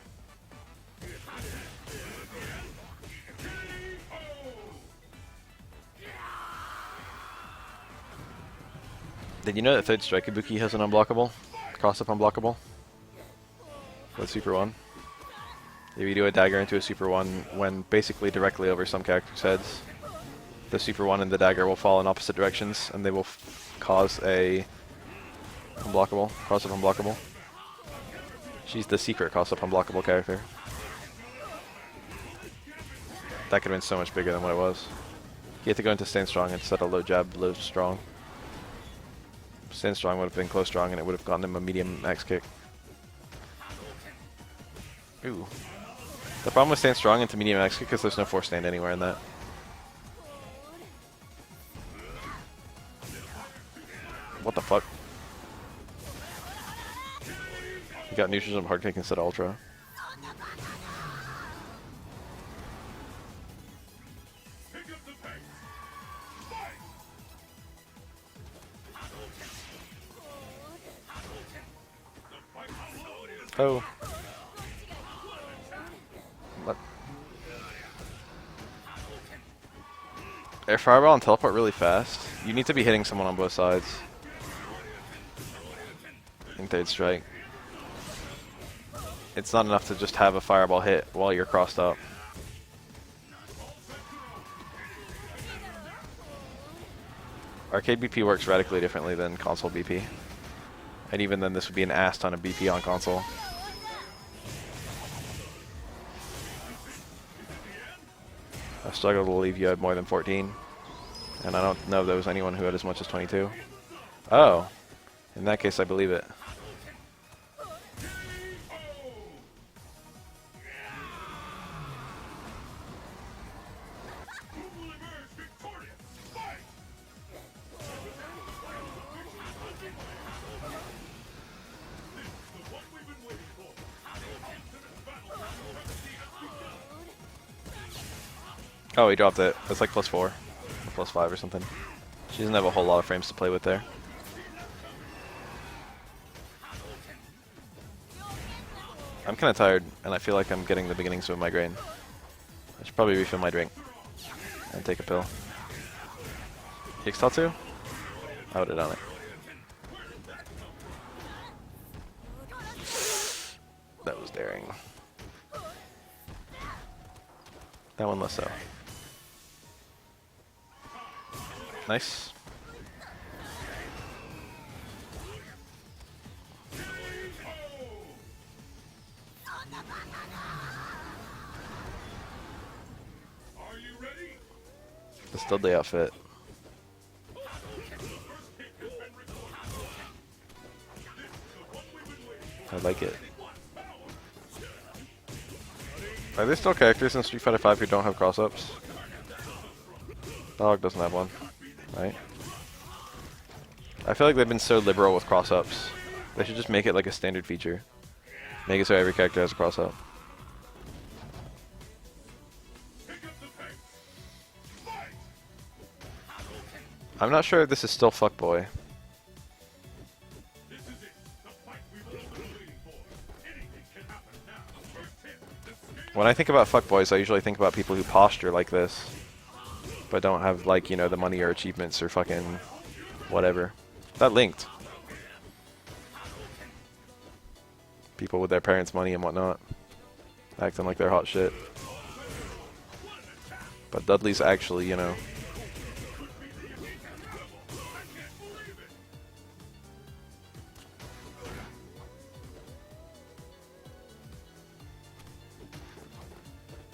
Did you know that third Strike Ibuki has an unblockable? Cross-up unblockable? With Super 1. If you do a dagger into a Super 1 when basically directly over some characters' heads, the Super 1 and the dagger will fall in opposite directions, and they will cause a unblockable, cross-up unblockable. She's the secret cross-up unblockable character. That could have been so much bigger than what it was. You have to go into stand strong instead of low jab, low strong. Stand strong would have been close strong, and it would have gotten him a medium max kick. Ooh. The problem with stand strong into medium max kick is there's no force stand anywhere in that. What the fuck? He got neutral jump hard kick instead of ultra. Oh. What? Air fireball and teleport really fast. You need to be hitting someone on both sides. I think they'd strike. It's not enough to just have a fireball hit while you're crossed up. Arcade BP works radically differently than console BP. And even then, this would be an ass ton of BP on console. I struggle to believe you had more than 14. And I don't know if there was anyone who had as much as 22. Oh. In that case, I believe it. Oh, he dropped it. That's like +4 or +5 or something. She doesn't have a whole lot of frames to play with there. I'm kind of tired, and I feel like I'm getting the beginnings of a migraine. I should probably refill my drink and take a pill. Tatsu? I would have done it. That was daring. That one less so. Nice. The Studley outfit. I like it. Are there still characters in Street Fighter V who don't have cross-ups? Dog doesn't have one, right? I feel like they've been so liberal with cross-ups. They should just make it like a standard feature. Make it so every character has a cross-up. I'm not sure if this is still fuckboy. When I think about fuckboys, I usually think about people who posture like this, but don't have, like, you know, the money or achievements or fucking whatever. That linked. People with their parents' money and whatnot, acting like they're hot shit. But Dudley's actually, you know.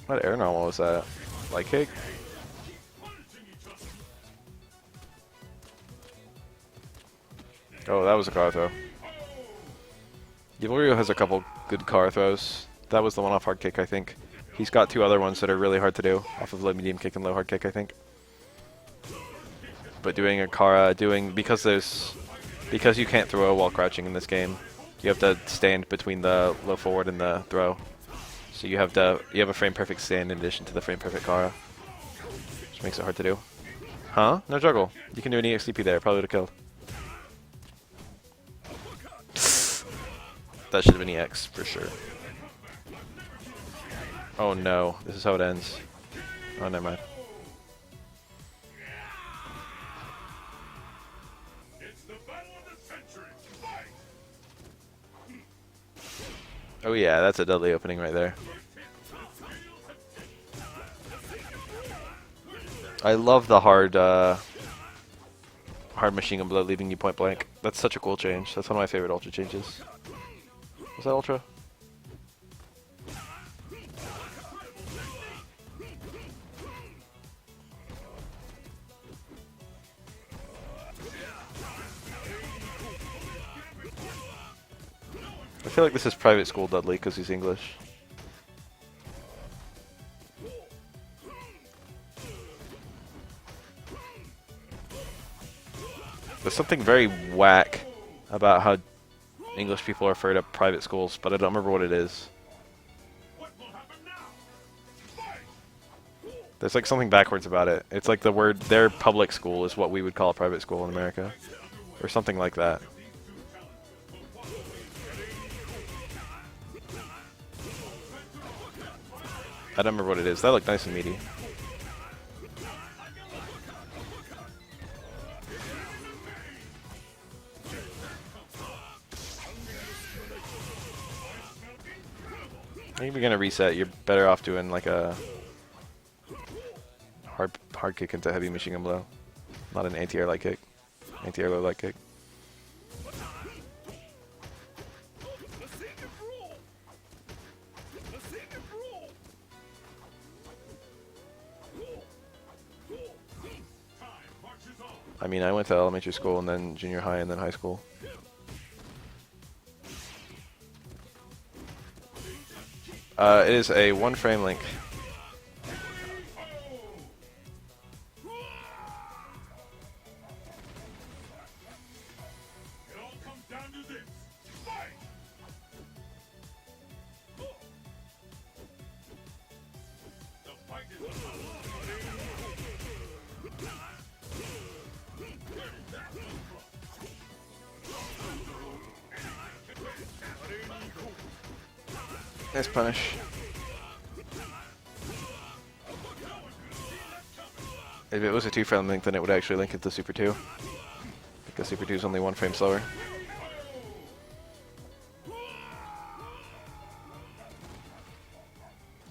What air normal was that? Light cake? Oh, that was a car throw. Evil Ryu has a couple good car throws. That was the one off hard kick, I think. He's got two other ones that are really hard to do, off of low medium kick and low hard kick, I think. But doing a Kara, because you can't throw while crouching in this game, you have to stand between the low forward and the throw. So you have a frame perfect stand in addition to the frame perfect Kara, which makes it hard to do. Huh? No juggle. You can do an EXDP there. Probably would have killed. That should have been EX for sure. Oh no, this is how it ends. Oh, never mind. Oh yeah, that's a Dudley opening right there. I love the hard machine gun blow leaving you point blank. That's such a cool change. That's one of my favorite ultra changes. Was that ultra? feel like this is private school Dudley because he's English. There's something very whack about how English people are afraid of private schools, but I don't remember what it is. What will happen now? Fight! There's like something backwards about it. It's like the word, their public school is what we would call a private school in America. Or something like that. I don't remember what it is. That looked nice and meaty. I think if you're gonna reset, you're better off doing like a hard kick into heavy machine gun blow, not an anti-air light kick, anti-air low light kick. I mean, I went to elementary school and then junior high and then high school. It is a one frame link. It all comes down to this. Fight! The fight is Nice punish. If it was a 2 frame link, then it would actually link into Super 2. Because Super 2 is only 1 frame slower.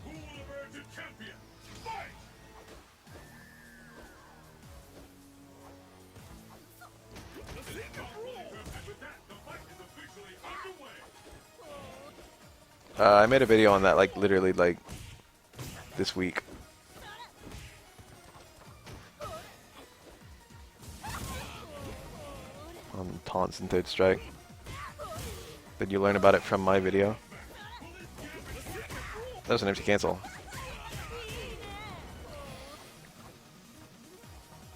who will emerge a champion? Fight! With that, the fight is officially underway. I made a video on that, like, literally, like, this week. On taunts and third strike. Did you learn about it from my video? That was an empty cancel.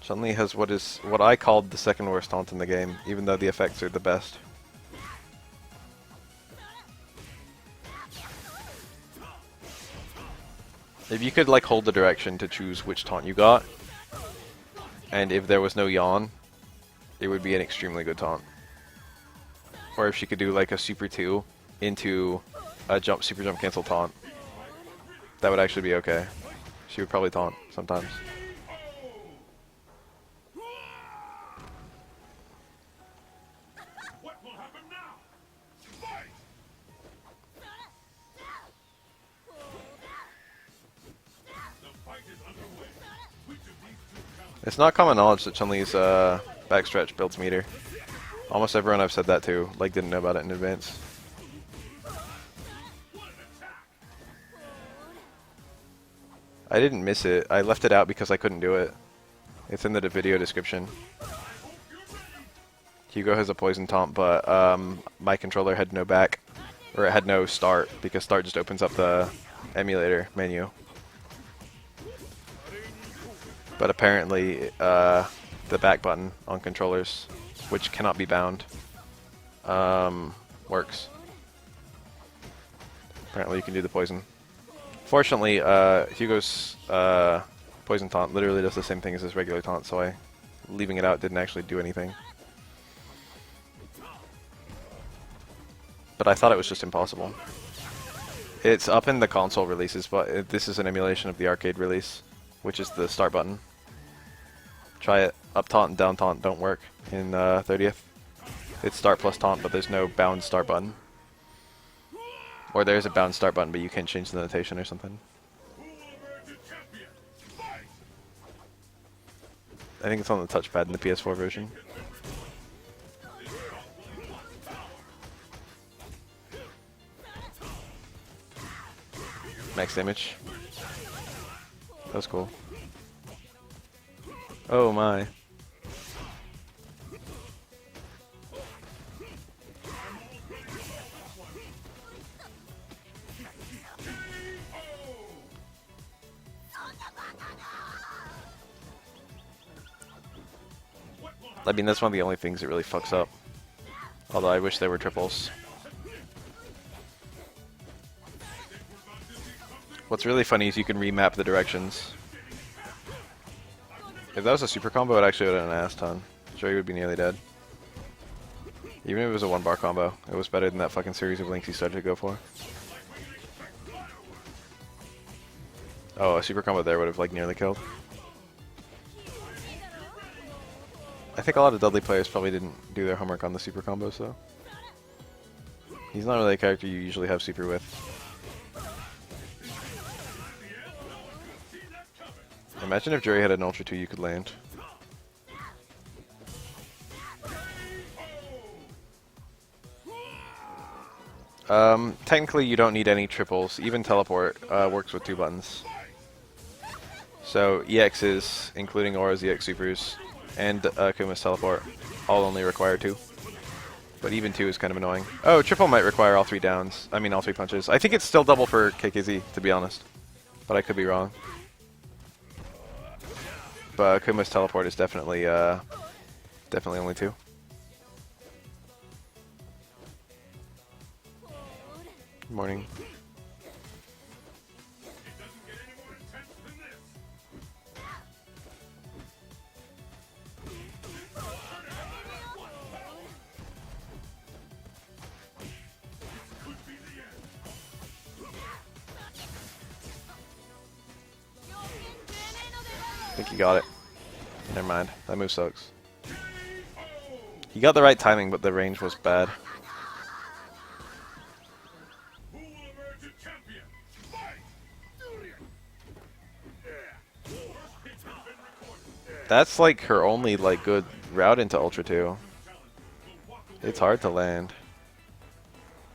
Chun-Li has what I called the second worst taunt in the game, even though the effects are the best. If you could like hold the direction to choose which taunt you got, and if there was no yawn, it would be an extremely good taunt. Or if she could do like a super 2 into a super jump cancel taunt, that would actually be okay. She would probably taunt sometimes. What will happen now? Fight! The fight is underway. Which of these two talents? It's not common knowledge that Chun-Li's backstretch builds meter. Almost everyone I've said that to, like, didn't know about it in advance. I didn't miss it. I left it out because I couldn't do it. It's in the video description. Hugo has a poison taunt, but my controller had no back, or it had no start, because start just opens up the emulator menu. But apparently, the back button on controllers, which cannot be bound, works. Apparently you can do the poison. Fortunately, Hugo's poison taunt literally does the same thing as his regular taunt, so leaving it out didn't actually do anything. But I thought it was just impossible. It's up in the console releases, but this is an emulation of the arcade release, which is the start button. Try it. Up taunt and down taunt don't work in 30th. It's start plus taunt, but there's no bound start button. Or there's a bound start button, but you can't change the notation or something. Who will emerge a champion? Fight! I think it's on the touchpad in the PS4 version. Max damage. That was cool. Oh my. I mean, that's one of the only things that really fucks up. Although I wish there were triples. What's really funny is you can remap the directions. If that was a super combo, it actually would have an ass ton. Joey would be nearly dead. Even if it was a 1-bar combo, it was better than that fucking series of links he started to go for. Oh, a super combo there would have like nearly killed. I think a lot of Dudley players probably didn't do their homework on the super combos though. He's not really a character you usually have super with. Imagine if Jerry had an Ultra 2 you could land. Technically you don't need any triples. Even teleport works with 2 buttons. So EXs, including Aura's EX supers, and Akuma's teleport, all only require 2. But even 2 is kind of annoying. Oh, triple might require all 3 downs. I mean all 3 punches. I think it's still double for KKZ, to be honest. But I could be wrong. But Akuma's teleport is definitely definitely only 2. Good morning. I think he got it. Never mind. That move sucks. He got the right timing, but the range was bad. Who will emerge a champion? Fight! That's like her only like good route into Ultra 2. It's hard to land.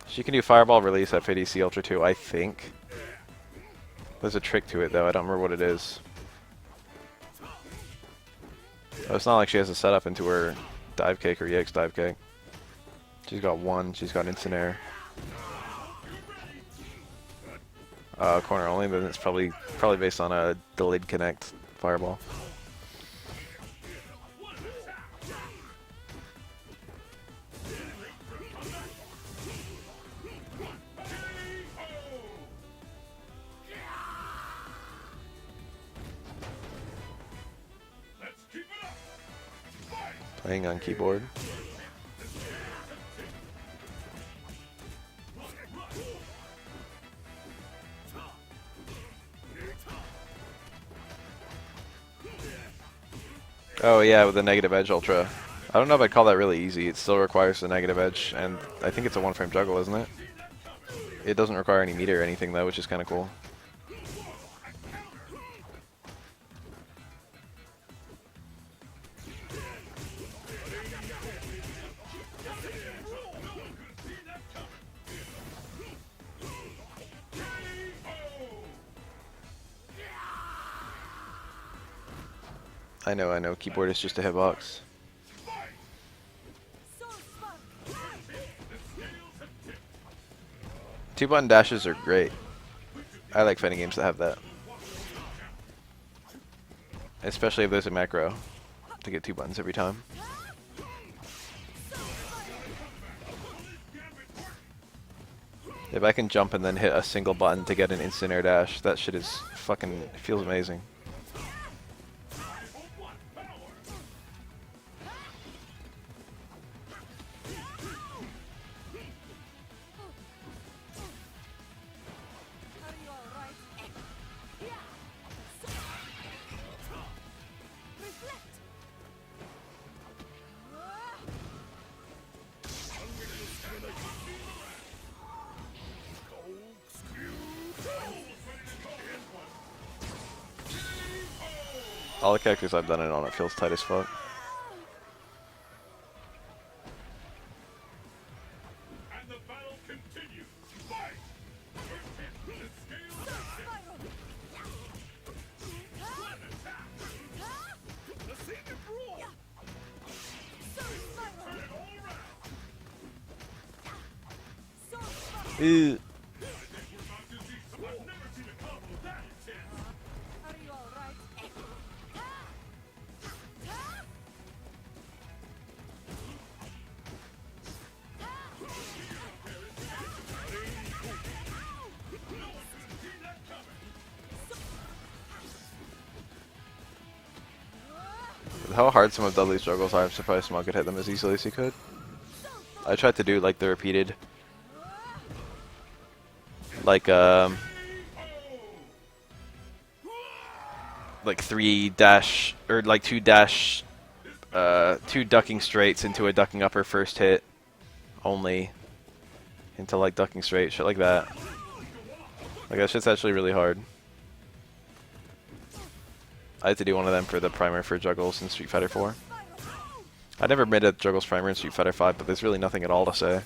She can do Fireball release at FADC Ultra 2, I think. There's a trick to it though, I don't remember what it is. Oh, it's not like she has a setup into her dive kick or EX dive kick. She's got 1, she's got instant air. Corner only, then it's probably based on a delayed connect Fireball. Playing on keyboard. Oh yeah, with the negative edge ultra. I don't know if I'd call that really easy. It still requires the negative edge, and I think it's a 1-frame juggle, isn't it? It doesn't require any meter or anything though, which is kind of cool. I know, keyboard is just a hitbox. 2-button dashes are great. I like fighting games that have that. Especially if there's a macro to get 2 buttons every time. If I can jump and then hit a single button to get an instant air dash, that shit is fucking, feels amazing. All the characters I've done it on, it feels tight as fuck. And the battle continues. Fight! Ew. how hard some of Dudley's juggles are, I'm surprised Smog could hit them as easily as he could. I tried to do like the repeated, like 3 dash or like 2 dash, 2 ducking straights into a ducking upper first hit only, into like ducking straight, shit like that. Like that shit's actually really hard. I had to do one of them for the primer for juggles in Street Fighter 4. I never made a juggles primer in Street Fighter 5, but there's really nothing at all to say.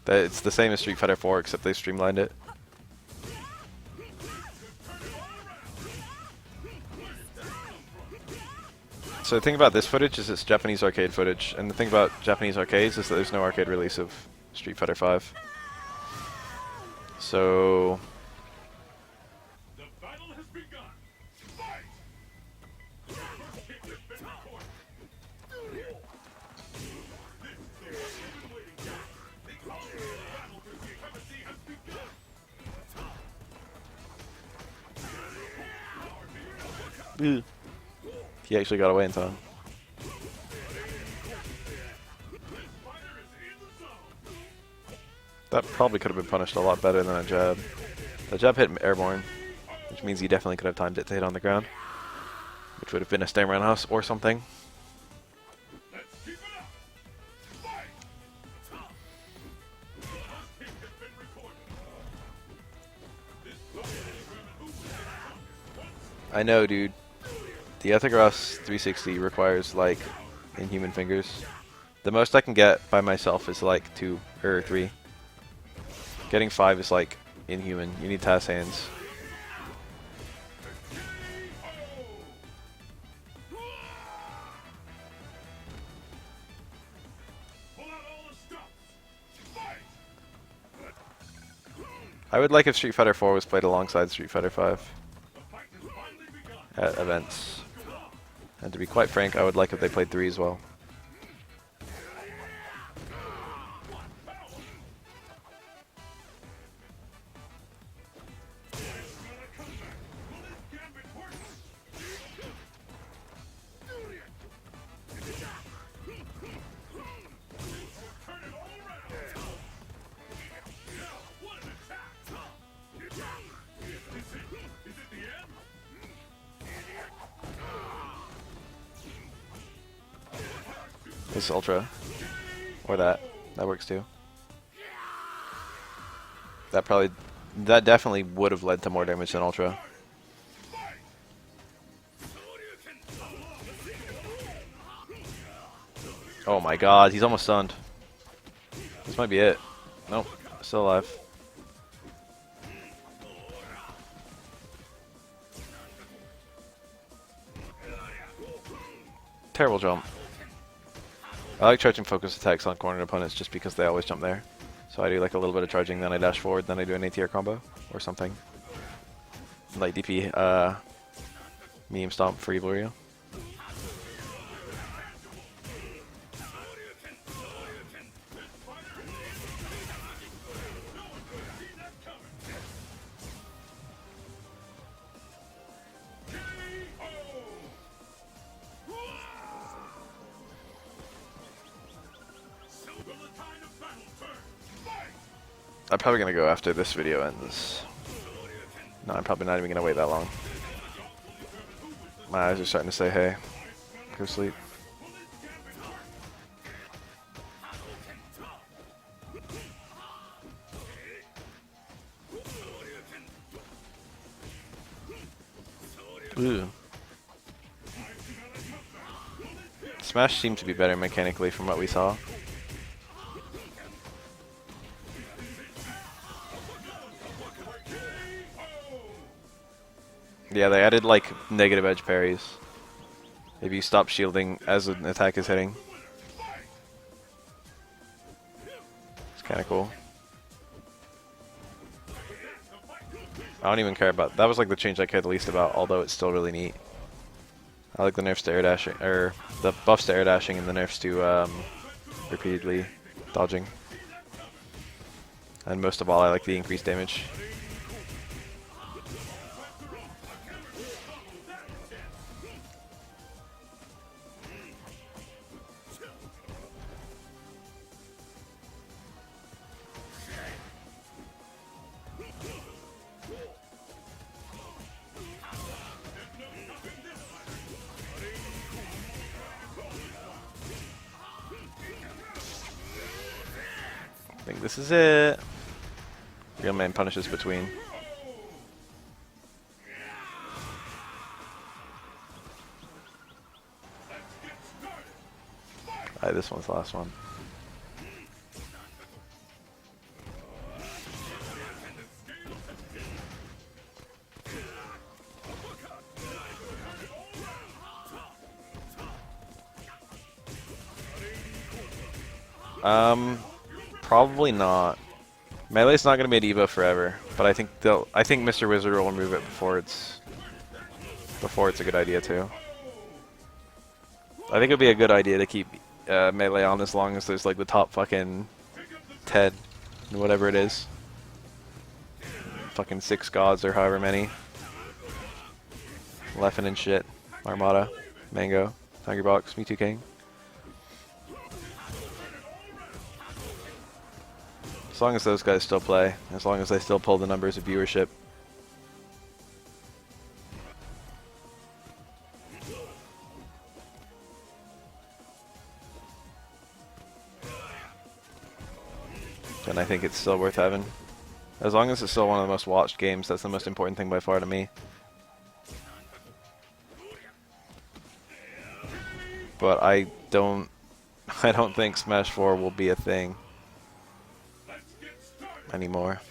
It's the same as Street Fighter 4, except they streamlined it. So the thing about this footage is it's Japanese arcade footage, and the thing about Japanese arcades is that there's no arcade release of Street Fighter 5. So The battle has begun. Fight! First kick has been recorded. This is the one we've been waiting for. The ultimate battle for supremacy has begun. he actually got away in time. Fighter is in the zone. That probably could have been punished a lot better than a jab. The jab hit airborne, which means he definitely could have timed it to hit on the ground, which would have been a stem roundhouse or something. Let's keep it up. Fight! First kick has been recorded. This battle will determine who wins the strongest. I know, dude. The Yatagarasu 360 requires like inhuman fingers. The most I can get by myself is like 2 or 3. Getting 5 is like inhuman. You need TAS hands. Pull out all the stops. Fight! I would like if Street Fighter 4 was played alongside Street Fighter 5 The fight has finally begun. at events. And to be quite frank, I would like if they played 3 as well. This Ultra. Or that. That works too. That definitely would have led to more damage than Ultra. Oh my god, he's almost stunned. This might be it. Nope, still alive. Terrible jump. I like charging focus attacks on cornered opponents just because they always jump there. So I do like a little bit of charging, then I dash forward, then I do an ATR combo or something. Like DP, meme stomp for Evil Rio. I'm probably gonna go after this video ends. No, I'm probably not even gonna wait that long. My eyes are starting to say hey. Go sleep. Ooh. Smash seemed to be better mechanically from what we saw. Yeah, they added like negative edge parries. If you stop shielding as an attack is hitting. It's kind of cool. I don't even care about that. Was like the change I cared the least about, although it's still really neat. I like the nerfs to air dashing, or the buffs to air dashing and the nerfs to repeatedly dodging. And most of all, I like the increased damage. I think this is it. Real man punishes between. Alright, this one's the last one. Probably not. Melee's not gonna be an Evo forever, but I think Mr. Wizard will remove it before it's a good idea too. I think it'd be a good idea to keep Melee on as long as there's like the top fucking 10, whatever it is. Fucking 6 gods or however many. Leffen and shit. Armada. Mango. Tiger Box. Mewtwo King. As long as those guys still play. As long as they still pull the numbers of viewership. And I think it's still worth having. As long as it's still one of the most watched games, that's the most important thing by far to me. But I don't think Smash 4 will be a thing anymore.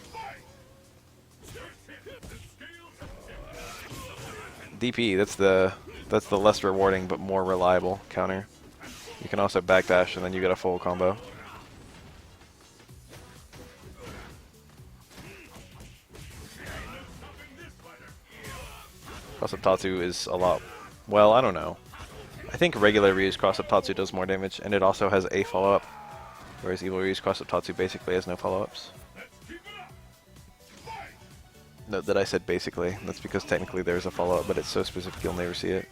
DP, that's the less rewarding but more reliable counter. You can also backdash and then you get a full combo. Cross-up Tatsu is a lot... Well, I don't know. I think regular Ryu's Cross-up Tatsu does more damage, and it also has a follow-up. Whereas Evil Ryu's Cross-up Tatsu basically has no follow-ups. Note that I said basically. That's because technically there's a follow-up, but it's so specific you'll never see it.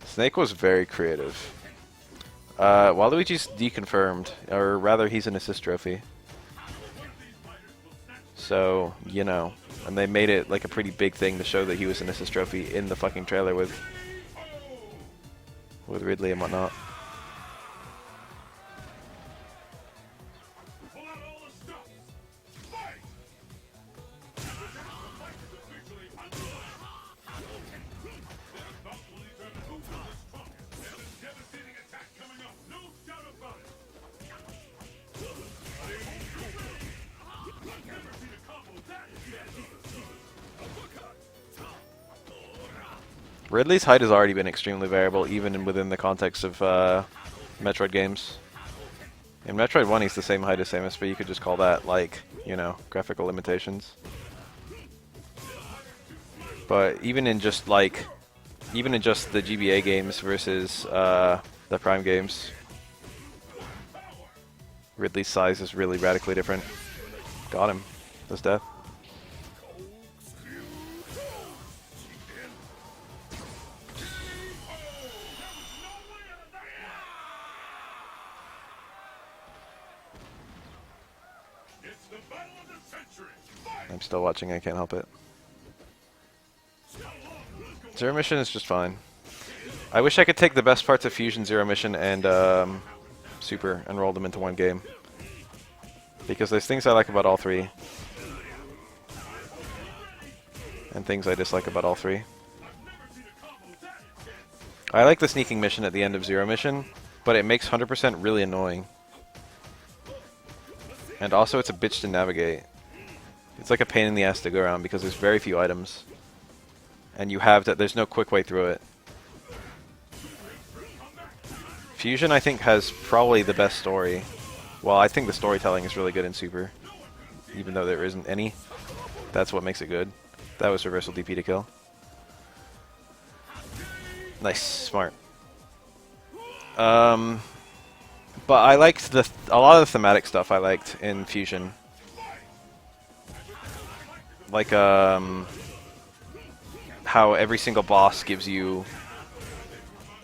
Snake was very creative. Waluigi's deconfirmed, or rather he's an assist trophy. So, you know, and they made it like a pretty big thing to show that he was an assist trophy in the fucking trailer with Ridley and whatnot. Ridley's height has already been extremely variable, even within the context of Metroid games. In Metroid 1, he's the same height as Samus, but you could just call that, like, you know, graphical limitations. But even in just, like, the GBA games versus the Prime games, Ridley's size is really radically different. Got him. That's death. I'm still watching, I can't help it. Zero Mission is just fine. I wish I could take the best parts of Fusion, Zero Mission, and Super and roll them into one game. Because there's things I like about all three. And things I dislike about all three. I like the sneaking mission at the end of Zero Mission, but it makes 100% really annoying. And also it's a bitch to navigate. It's like a pain in the ass to go around because there's very few items. And you have to, there's no quick way through it. Fusion, I think, has probably the best story. Well, I think the storytelling is really good in Super. Even though there isn't any. That's what makes it good. That was reversal DP to kill. Nice. Smart. But I liked a lot of the thematic stuff I liked in Fusion. Like, how every single boss gives you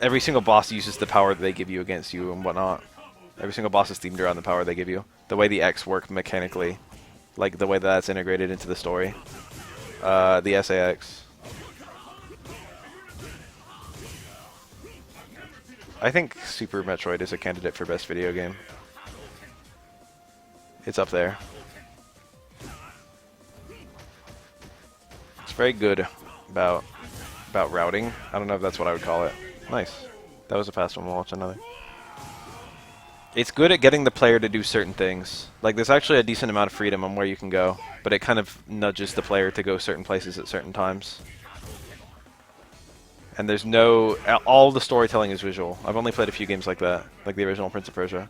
every single boss uses the power that they give you against you and whatnot. Every single boss is themed around the power they give you. The way the X work mechanically, like the way that's integrated into the story. The SAX. I think Super Metroid is a candidate for best video game. It's up there. It's very good about routing. I don't know if that's what I would call it. Nice. That was a fast one. We'll watch another. It's good at getting the player to do certain things. Like, there's actually a decent amount of freedom on where you can go, but it kind of nudges the player to go certain places at certain times. And there's no... all the storytelling is visual. I've only played a few games like that, like the original Prince of Persia.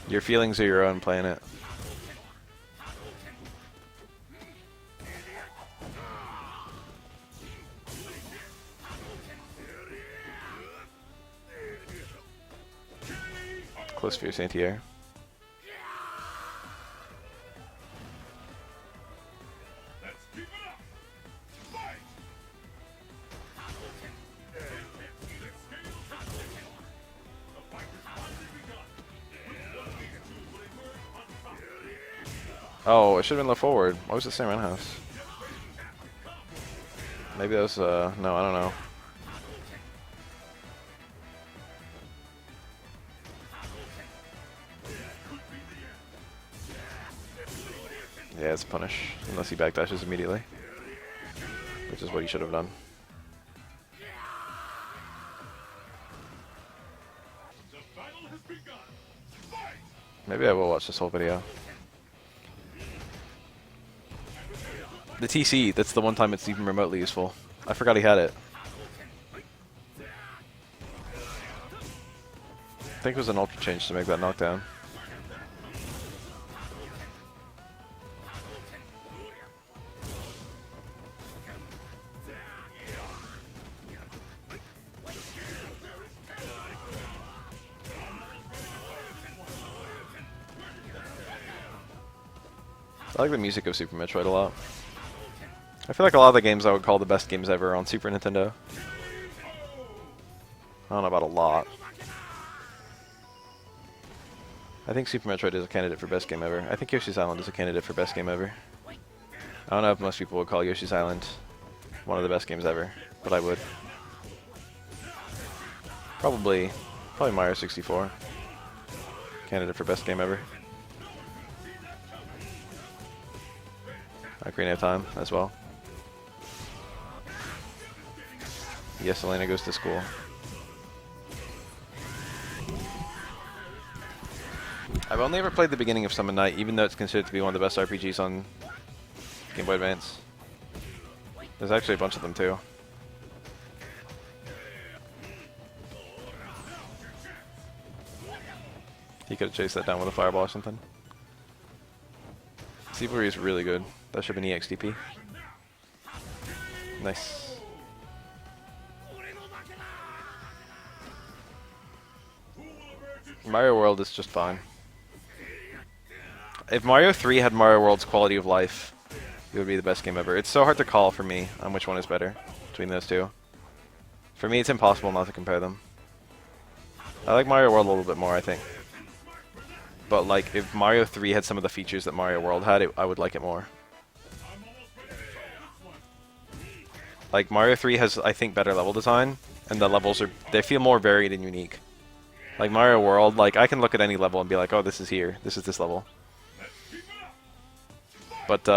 Your feelings are your own playing it. Close for your Saint-Pierre. Let's keep it up. Fight! The fight has finally begun. Oh, it should have been low forward. Why was it same roundhouse? Maybe that was, no, I don't know. Yeah, it's punish, unless he backdashes immediately. Which is what he should have done. The battle has begun. Fight! Maybe I will watch this whole video. The TC, that's the one time it's even remotely useful. I forgot he had it. I think it was an ultra change to make that knockdown. I like the music of Super Metroid a lot. I feel like a lot of the games I would call the best games ever on Super Nintendo. I don't know about a lot. I think Super Metroid is a candidate for best game ever. I think Yoshi's Island is a candidate for best game ever. I don't know if most people would call Yoshi's Island one of the best games ever, but I would. Probably Mario 64. Candidate for best game ever. Ocarina of Time as well. Yes, Elena goes to school. I've only ever played the beginning of Summon Night, even though it's considered to be one of the best RPGs on Game Boy Advance. There's actually a bunch of them too. He could have chased that down with a fireball or something. Seabury is really good. That should have been EXTP. Nice. Mario World is just fine. If Mario 3 had Mario World's quality of life, it would be the best game ever. It's so hard to call for me on which one is better between those two. For me, it's impossible not to compare them. I like Mario World a little bit more, I think. But like, if Mario 3 had some of the features that Mario World had, I would like it more. Like, Mario 3 has, I think, better level design, and the levels they feel more varied and unique. Like Mario World, like, I can look at any level and be like, oh, this is here, this is this level. But,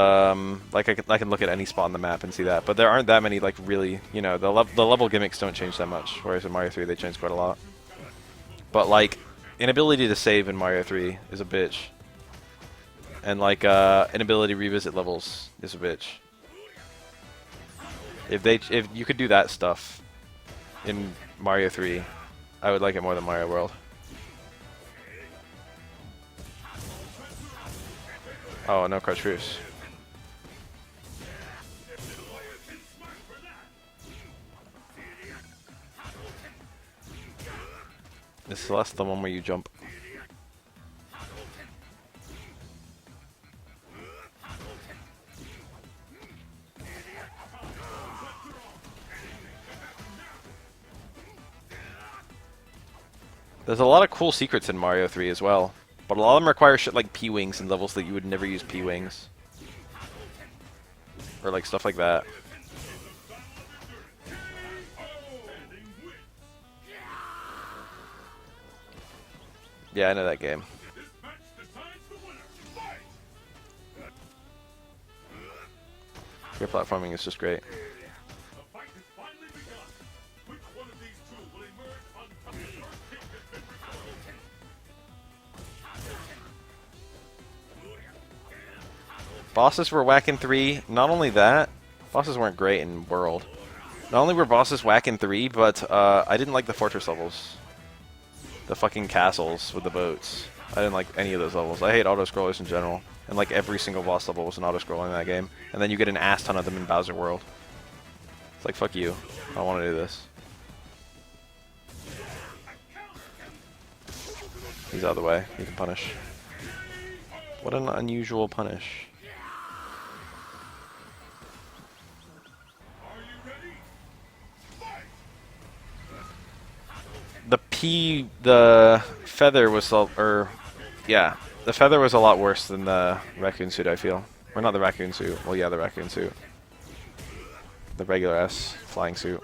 like, I can look at any spot on the map and see that. But there aren't that many, like, really, you know, the level gimmicks don't change that much, whereas in Mario 3 they change quite a lot. But, like, inability to save in Mario 3 is a bitch. And, like, inability to revisit levels is a bitch. If you could do that stuff in Mario 3, I would like it more than Mario World. Oh, no crouch roofs. This is less the one where you jump. There's a lot of cool secrets in Mario 3 as well, but a lot of them require shit like P-Wings in levels that you would never use P-Wings. Or like stuff like that. Yeah, I know that game. This match decides the winner. Fight! Your platforming is just great. The fight has finally begun. Which one of these two will emerge on top? First kick has been recorded. Bosses were whack in 3. Not only that, bosses weren't great in World. Not only were bosses whack in 3, but I didn't like the fortress levels. The fucking castles with the boats. I didn't like any of those levels. I hate auto-scrollers in general. And like every single boss level was an auto-scroller in that game. And then you get an ass ton of them in Bowser World. It's like, fuck you. I don't want to do this. He's out of the way. He can punish. What an unusual punish. Are you ready? Fight! The feather was, yeah, the feather was a lot worse than the raccoon suit, I feel. Or not the raccoon suit. Well, yeah, the raccoon suit. The regular ass flying suit.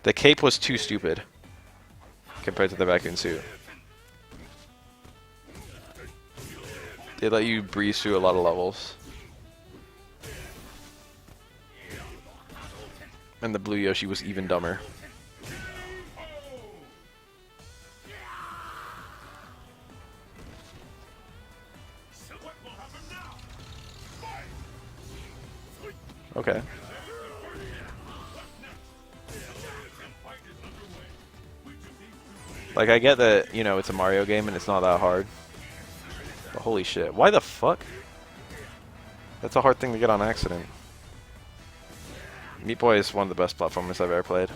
The cape was too stupid compared to the raccoon suit. They let you breeze through a lot of levels. And the blue Yoshi was even dumber. So what will happen now? Fight! Okay. Fight is underway. Which of these two Like, I get that, you know, it's a Mario game and it's not that hard. But holy shit. Why the fuck? That's a hard thing to get on accident. Meat Boy is one of the best platformers I've ever played.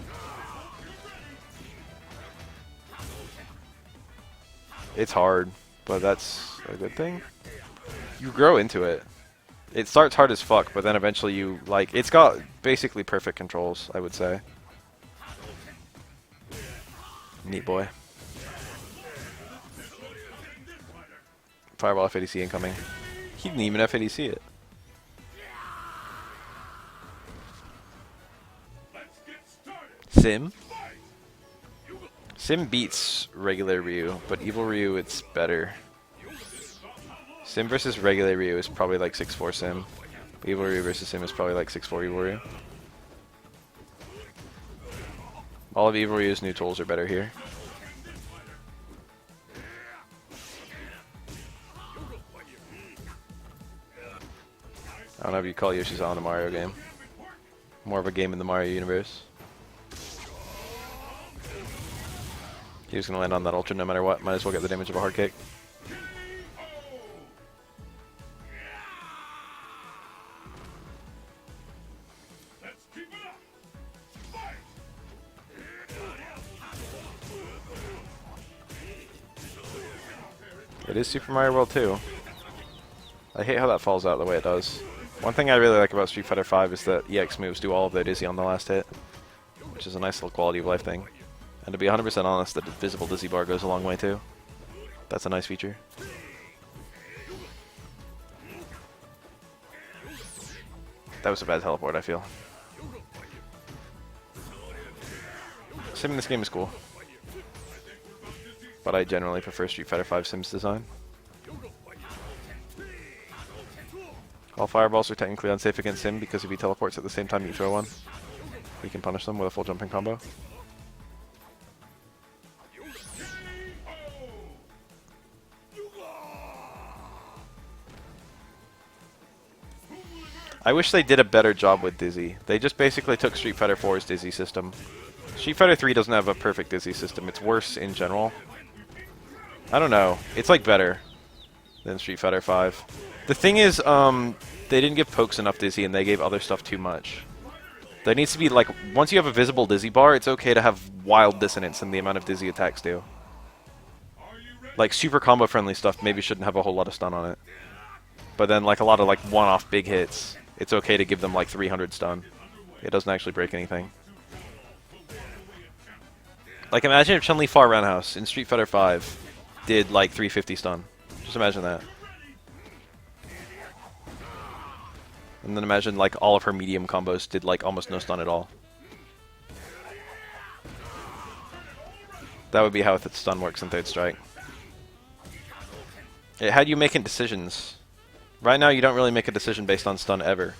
It's hard, but that's a good thing. You grow into it. It starts hard as fuck, but then eventually you, like, it's got basically perfect controls, I would say. Meat Boy. Fireball FADC incoming. He didn't even FADC it. Let's get started. Sim? Sim beats regular Ryu, but Evil Ryu, it's better. Sim versus regular Ryu is probably like 6-4 Sim. But Evil Ryu versus Sim is probably like 6-4 Evil Ryu. All of Evil Ryu's new tools are better here. I don't know if you call Yoshi's-on a Mario game. More of a game in the Mario universe. He was going to land on that ultra no matter what. Might as well get the damage of a hard kick. Let's keep it up. Fight! It is Super Mario World 2. I hate how that falls out the way it does. One thing I really like about Street Fighter V is that EX moves do all of their Dizzy on the last hit, which is a nice little quality of life thing. And to be 100% honest, the visible Dizzy bar goes a long way too. That's a nice feature. That was a bad teleport, I feel. Sim in this game is cool, but I generally prefer Street Fighter V Sim's design. All fireballs are technically unsafe against Sim because if he teleports at the same time you throw one, he can punish them with a full jumping combo. I wish they did a better job with Dizzy. They just basically took Street Fighter 4's Dizzy system. Street Fighter 3 doesn't have a perfect Dizzy system. It's worse in general. I don't know. It's like better than Street Fighter 5. The thing is, they didn't give pokes enough Dizzy and they gave other stuff too much. There needs to be, like, once you have a visible Dizzy bar, it's okay to have wild dissonance in the amount of Dizzy attacks do. Like, super combo friendly stuff maybe shouldn't have a whole lot of stun on it. But then, like, a lot of, like, one-off big hits, it's okay to give them, like, 300 stun. It doesn't actually break anything. Like, imagine if Chun-Li far roundhouse in Street Fighter 5 did like 350 stun. Just imagine that. And then imagine like all of her medium combos did like almost no stun at all. That would be how the stun works in Third Strike. It had you making decisions. Right now you don't really make a decision based on stun ever.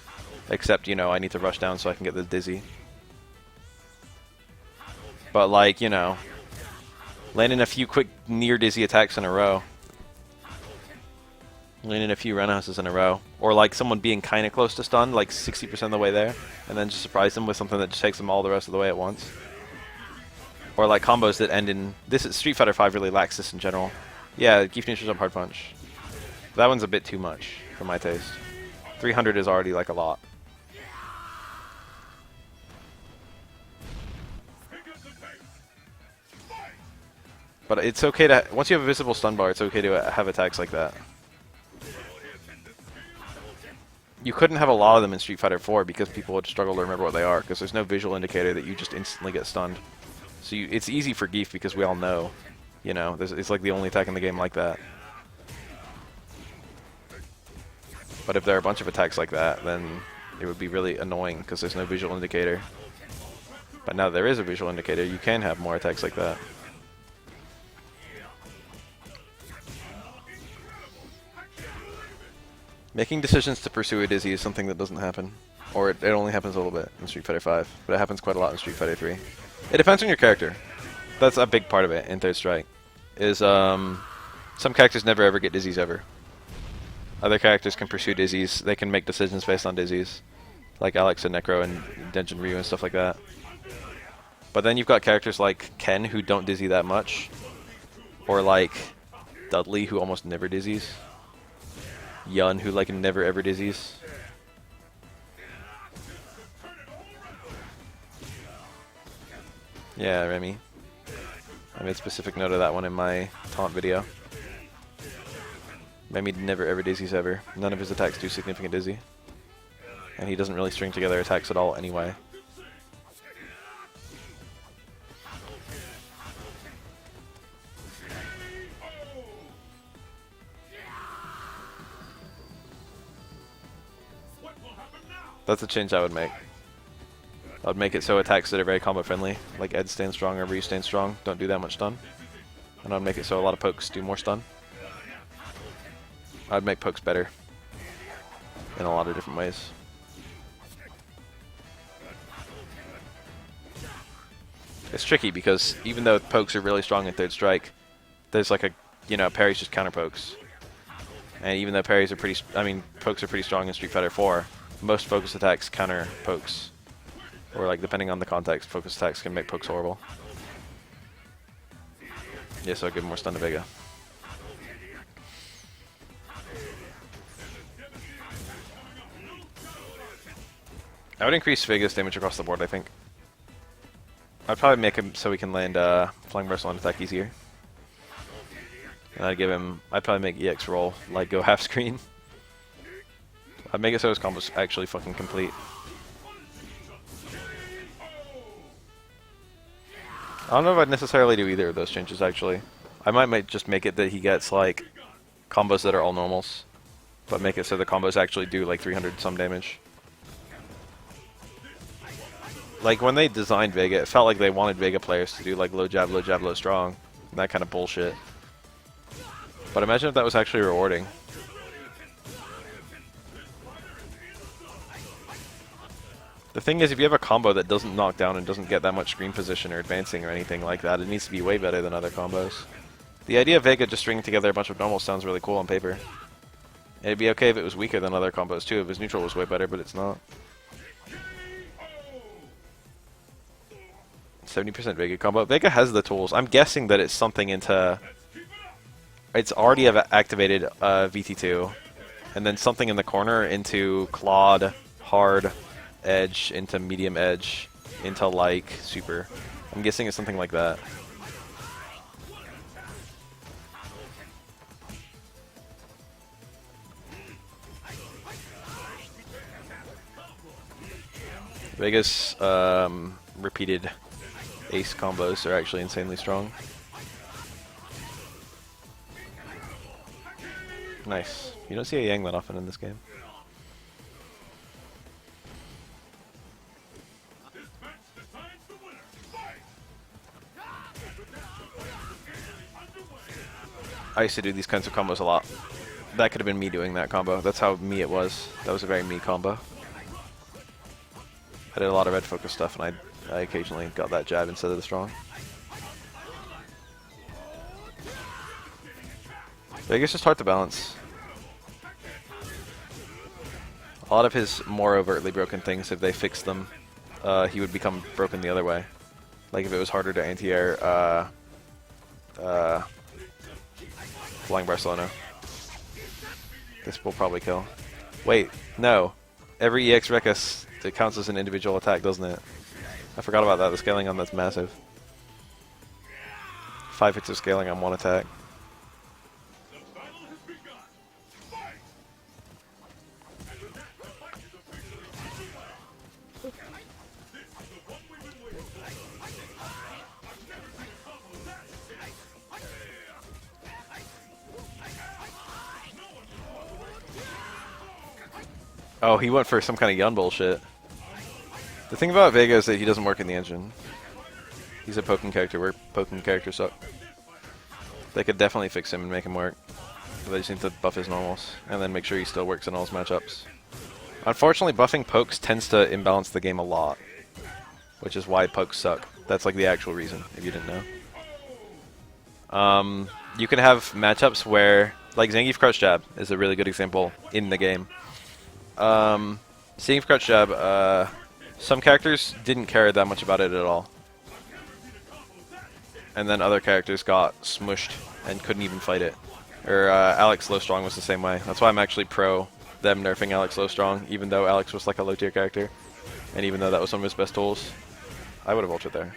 Except, you know, I need to rush down so I can get the dizzy. But like, you know, landing a few quick near dizzy attacks in a row. Landing a few roundhouses in a row. Or like someone being kind of close to stun, like 60% of the way there. And then just surprise them with something that just takes them all the rest of the way at once. Or like combos that end in... This is Street Fighter 5 really lacks this in general. Yeah, Geef neutral jump hard punch. That one's a bit too much for my taste. 300 is already like a lot. But it's okay to... Once you have a visible stun bar, it's okay to have attacks like that. You couldn't have a lot of them in Street Fighter 4 because people would struggle to remember what they are, because there's no visual indicator that you just instantly get stunned. So it's easy for Geef because we all know. You know, it's like the only attack in the game like that. But if there are a bunch of attacks like that, then it would be really annoying because there's no visual indicator. But now there is a visual indicator, you can have more attacks like that. Making decisions to pursue a dizzy is something that doesn't happen. Or it only happens a little bit in Street Fighter 5, but it happens quite a lot in Street Fighter 3. It depends on your character. That's a big part of it in Third Strike. Is some characters never ever get dizzies ever. Other characters can pursue dizzies. They can make decisions based on dizzies, like Alex and Necro and Denjin Ryu and stuff like that. But then you've got characters like Ken who don't dizzy that much, or like Dudley who almost never dizzies. Yun who like never ever dizzies. Yeah, Remy. I made specific note of that one in my taunt video. Remy never ever dizzies ever. None of his attacks do significant dizzy. And he doesn't really string together attacks at all anyway. That's a change I would make. I would make it so attacks that are very combo friendly, like Ed stand strong or Ryu stand strong, don't do that much stun. And I'd make it so a lot of pokes do more stun. I'd make pokes better in a lot of different ways. It's tricky because even though pokes are really strong in Third Strike, there's like a, you know, parries just counter pokes. And even though parries are pretty, pokes are pretty strong in Street Fighter 4, most focus attacks counter pokes. Or like depending on the context, focus attacks can make pokes horrible. Yeah, so I'll give more stun to Vega. I would increase Vega's damage across the board, I think. I'd probably make him so he can land flying versatile and attack easier. And I'd give him, I'd probably make EX roll, like go half screen. I'd make it so his combo's actually fucking complete. I don't know if I'd necessarily do either of those changes, actually. I might just make it that he gets, like, combos that are all normals. But make it so the combos actually do, like, 300 some damage. Like, when they designed Vega, it felt like they wanted Vega players to do, like, low jab, low strong. And that kind of bullshit. But imagine if that was actually rewarding. The thing is, if you have a combo that doesn't knock down and doesn't get that much screen position or advancing or anything like that, it needs to be way better than other combos. The idea of Vega just stringing together a bunch of normals sounds really cool on paper. It'd be okay if it was weaker than other combos too, if his neutral was way better, but it's not. 70% Vega combo. Vega has the tools. I'm guessing that it's something into... It's already activated VT2, and then something in the corner into Claude, Hard, Edge, into Medium Edge, into like Super. I'm guessing it's something like that. Vegas repeated ace combos are actually insanely strong. Nice. You don't see a Yang that often in this game. This match decides the winner. Fight! I used to do these kinds of combos a lot. That could have been me doing that combo. That's how me it was. That was a very me combo. I did a lot of red focus stuff, and I occasionally got that jab instead of the strong. Vega's just hard to balance. A lot of his more overtly broken things, if they fixed them, he would become broken the other way. Like if it was harder to anti-air Flying Barcelona. This will probably kill. Wait, no. Every EX Rekka it counts as an individual attack, doesn't it? I forgot about that. The scaling on that's massive. 5 hits of scaling on 1 attack. The battle has begun. Fight! The fight is officially underway. This is the one we've been waiting for. I've never seen a combo that intense. No one can walk away. Oh, he went for some kind of Yun bullshit. The thing about Vega is that he doesn't work in the engine. He's a poking character where poking characters suck. They could definitely fix him and make him work. But they just need to buff his normals and then make sure he still works in all his matchups. Unfortunately, buffing pokes tends to imbalance the game a lot, which is why pokes suck. That's like the actual reason, if you didn't know. You can have matchups where, like Zangief Crouch Jab is a really good example in the game. Zangief Crouch Jab, some characters didn't care that much about it at all. And then other characters got smushed and couldn't even fight it. Or Alex Lowstrong was the same way. That's why I'm actually pro them nerfing Alex Lowstrong, even though Alex was like a low tier character. And even though that was one of his best tools. I would have ulted there.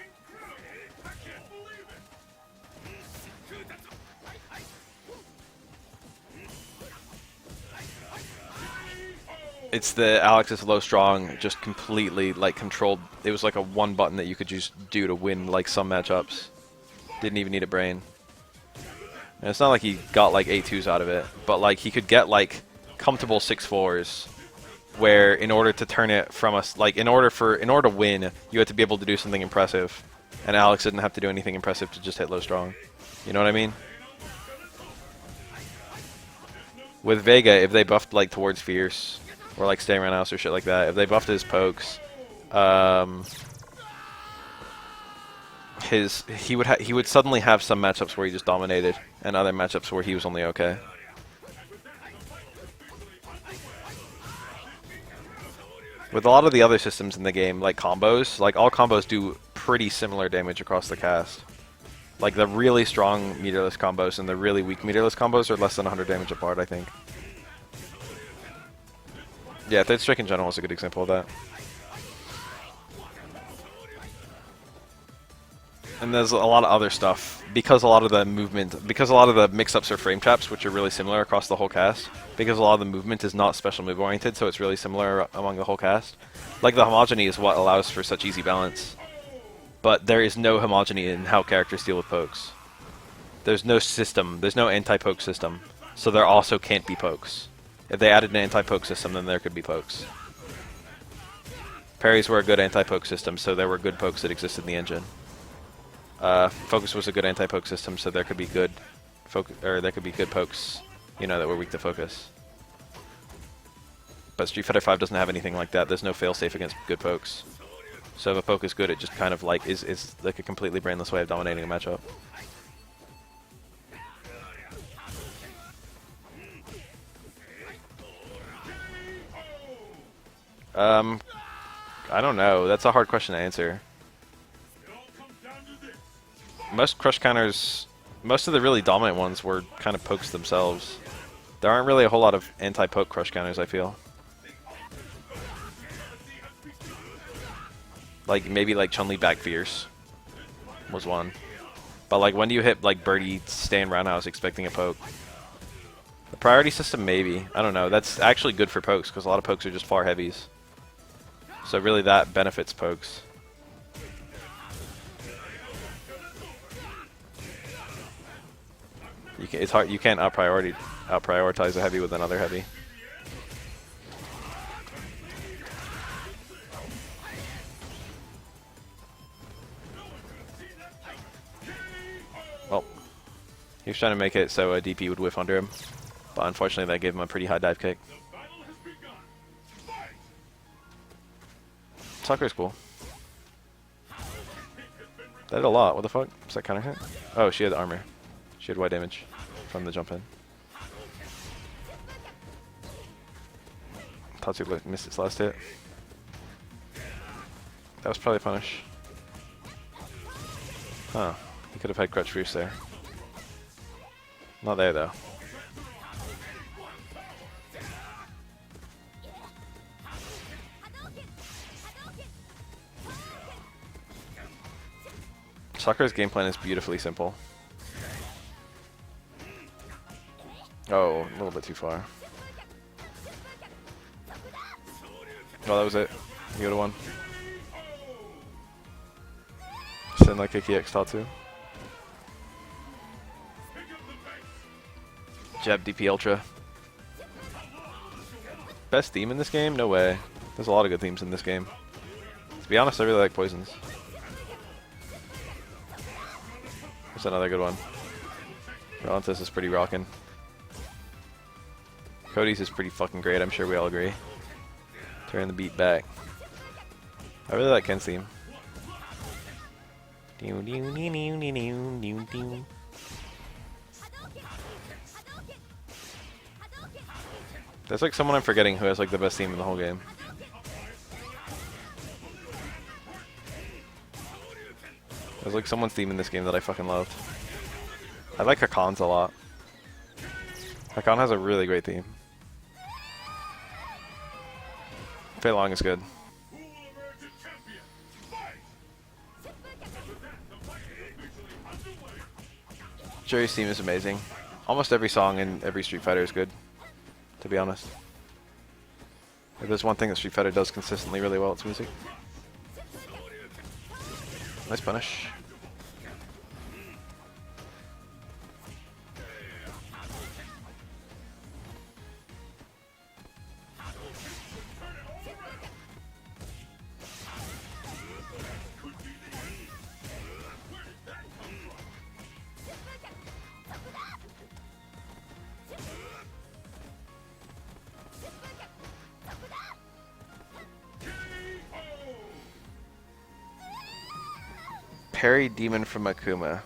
It's the Alex's low strong just completely like controlled. It was like a one button that you could just do to win like some matchups. Didn't even need a brain. And it's not like he got like 8-2s out of it, but like he could get like comfortable 6-4s where in order to turn it from us, like in order to win, you had to be able to do something impressive. And Alex didn't have to do anything impressive to just hit low strong. You know what I mean? With Vega, if they buffed like towards Fierce or like staying around house or shit like that, if they buffed his pokes, he would suddenly have some matchups where he just dominated, and other matchups where he was only okay. With a lot of the other systems in the game, like combos, like all combos do pretty similar damage across the cast. Like the really strong meterless combos and the really weak meterless combos are less than 100 damage apart, I think. Yeah, Third Strike in general is a good example of that. And there's a lot of other stuff, because a lot of the movement, because a lot of the mix-ups are frame traps, which are really similar across the whole cast, because a lot of the movement is not special move oriented, so it's really similar among the whole cast. Like the homogeny is what allows for such easy balance. But there is no homogeny in how characters deal with pokes. There's no system, there's no anti-poke system, so there also can't be pokes. If they added an anti-poke system, then there could be pokes. Parries were a good anti-poke system, so there were good pokes that existed in the engine. Focus was a good anti-poke system, so there could be good pokes, you know, that were weak to focus. But Street Fighter V doesn't have anything like that. There's no failsafe against good pokes. So if a poke is good, it just kind of like is like a completely brainless way of dominating a matchup. I don't know. That's a hard question to answer. Most crush counters, most of the really dominant ones were kind of pokes themselves. There aren't really a whole lot of anti-poke crush counters, I feel. Like, maybe like Chun-Li back Fierce was one. But like, when do you hit like Birdie staying roundhouse expecting a poke? The priority system, maybe. I don't know. That's actually good for pokes, because a lot of pokes are just far heavies. So really that benefits pokes. It's hard. You can't out prioritize a heavy with another heavy. Well, he was trying to make it so a DP would whiff under him, but unfortunately that gave him a pretty high dive kick. Sakura's cool. That did a lot. What the fuck? Was that counter hit? Oh, she had armor. She had white damage from the jump in. Tatsu missed its last hit. That was probably a punish. Huh. He could have had crutch boost there. Not there though. Sakura's game plan is beautifully simple. Oh, a little bit too far. Oh, that was it. You would have won. Send like Kiki X Tatsu. Jab DP Ultra. Best theme in this game? No way. There's a lot of good themes in this game. To be honest, I really like Poison's. There's another good one. Relentless is pretty rockin'. Cody's is pretty fucking great, I'm sure we all agree. Turn the beat back. I really like Ken's theme. There's like someone I'm forgetting who has like the best theme in the whole game. There's like someone's theme in this game that I fucking loved. I like Hakan's a lot. Hakan has a really great theme. Fei Long is good. Jerry's theme is amazing. Almost every song in every Street Fighter is good, to be honest. If there's one thing that Street Fighter does consistently really well, it's music. Nice punish. Parry Demon from Akuma.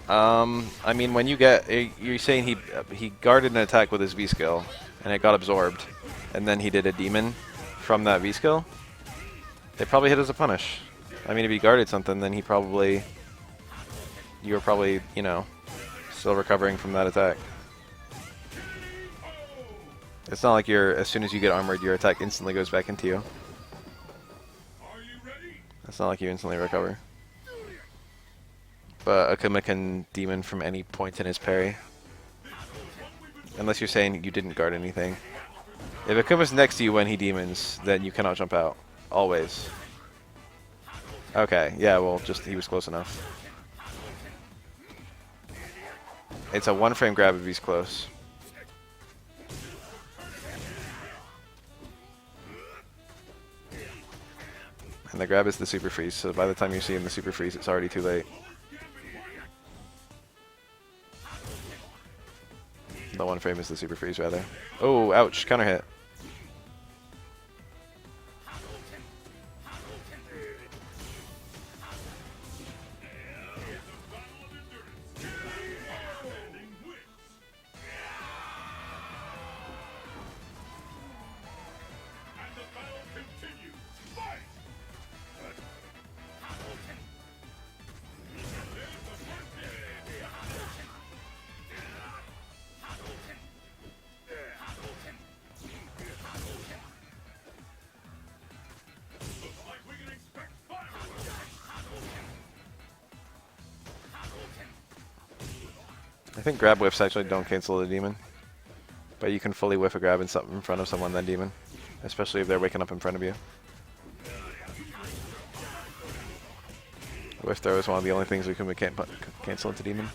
I mean, when you get, you're saying he guarded an attack with his V skill, and it got absorbed, and then he did a demon from that V skill. It probably hit as a punish. I mean, if he guarded something, then you were probably, you know, still recovering from that attack. It's not like as soon as you get armored, your attack instantly goes back into you. It's not like you instantly recover. But Akuma can demon from any point in his parry. Unless you're saying you didn't guard anything. If Akuma's next to you when he demons, then you cannot jump out. Always. Okay, yeah, well, he was close enough. It's a one-frame grab if he's close. And the grab is the super freeze, so by the time you see him the super freeze, it's already too late. The one frame is the super freeze, rather. Oh, ouch, counter hit. I think grab whiffs actually don't cancel the demon. But you can fully whiff a grab in front of someone, then demon. Especially if they're waking up in front of you. Whiff throw is one of the only things Akuma can't cancel into demon.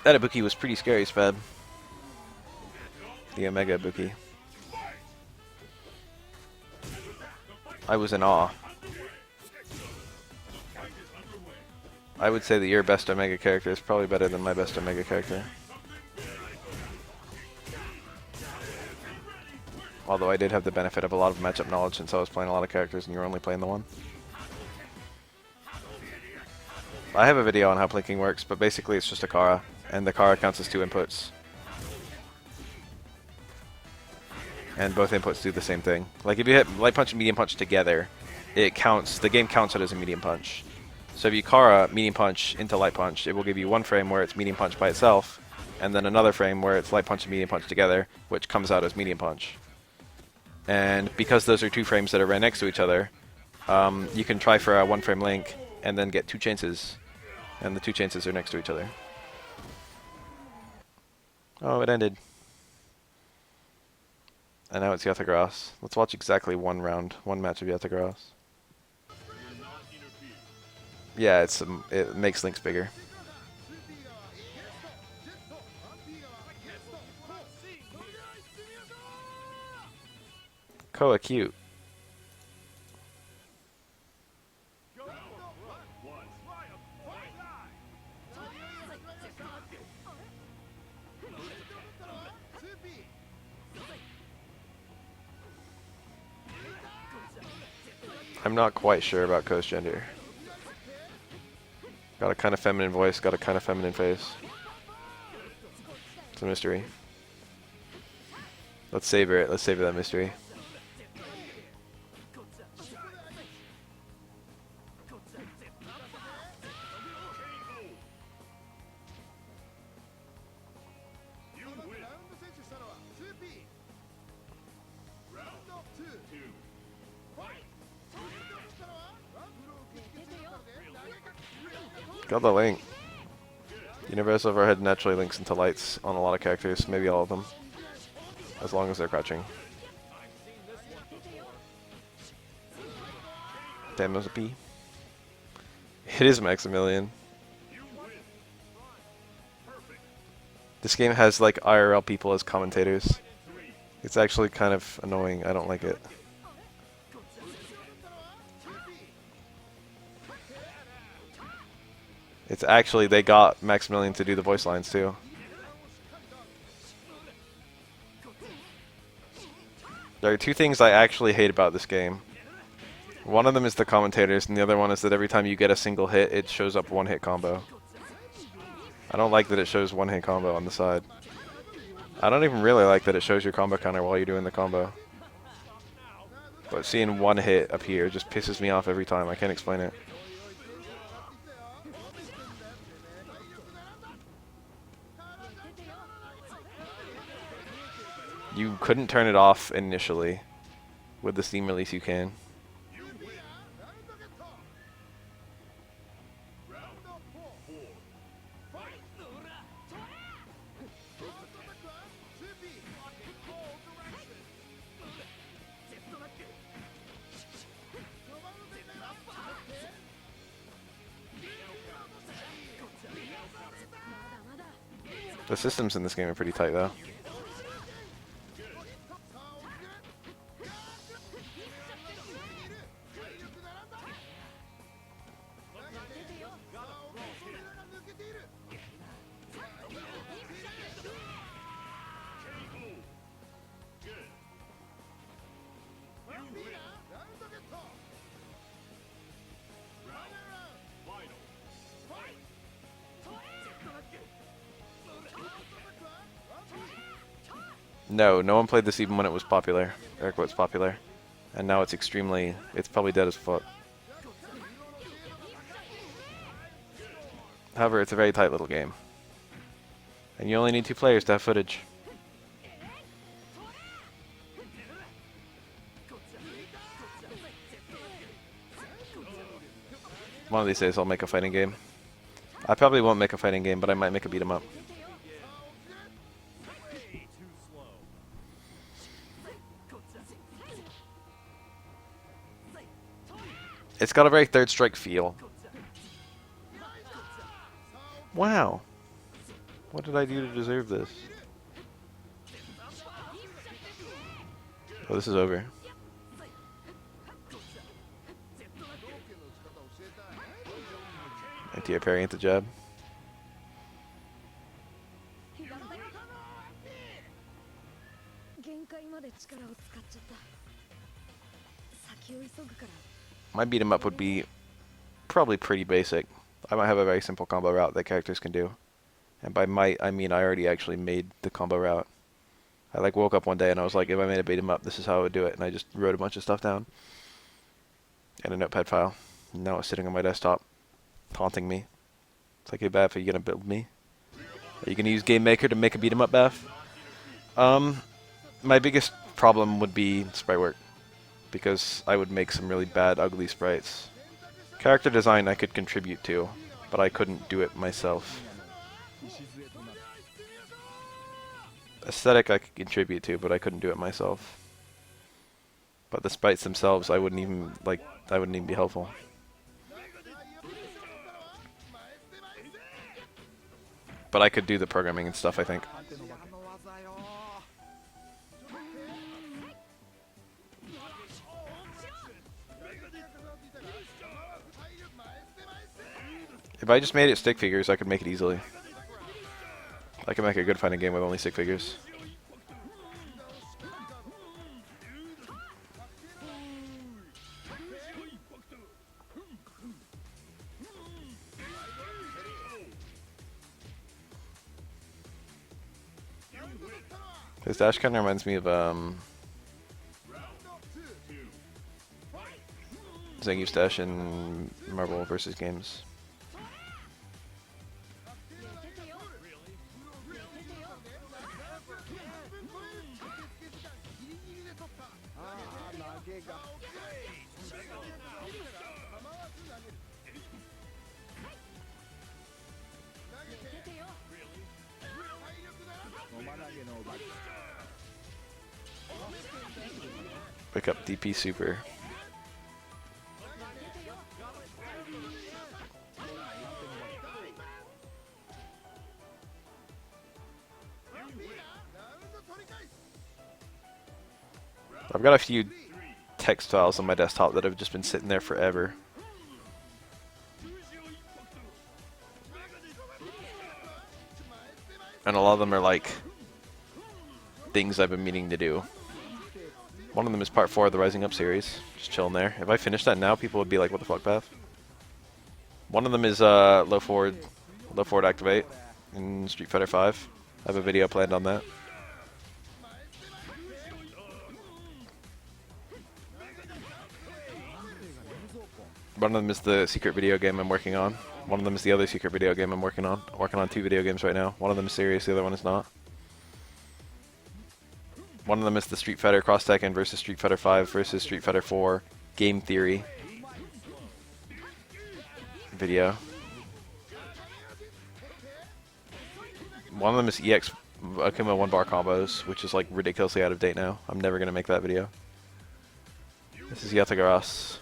That Ibuki was pretty scary, Spad. The Omega Ibuki. I was in awe. I would say that your best Omega character is probably better than my best Omega character. Although I did have the benefit of a lot of matchup knowledge since I was playing a lot of characters and you were only playing the one. I have a video on how plinking works, but basically it's just a Kara, and the Kara counts as 2 inputs. And both inputs do the same thing. Like if you hit light punch and medium punch together, it counts, the game counts it as a medium punch. So if you Kara medium punch into light punch, it will give you one frame where it's medium punch by itself, and then another frame where it's light punch and medium punch together, which comes out as medium punch. And because those are 2 frames that are right next to each other, you can try for a 1 frame link and then get 2 chances, and the 2 chances are next to each other. Oh, it ended. And now it's Yatagarasu. Let's watch exactly one match of Yatagarasu. Yeah, it makes links bigger. Koa cute. I'm not quite sure about Koa's gender. Got a kind of feminine voice, got a kind of feminine face. It's a mystery. Let's savor it. Let's savor that mystery. Got the link. Universal overhead naturally links into lights on a lot of characters, maybe all of them. As long as they're crouching. Damn, there's a P. It is Maximilian. This game has like IRL people as commentators. It's actually kind of annoying. I don't like it. It's actually, they got Maximilian to do the voice lines too. There are 2 things I actually hate about this game. One of them is the commentators, and the other one is that every time you get a single hit, it shows up 1-hit combo. I don't like that it shows 1-hit combo on the side. I don't even really like that it shows your combo counter while you're doing the combo. But seeing 1 hit up here just pisses me off every time. I can't explain it. You couldn't turn it off initially. With the Steam release you can. The systems in this game are pretty tight though. No one played this even when it was popular. Air quotes popular. And now it's it's probably dead as fuck. However, it's a very tight little game. And you only need 2 players to have footage. One of these days I'll make a fighting game. I probably won't make a fighting game, but I might make a beat 'em up. It's got a very Third Strike feel. Wow. What did I do to deserve this? Oh, this is over. Anti-air parry into jab. My beat 'em up would be probably pretty basic. I might have a very simple combo route that characters can do. And by might, I mean I already actually made the combo route. I like woke up one day and I was like, if I made a beat 'em up, this is how I would do it. And I just wrote a bunch of stuff down in a notepad file. And now it's sitting on my desktop, taunting me. It's like, hey, Bath, are you gonna build me? Are you gonna use Game Maker to make a beat 'em up, Bath? My biggest problem would be sprite work, because I would make some really bad, ugly sprites. Character design I could contribute to, but I couldn't do it myself. Aesthetic I could contribute to, but I couldn't do it myself. But the sprites themselves, I wouldn't even be helpful. But I could do the programming and stuff, I think. If I just made it stick figures, I could make it easily. I could make a good fighting game with only stick figures. His dash kind of reminds me of Zangief's dash in Marvel vs. Games. Pick up DP Super. I've got a few text files on my desktop that have just been sitting there forever. And a lot of them are like things I've been meaning to do. One of them is part 4 of the Rising Up series. Just chilling there. If I finish that now, people would be like, what the fuck, Path? One of them is low forward activate in Street Fighter 5. I have a video planned on that. One of them is the secret video game I'm working on. One of them is the other secret video game I'm working on. I'm working on 2 video games right now. One of them is serious, the other one is not. One of them is the Street Fighter Cross Tekken versus Street Fighter 5 versus Street Fighter 4 game theory video. One of them is EX Akuma 1-bar combos, which is like ridiculously out of date now. I'm never going to make that video. This is Yatagarasu.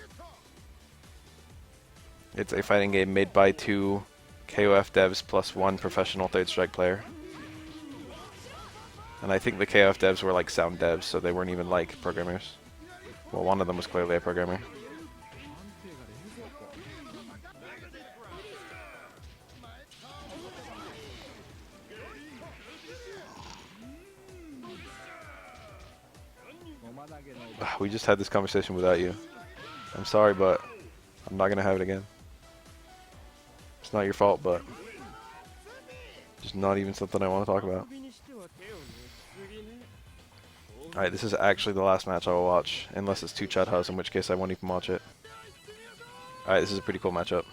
It's a fighting game made by 2 KOF devs plus 1 professional Third Strike player. And I think the KOF devs were like sound devs, so they weren't even like programmers. Well, one of them was clearly a programmer. We just had this conversation without you. I'm sorry, but I'm not going to have it again. It's not your fault, but just not even something I want to talk about. Alright, this is actually the last match I will watch, unless it's 2 Chadhas, in which case I won't even watch it. Alright, this is a pretty cool matchup.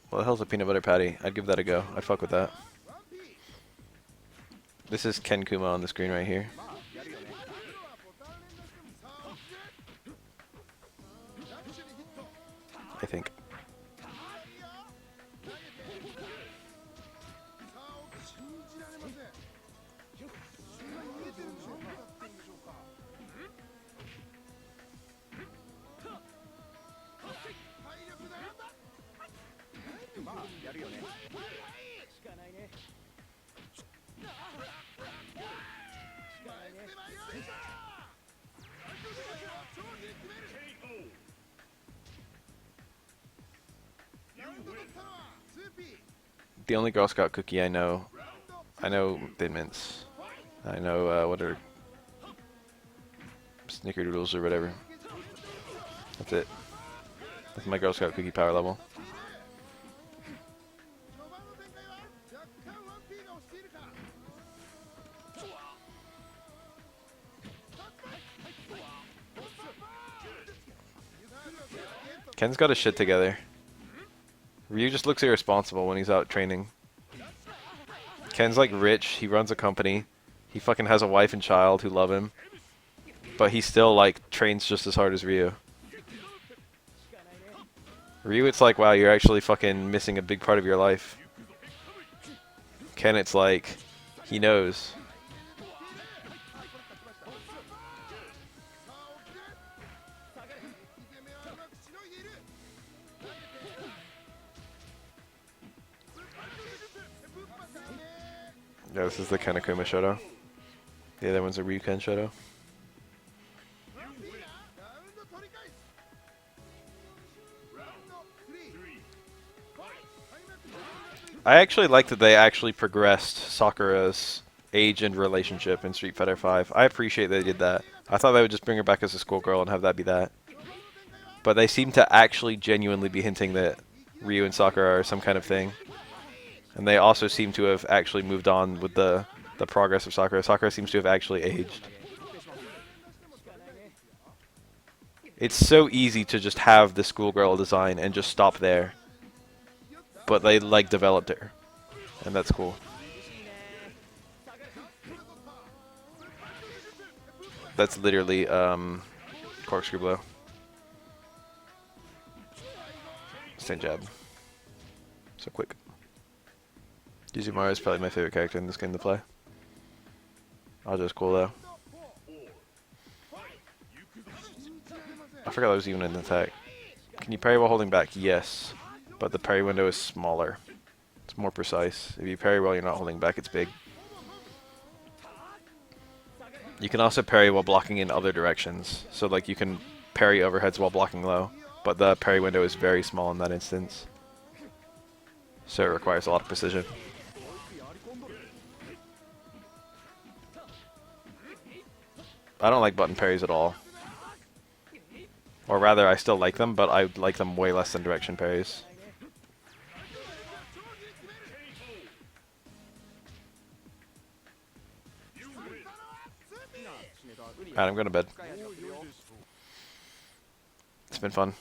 What the hell's a peanut butter patty? I'd give that a go. I'd fuck with that. This is Ken Kuma on the screen right here. I think. the only Girl Scout cookie I know Thin Mints. I know what are Snickerdoodles or whatever. That's it. That's my Girl Scout cookie power level. Ken's got his shit together. Ryu just looks irresponsible when he's out training. Ken's like rich, he runs a company, he fucking has a wife and child who love him, but he still like trains just as hard as Ryu. Ryu, it's like, wow, you're actually fucking missing a big part of your life. Ken, it's like, he knows. Yeah, this is the Ken Akuma Shoto. The other one's a Ryu Ken Shoto. I actually like that they actually progressed Sakura's age and relationship in Street Fighter V. I appreciate they did that. I thought they would just bring her back as a schoolgirl and have that be that. But they seem to actually genuinely be hinting that Ryu and Sakura are some kind of thing. And they also seem to have actually moved on with the progress of Sakura. Sakura seems to have actually aged. It's so easy to just have the schoolgirl design and just stop there. But they like developed her. And that's cool. That's literally corkscrew blow. Stand jab. So quick. Yuzumaru is probably my favorite character in this game to play. Ajo's cool though. I forgot that was even an attack. Can you parry while holding back? Yes. But the parry window is smaller. It's more precise. If you parry while you're not holding back, it's big. You can also parry while blocking in other directions. So like you can parry overheads while blocking low. But the parry window is very small in that instance. So it requires a lot of precision. I don't like button parries at all. Or rather, I still like them, but I like them way less than direction parries. Alright, I'm going to bed. It's been fun.